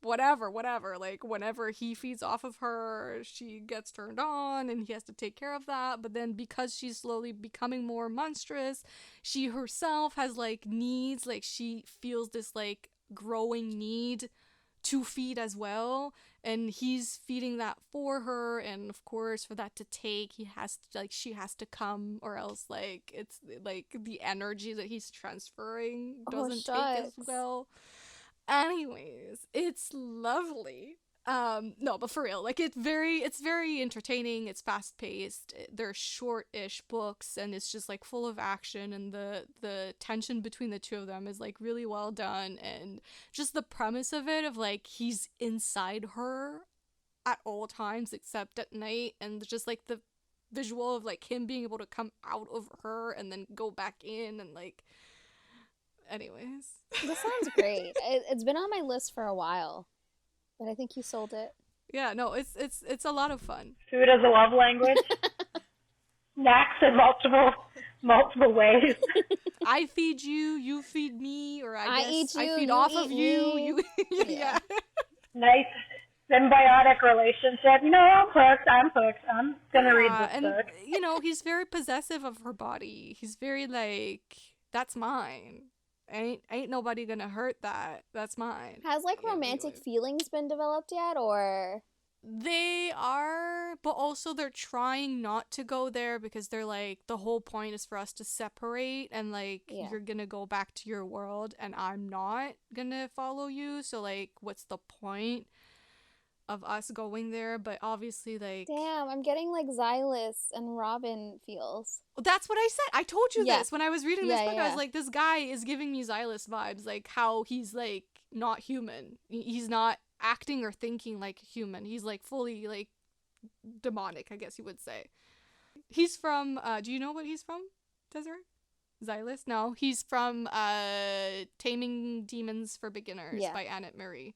whatever, like, whenever he feeds off of her, she gets turned on, and he has to take care of that. But then, because she's slowly becoming more monstrous, she herself has, like, needs, like, she feels this, like, growing need to feed as well, and he's feeding that for her, and of course, for that to take, she has to come, or else, like, it's, like, the energy that he's transferring doesn't take as well. Anyways, it's lovely. No, but for real, like, it's very entertaining. It's fast paced. They're short-ish books, and it's just like full of action, and the tension between the two of them is like really well done, and just the premise of it, of like, he's inside her at all times except at night, and just like the visual of like him being able to come out of her and then go back in, and like, anyways. This sounds great. It's been on my list for a while, but I think you sold it. Yeah, no, it's a lot of fun. Food as a love language. Snacks in multiple ways. I feed you, you feed me, or I guess eat you, I feed you off eat of you. me. You yeah. Nice symbiotic relationship. You know, I'm hooked. I'm gonna read this and, book. You know, he's very possessive of her body. He's very like, that's mine. Ain't nobody gonna hurt that. That's mine. Has like romantic feelings been developed yet, or? They are, but also they're trying not to go there, because they're like, the whole point is for us to separate, and like, you're gonna go back to your world and I'm not gonna follow you, so like, what's the point of us going there? But obviously, like, Damn, I'm getting like Xylus and Robin feels. that's what I said. I told you Yeah. this when I was reading this book. Yeah. I was like, this guy is giving me Xylus vibes, like how he's like not human. He's not acting or thinking like a human. He's like fully like demonic, I guess you would say. He's from do you know what he's from, Desiree? Xylus? No, he's from Taming Demons for Beginners by Annette Marie.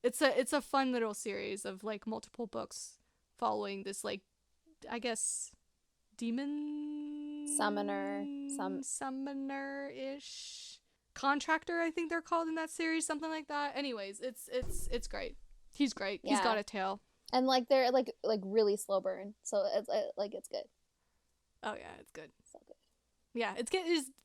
It's a fun little series of like multiple books following this, like, I guess, demon summoner-ish contractor, I think they're called in that series, something like that. Anyways, it's great. He's great. He's got a tail. And like they're like really slow burn, so it's good. Oh yeah, it's good. So good. Yeah, it's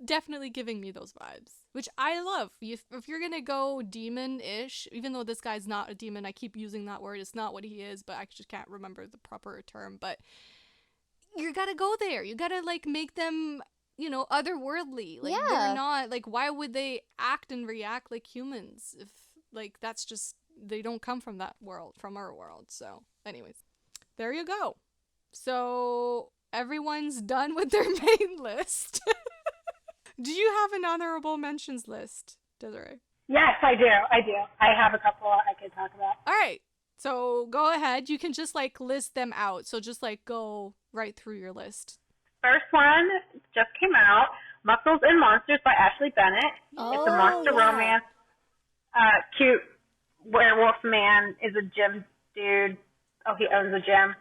definitely giving me those vibes, which I love. If you're gonna go demon-ish, even though this guy's not a demon, I keep using that word. It's not what he is, but I just can't remember the proper term. But you gotta go there. You gotta like make them, you know, otherworldly. Like, they're not, like, why would they act and react like humans if, like, that's just, they don't come from that world, from our world. So anyways, there you go. So everyone's done with their main list. Do you have an honorable mentions list, Desiree? Yes, I do. I have a couple I could talk about. All right. So go ahead. You can just like list them out. So just like go right through your list. First one, just came out. Muscles and Monsters by Ashley Bennett. It's a monster romance. Cute werewolf man is a gym dude. Oh, he owns a gym.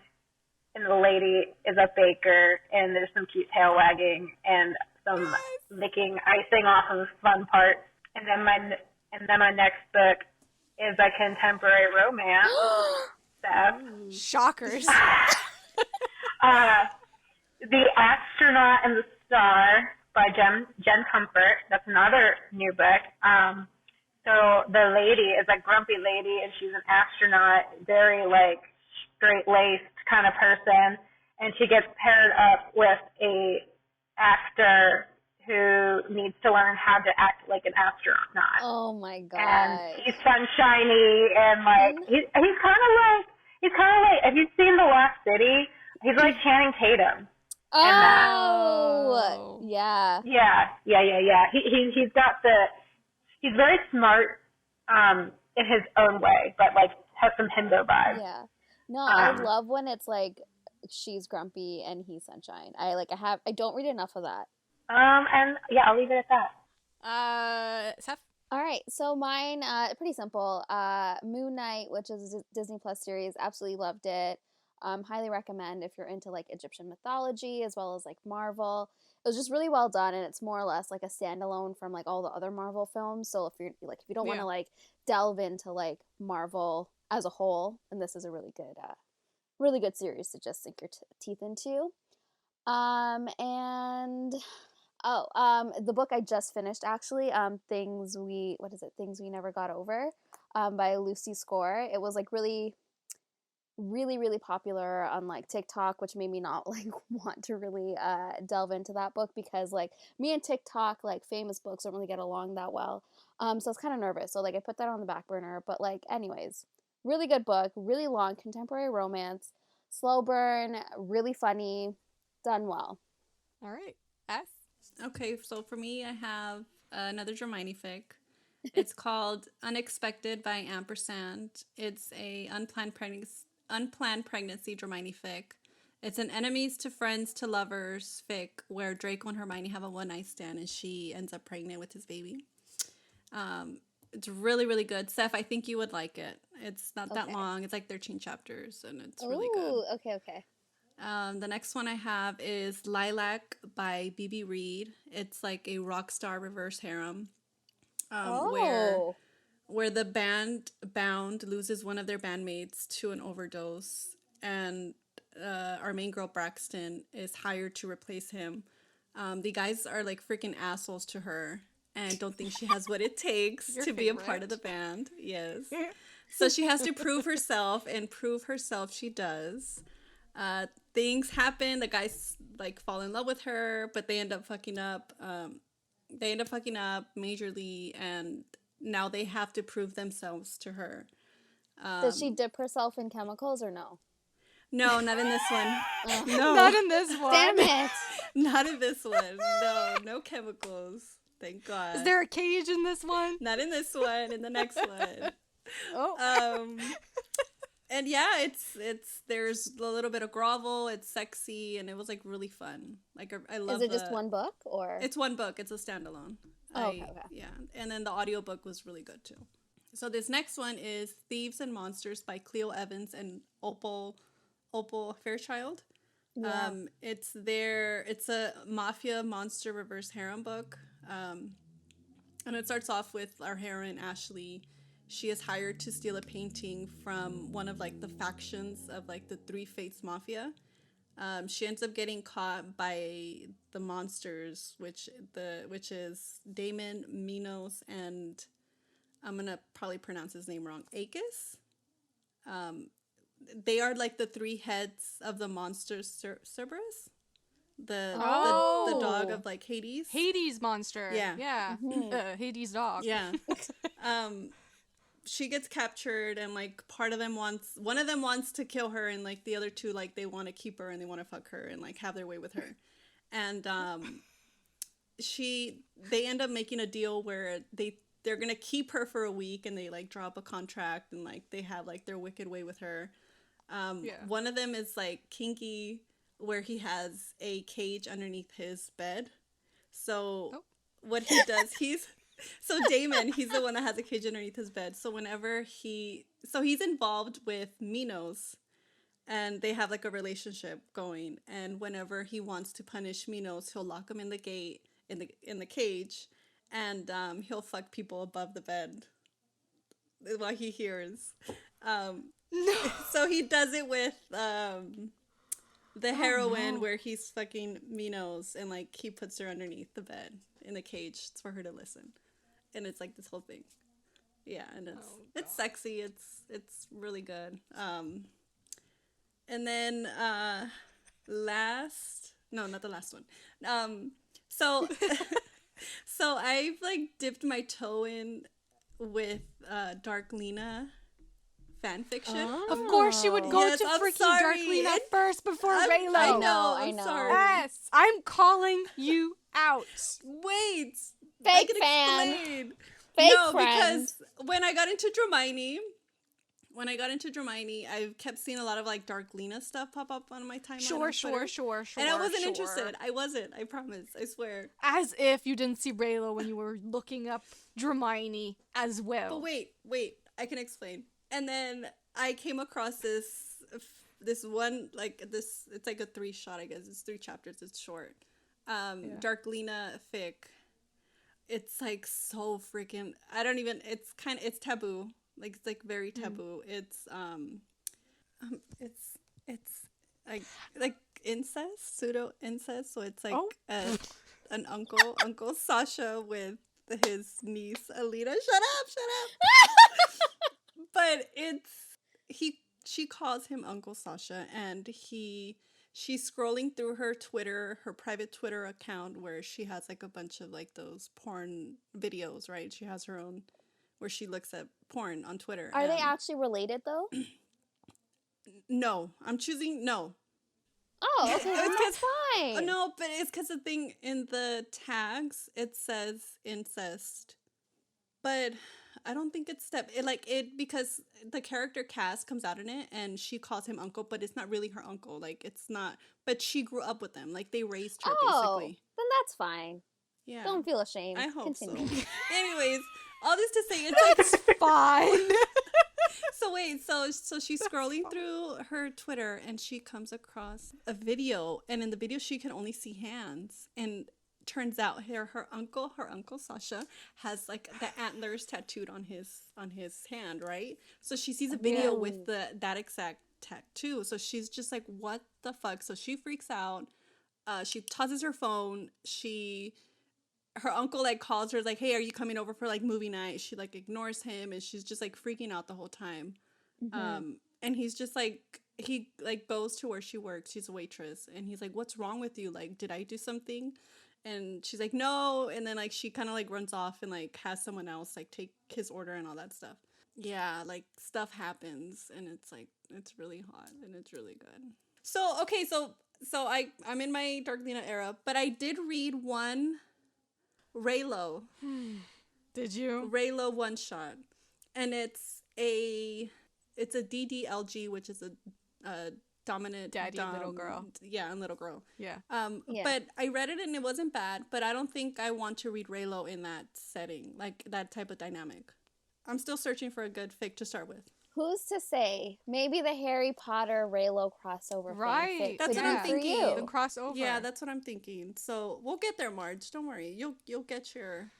And the lady is a baker, and there's some cute tail wagging and some licking icing off of fun parts. And then my next book is a contemporary romance. Shockers. The Astronaut and the Star by Jen Comfort. That's another new book. So the lady is a grumpy lady, and she's an astronaut, very like straight-laced kind of person, and she gets paired up with a actor who needs to learn how to act like an astronaut. Oh my god! And he's sunshiny and like he's kind of like if you've seen The Lost City, he's like Channing Tatum. Oh, yeah. He's very smart in his own way, but like has some Hendo vibes. Yeah. No, I love when it's like she's grumpy and he's sunshine. I don't read enough of that. And yeah, I'll leave it at that. Seth? All right, so mine, pretty simple. Moon Knight, which is a Disney Plus series, absolutely loved it. Highly recommend if you're into like Egyptian mythology as well as like Marvel. It was just really well done, and it's more or less like a standalone from like all the other Marvel films. So if you don't want to like delve into like Marvel as a whole, and this is a really good series to just sink your teeth into. The book I just finished actually, Things We Never Got Over, by Lucy Score. It was like really popular on like TikTok, which made me not like want to really delve into that book because like me and TikTok, like famous books don't really get along that well. So I was kind of nervous. So like I put that on the back burner. But like anyways, really good book, really long, contemporary romance, slow burn, really funny, done well. All right. S? Okay, so for me, I have another Dramione fic. It's called Unexpected by Ampersand. It's a unplanned pregnancy Dramione fic. It's an enemies to friends to lovers fic where Draco and Hermione have a one-night stand and she ends up pregnant with his baby. It's really, really good. Seth, I think you would like it. It's not that long. It's like 13 chapters and it's really good. Ooh, okay. The next one I have is Lilac by BB Reed. It's like a rock star reverse harem. Where the band Bound loses one of their bandmates to an overdose, and our main girl Braxton is hired to replace him. The guys are like freaking assholes to her and don't think she has what it takes to be a part of the band. Yes. So she has to prove herself, and prove herself she does. Things happen. The guys like fall in love with her, but they end up fucking up. Majorly, and now they have to prove themselves to her. Does she dip herself in chemicals or no? No, not in this one. No. Not in this one. Damn it. Not in this one. No chemicals. Thank God. Is there a cage in this one? Not in this one. In the next one. Oh. And yeah, it's there's a little bit of grovel. It's sexy, and it was like really fun. Like I love. Is it just one book or? It's one book. It's a standalone. Okay. Yeah, and then the audiobook was really good too. So this next one is Thieves and Monsters by Cleo Evans and Opal Fairchild. Yeah. It's a mafia monster reverse harem book. And it starts off with our heroine Ashley. She is hired to steal a painting from one of like the factions of like the Three Fates Mafia. She ends up getting caught by the monsters, which is Damon, Minos, and I'm gonna probably pronounce his name wrong, Akis. They are like the three heads of the monster Cerberus, the dog of like Hades. Hades monster. Yeah. Mm-hmm. Hades dog. Yeah. She gets captured, and like one of them wants to kill her, and like the other two, like they want to keep her and they want to fuck her and like have their way with her. And they end up making a deal where they're gonna keep her for a week, and they like drop a contract, and like they have like their wicked way with her. One of them is like kinky where he has a cage underneath his bed. So what he does, so Damon, he's the one that has a cage underneath his bed. So he's involved with Minos, and they have like a relationship going. And whenever he wants to punish Minos, he'll lock him in the cage, and he'll fuck people above the bed while he hears. No. So he does it with the heroine, where he's fucking Minos, and like he puts her underneath the bed in the cage for her to listen, and it's like this whole thing. Yeah, and it's sexy. It's really good. And then not the last one. So so I've like dipped my toe in with Dark Lena fan fiction. Of course you would go Yes, to I'm freaking sorry. Dark Lena first before Raylo. I know. I I'm know. sorry. Yes, I'm calling you out. Wait. Fake I can fan. explain. Fake No, friend. because when I got into Dramione, I kept seeing a lot of like Dark Lena stuff pop up on my timeline. Sure. And I wasn't interested. I wasn't. I promise. I swear. As if you didn't see Raylo when you were looking up Dramione as well. But wait. I can explain. And then I came across this one, like this. It's like a 3-shot, I guess. It's 3 chapters. It's short. Dark Lena fic. It's like so freaking. It's taboo. Like it's like very taboo. It's like incest, pseudo-incest. So it's like an Uncle Sasha with his niece Alita. Shut up. But she calls him Uncle Sasha, and she's scrolling through her private Twitter account, where she has like a bunch of like those porn videos, right? She has her own where she looks at porn on Twitter. Are they actually related though? No, I'm choosing no. Oh, okay, then that's fine. No, but it's because the thing in the tags, it says incest, but I don't think it's because the character Cass comes out in it, and she calls him uncle, but it's not really her uncle. Like it's not, but she grew up with them. Like they raised her basically. Then that's fine. Yeah. Don't feel ashamed. I hope Continue. so. Anyways, all this to say, it's like Fine. So she's scrolling through her Twitter, and she comes across a video, and in the video she can only see hands, and turns out her uncle Sasha has like the antlers tattooed on his hand, right? So she sees a video with that exact tattoo. So she's just like, what the fuck? So she freaks out. She tosses her phone. Her uncle like calls her like, hey, are you coming over for like movie night? She like ignores him, and she's just like freaking out the whole time. And he's just like, he like goes to where she works. She's a waitress, and he's like, what's wrong with you? Like, did I do something? And she's like, no. And then like she kind of like runs off and like has someone else like take his order and all that stuff. Yeah, like stuff happens, and it's like, it's really hot and it's really good. So okay, so I'm in my Dark Lena era, but I did read one Raylo. Did you? Raylo one shot, and it's a DDLG, which is a dominant Daddy little girl. Yeah, and little girl. Yeah. But I read it and it wasn't bad, but I don't think I want to read Raylo in that setting, like that type of dynamic. I'm still searching for a good fic to start with. Who's to say? Maybe the Harry Potter Raylo crossover. Right. Fanfic That's could what be I'm for thinking. you. The crossover. Yeah, that's what I'm thinking. So we'll get there, Marge. Don't worry. You'll get your.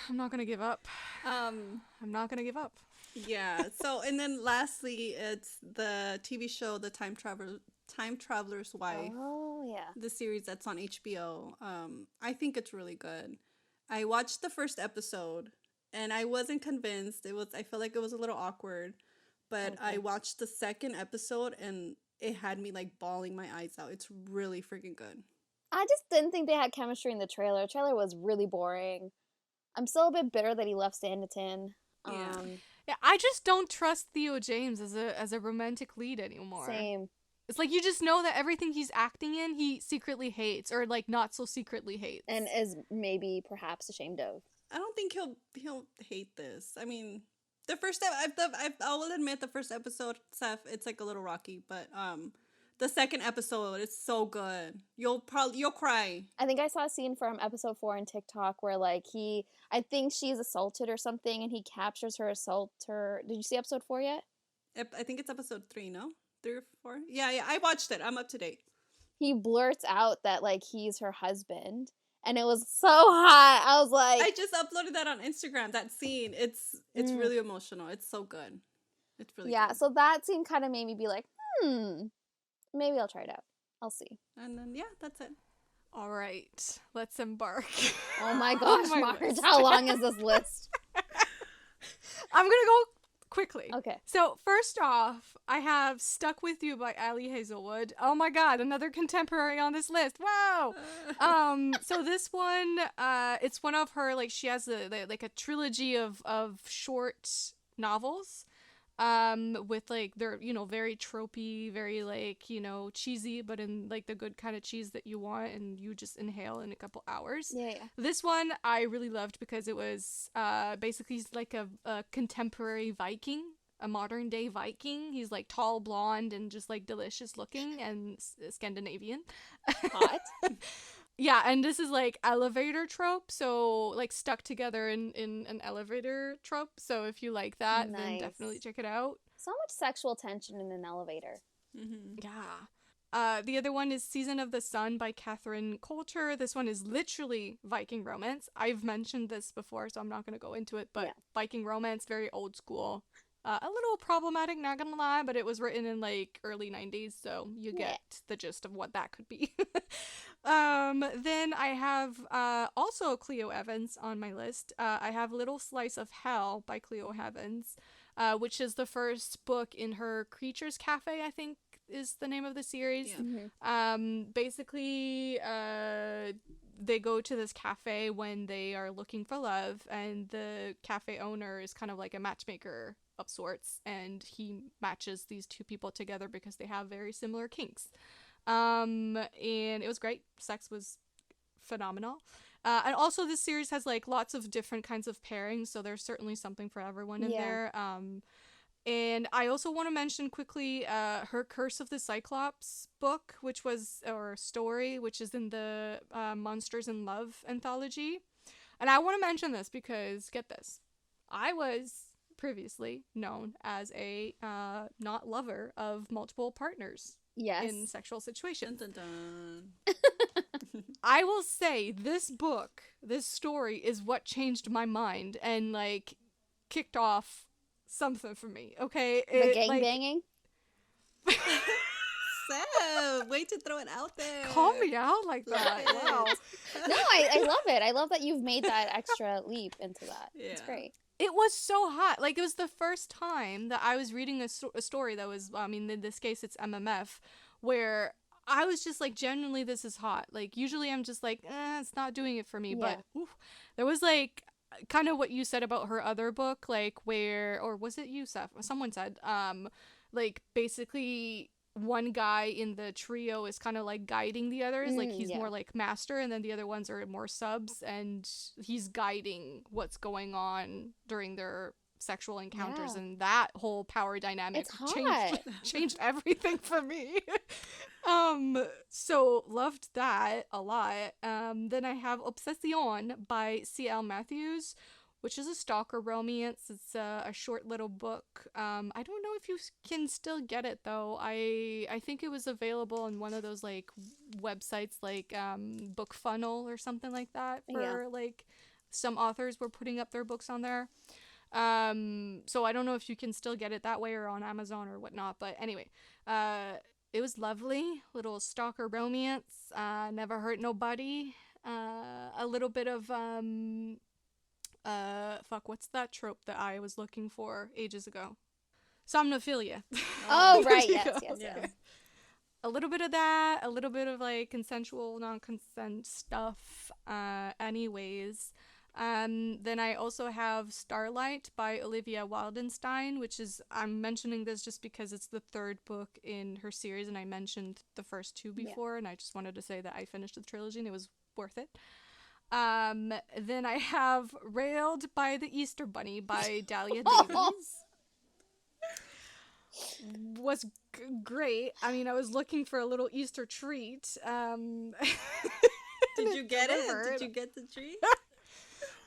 I'm not gonna give up. I'm not gonna give up. Yeah. So and then lastly, it's the TV show, The Time Traveler's Wife. Oh yeah. The series that's on HBO. I think it's really good. I watched the first episode and I wasn't convinced. I felt like it was a little awkward, but Okay. I watched the second episode and it had me like bawling my eyes out. It's really freaking good. I just didn't think they had chemistry in the trailer. The trailer was really boring. I'm still a bit bitter that he left Sanditon. Yeah. Yeah, I just don't trust Theo James as a romantic lead anymore. Same. It's like you just know that everything he's acting in, he secretly hates, or like not so secretly hates. And is maybe perhaps ashamed of. I don't think he'll hate this. I mean, the first step, I'll admit the first episode, Seth, it's like a little rocky, but The second episode is so good. You'll cry. I think I saw a scene from episode 4 in TikTok where like I think she's assaulted or something, and he captures her assaulter. Did you see episode 4 yet? I think it's episode 3, no? 3 or 4? Yeah, I watched it. I'm up to date. He blurts out that like he's her husband, and it was so hot. I was like, I just uploaded that on Instagram, that scene. It's really emotional. It's so good. It's really good. So that scene kind of made me be like, maybe I'll try it out. I'll see. And then, that's it. All right, let's embark. Oh my gosh, Marge, how long is this list? I'm going to go quickly. Okay. So first off, I have Stuck With You by Ali Hazelwood. Oh my god, another contemporary on this list. Wow. So this one, it's one of her, like, she has like a trilogy of short novels. With like, they're, very tropey, very like, cheesy, but in like the good kind of cheese that you want and you just inhale in a couple hours. Yeah. This one I really loved because it was basically like a contemporary Viking, a modern day Viking. He's like tall, blonde, and just like delicious looking and Scandinavian. Hot. Yeah, and this is like elevator trope, so like stuck together in an elevator trope. So if you like that, then definitely check it out. So much sexual tension in an elevator. Mm-hmm. Yeah. The other one is Season of the Sun by Catherine Coulter. This one is literally Viking romance. I've mentioned this before, so I'm not going to go into it, but Viking romance, very old school. A little problematic, not gonna lie, but it was written in like early 90s, so you get the gist of what that could be. Then I have also Cleo Evans on my list. I have Little Slice of Hell by Cleo Evans, which is the first book in her Creatures Cafe, I think is the name of the series. Yeah. Basically, they go to this cafe when they are looking for love, and the cafe owner is kind of like a matchmaker of sorts, and he matches these two people together because they have very similar kinks. And it was great. Sex was phenomenal. And also this series has like lots of different kinds of pairings, so there's certainly something for everyone in there. And I also want to mention quickly her Curse of the Cyclops book, or story, which is in the Monsters in Love anthology. And I want to mention this because, get this, I was previously known as a not lover of multiple partners in sexual situations. Dun, dun, dun. I will say this story is what changed my mind and like kicked off something for me. Okay, the gangbanging. Sam, way to throw it out there. Call me out like that. Wow. No, I love it. I love that you've made that extra leap into that. Yeah. It's great. It was so hot. Like, it was the first time that I was reading a story that was, I mean, in this case, it's MMF, where I was just like, genuinely, this is hot. Like, usually I'm just like, it's not doing it for me. Yeah. But there was like, kind of what you said about her other book, like or was it you, Seth? Someone said, like, basically one guy in the trio is kind of like guiding the others, like he's more like master, and then the other ones are more subs, and he's guiding what's going on during their sexual encounters, and that whole power dynamic changed everything for me. So loved that a lot. Then I have Obsession by C.L. Matthews, which is a stalker romance. It's a short little book. I don't know if you can still get it though. I think it was available on one of those like websites like Book Funnel or something like that, for like some authors were putting up their books on there. So I don't know if you can still get it that way or on Amazon or whatnot, but anyway, it was lovely. Little stalker romance, never hurt nobody. A little bit of what's that trope that I was looking for ages ago? Somnophilia. Oh, right, yes. A little bit of that, a little bit of like consensual, non-consent stuff. Anyways, then I also have Starlight by Olivia Wildenstein, which is, I'm mentioning this just because it's the third book in her series, and I mentioned the first two before, and I just wanted to say that I finished the trilogy and it was worth it. Then I have Railed by the Easter Bunny by Dahlia Davies. was great. I mean, I was looking for a little Easter treat. Did you get it? delivered. Did you get the treat?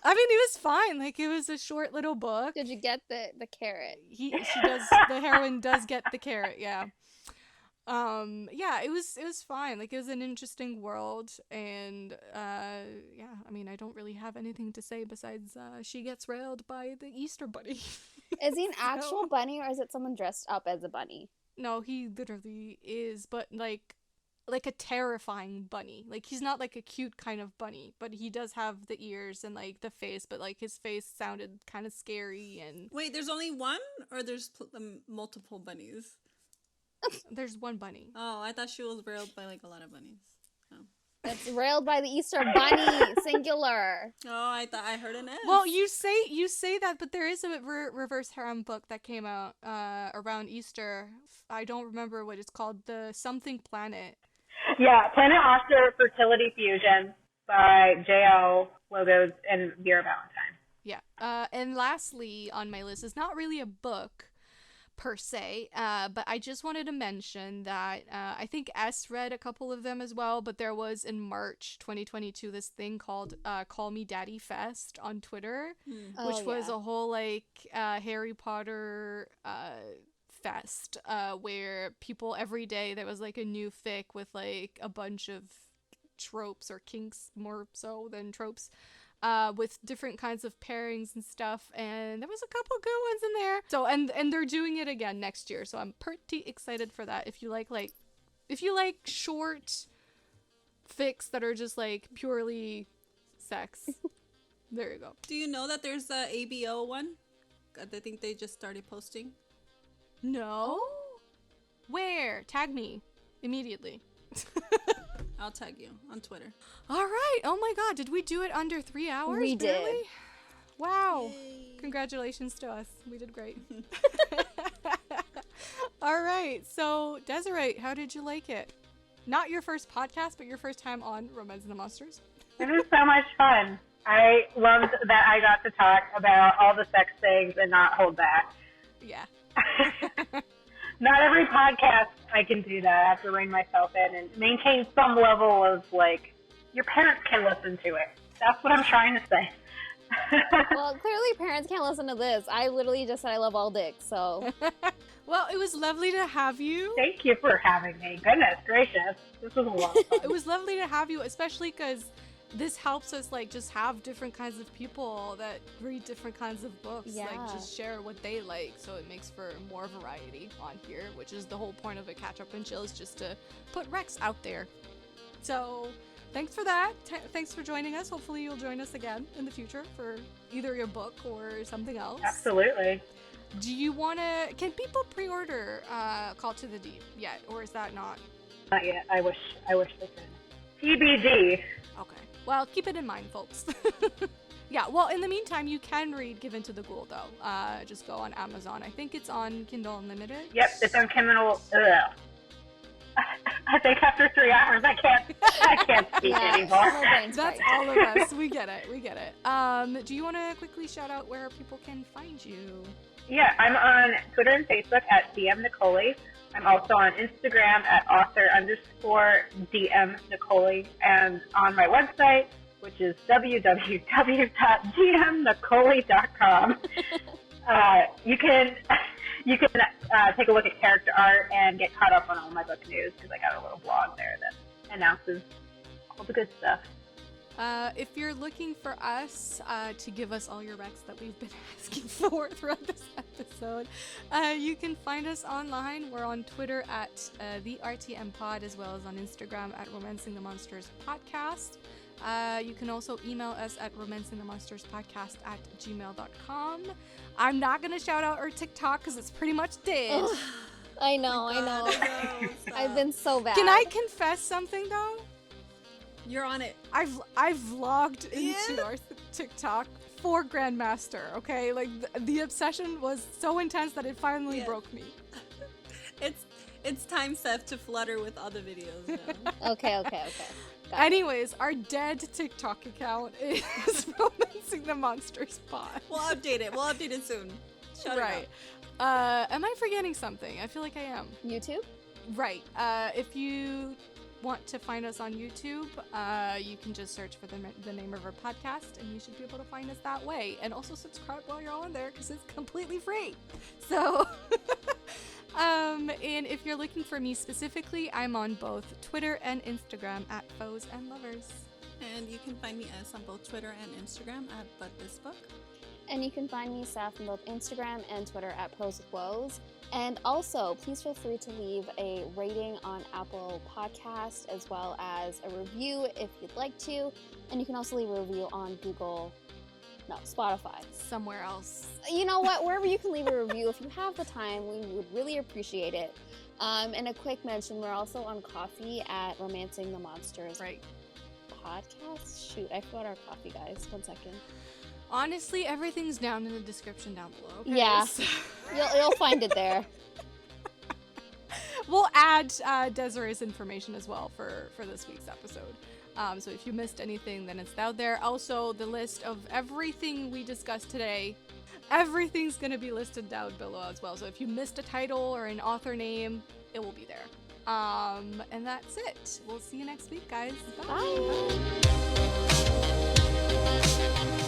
I mean, it was fine. Like, it was a short little book. Did you get the carrot? The heroine does get the carrot, yeah. Yeah, it was fine. Like, it was an interesting world, and yeah, I mean, I don't really have anything to say besides she gets railed by the Easter bunny. Is he an actual bunny, or is it someone dressed up as a bunny? No, he literally is, but like a terrifying bunny. Like, he's not like a cute kind of bunny, but he does have the ears and like the face, but like his face sounded kind of scary. And Wait, there's only one, or there's multiple bunnies? there's one bunny. Oh, I thought she was railed by like a lot of bunnies. Oh, It's railed by the Easter bunny, singular. I thought I heard an S. Well, you say that, but there is a reverse harem book that came out around Easter. I don't remember what it's called. The something planet. Yeah, Planet Oscar Fertility Fusion by JL Logos and Vera Valentine. Yeah. And lastly on my list is not really a book per se, but I just wanted to mention that I think S read a couple of them as well, but there was in March 2022 this thing called Call Me Daddy Fest on Twitter, which was a whole like Harry Potter fest where people every day there was like a new fic with like a bunch of tropes or kinks more so than tropes with different kinds of pairings and stuff, and there was a couple good ones in there. So and they're doing it again next year, so I'm pretty excited for that. If you like short fics that are just like purely sex, there you go. Do you know that there's a ABO one? I think they just started posting. No. Where? Tag me immediately. I'll tag you on Twitter. All right. Oh my God. Did we do it under 3 hours? We did. Barely? Wow. Yay. Congratulations to us. We did great. All right. So, Desiree, how did you like it? Not your first podcast, but your first time on Romancing the Monsters. It was so much fun. I loved that I got to talk about all the sex things and not hold back. Yeah. Not every podcast I can do that. I have to rein myself in and maintain some level of, like, your parents can listen to it. That's what I'm trying to say. Well, clearly parents can't listen to this. I literally just said I love all dicks, so. Well, it was lovely to have you. Thank you for having me. Goodness gracious. This was a lot of fun. It was lovely to have you, especially because this helps us like just have different kinds of people that read different kinds of books, Yeah. like just share what they like, so it makes for more variety on here, which is the whole point of a catch up and chill, is just to put Rex out there. So thanks for that. Thanks for joining us. Hopefully you'll join us again in the future for either your book or something else. Absolutely. Do you want to, can people pre-order Call to the Deep yet, or is that not? Not yet. I wish they could. TBD. Okay. Well, keep it in mind, folks. Yeah, well, in the meantime, you can read Given to the Ghoul, though. Just go on Amazon. I think it's on Kindle Unlimited. Yep, it's on Kindle. Ugh. I think after 3 hours, I can't speak anymore. no brain That's spikes. all of us. We get it. Do you want to quickly shout out where people can find you? Yeah, I'm on Twitter and Facebook at DM Niccoli. I'm also on Instagram at author_DM Niccoli, and on my website, which is www.gmniccoli.com. You can take a look at character art and get caught up on all my book news, because I got a little blog there that announces all the good stuff. If you're looking for us to give us all your recs that we've been asking for throughout this episode, you can find us online. We're on Twitter at the RTM Pod, as well as on Instagram at Romancing the Monsters Podcast. You can also email us at romancingthemonsterspodcast@gmail.com. I'm not going to shout out our TikTok because it's pretty much dead. Ugh, I know. I've been so bad. Can I confess something, though? You're on it. I've logged into our TikTok for Grandmaster, okay? Like, the obsession was so intense that it finally broke me. It's time, Seth, to flutter with other videos now. Okay. Anyways, our dead TikTok account is Romancing the Monsters Pod. We'll update it. We'll update it soon. Shut it Right. Am I forgetting something? I feel like I am. YouTube? Right. If you want to find us on YouTube, you can just search for the name of our podcast, and you should be able to find us that way. And also subscribe while you're on there, because it's completely free. So, and if you're looking for me specifically, I'm on both Twitter and Instagram at Foes and Lovers. And you can find me as on both Twitter and Instagram at But This Book. And you can find me, Seth, on both Instagram and Twitter at Pros with Woes. And also, please feel free to leave a rating on Apple Podcast as well as a review if you'd like to. And you can also leave a review on Spotify. Somewhere else. You know what? Wherever you can leave a review, if you have the time, we would really appreciate it. And a quick mention, we're also on Coffee at Romancing the Monsters. Right. Podcast? Shoot, I forgot our coffee, guys. 1 second. Honestly, everything's down in the description down below. Okay? Yeah. You'll find it there. We'll add Desiree's information as well for this week's episode. So if you missed anything, then it's out there. Also, the list of everything we discussed today, everything's going to be listed down below as well. So if you missed a title or an author name, it will be there. And that's it. We'll see you next week, guys. Bye. Bye.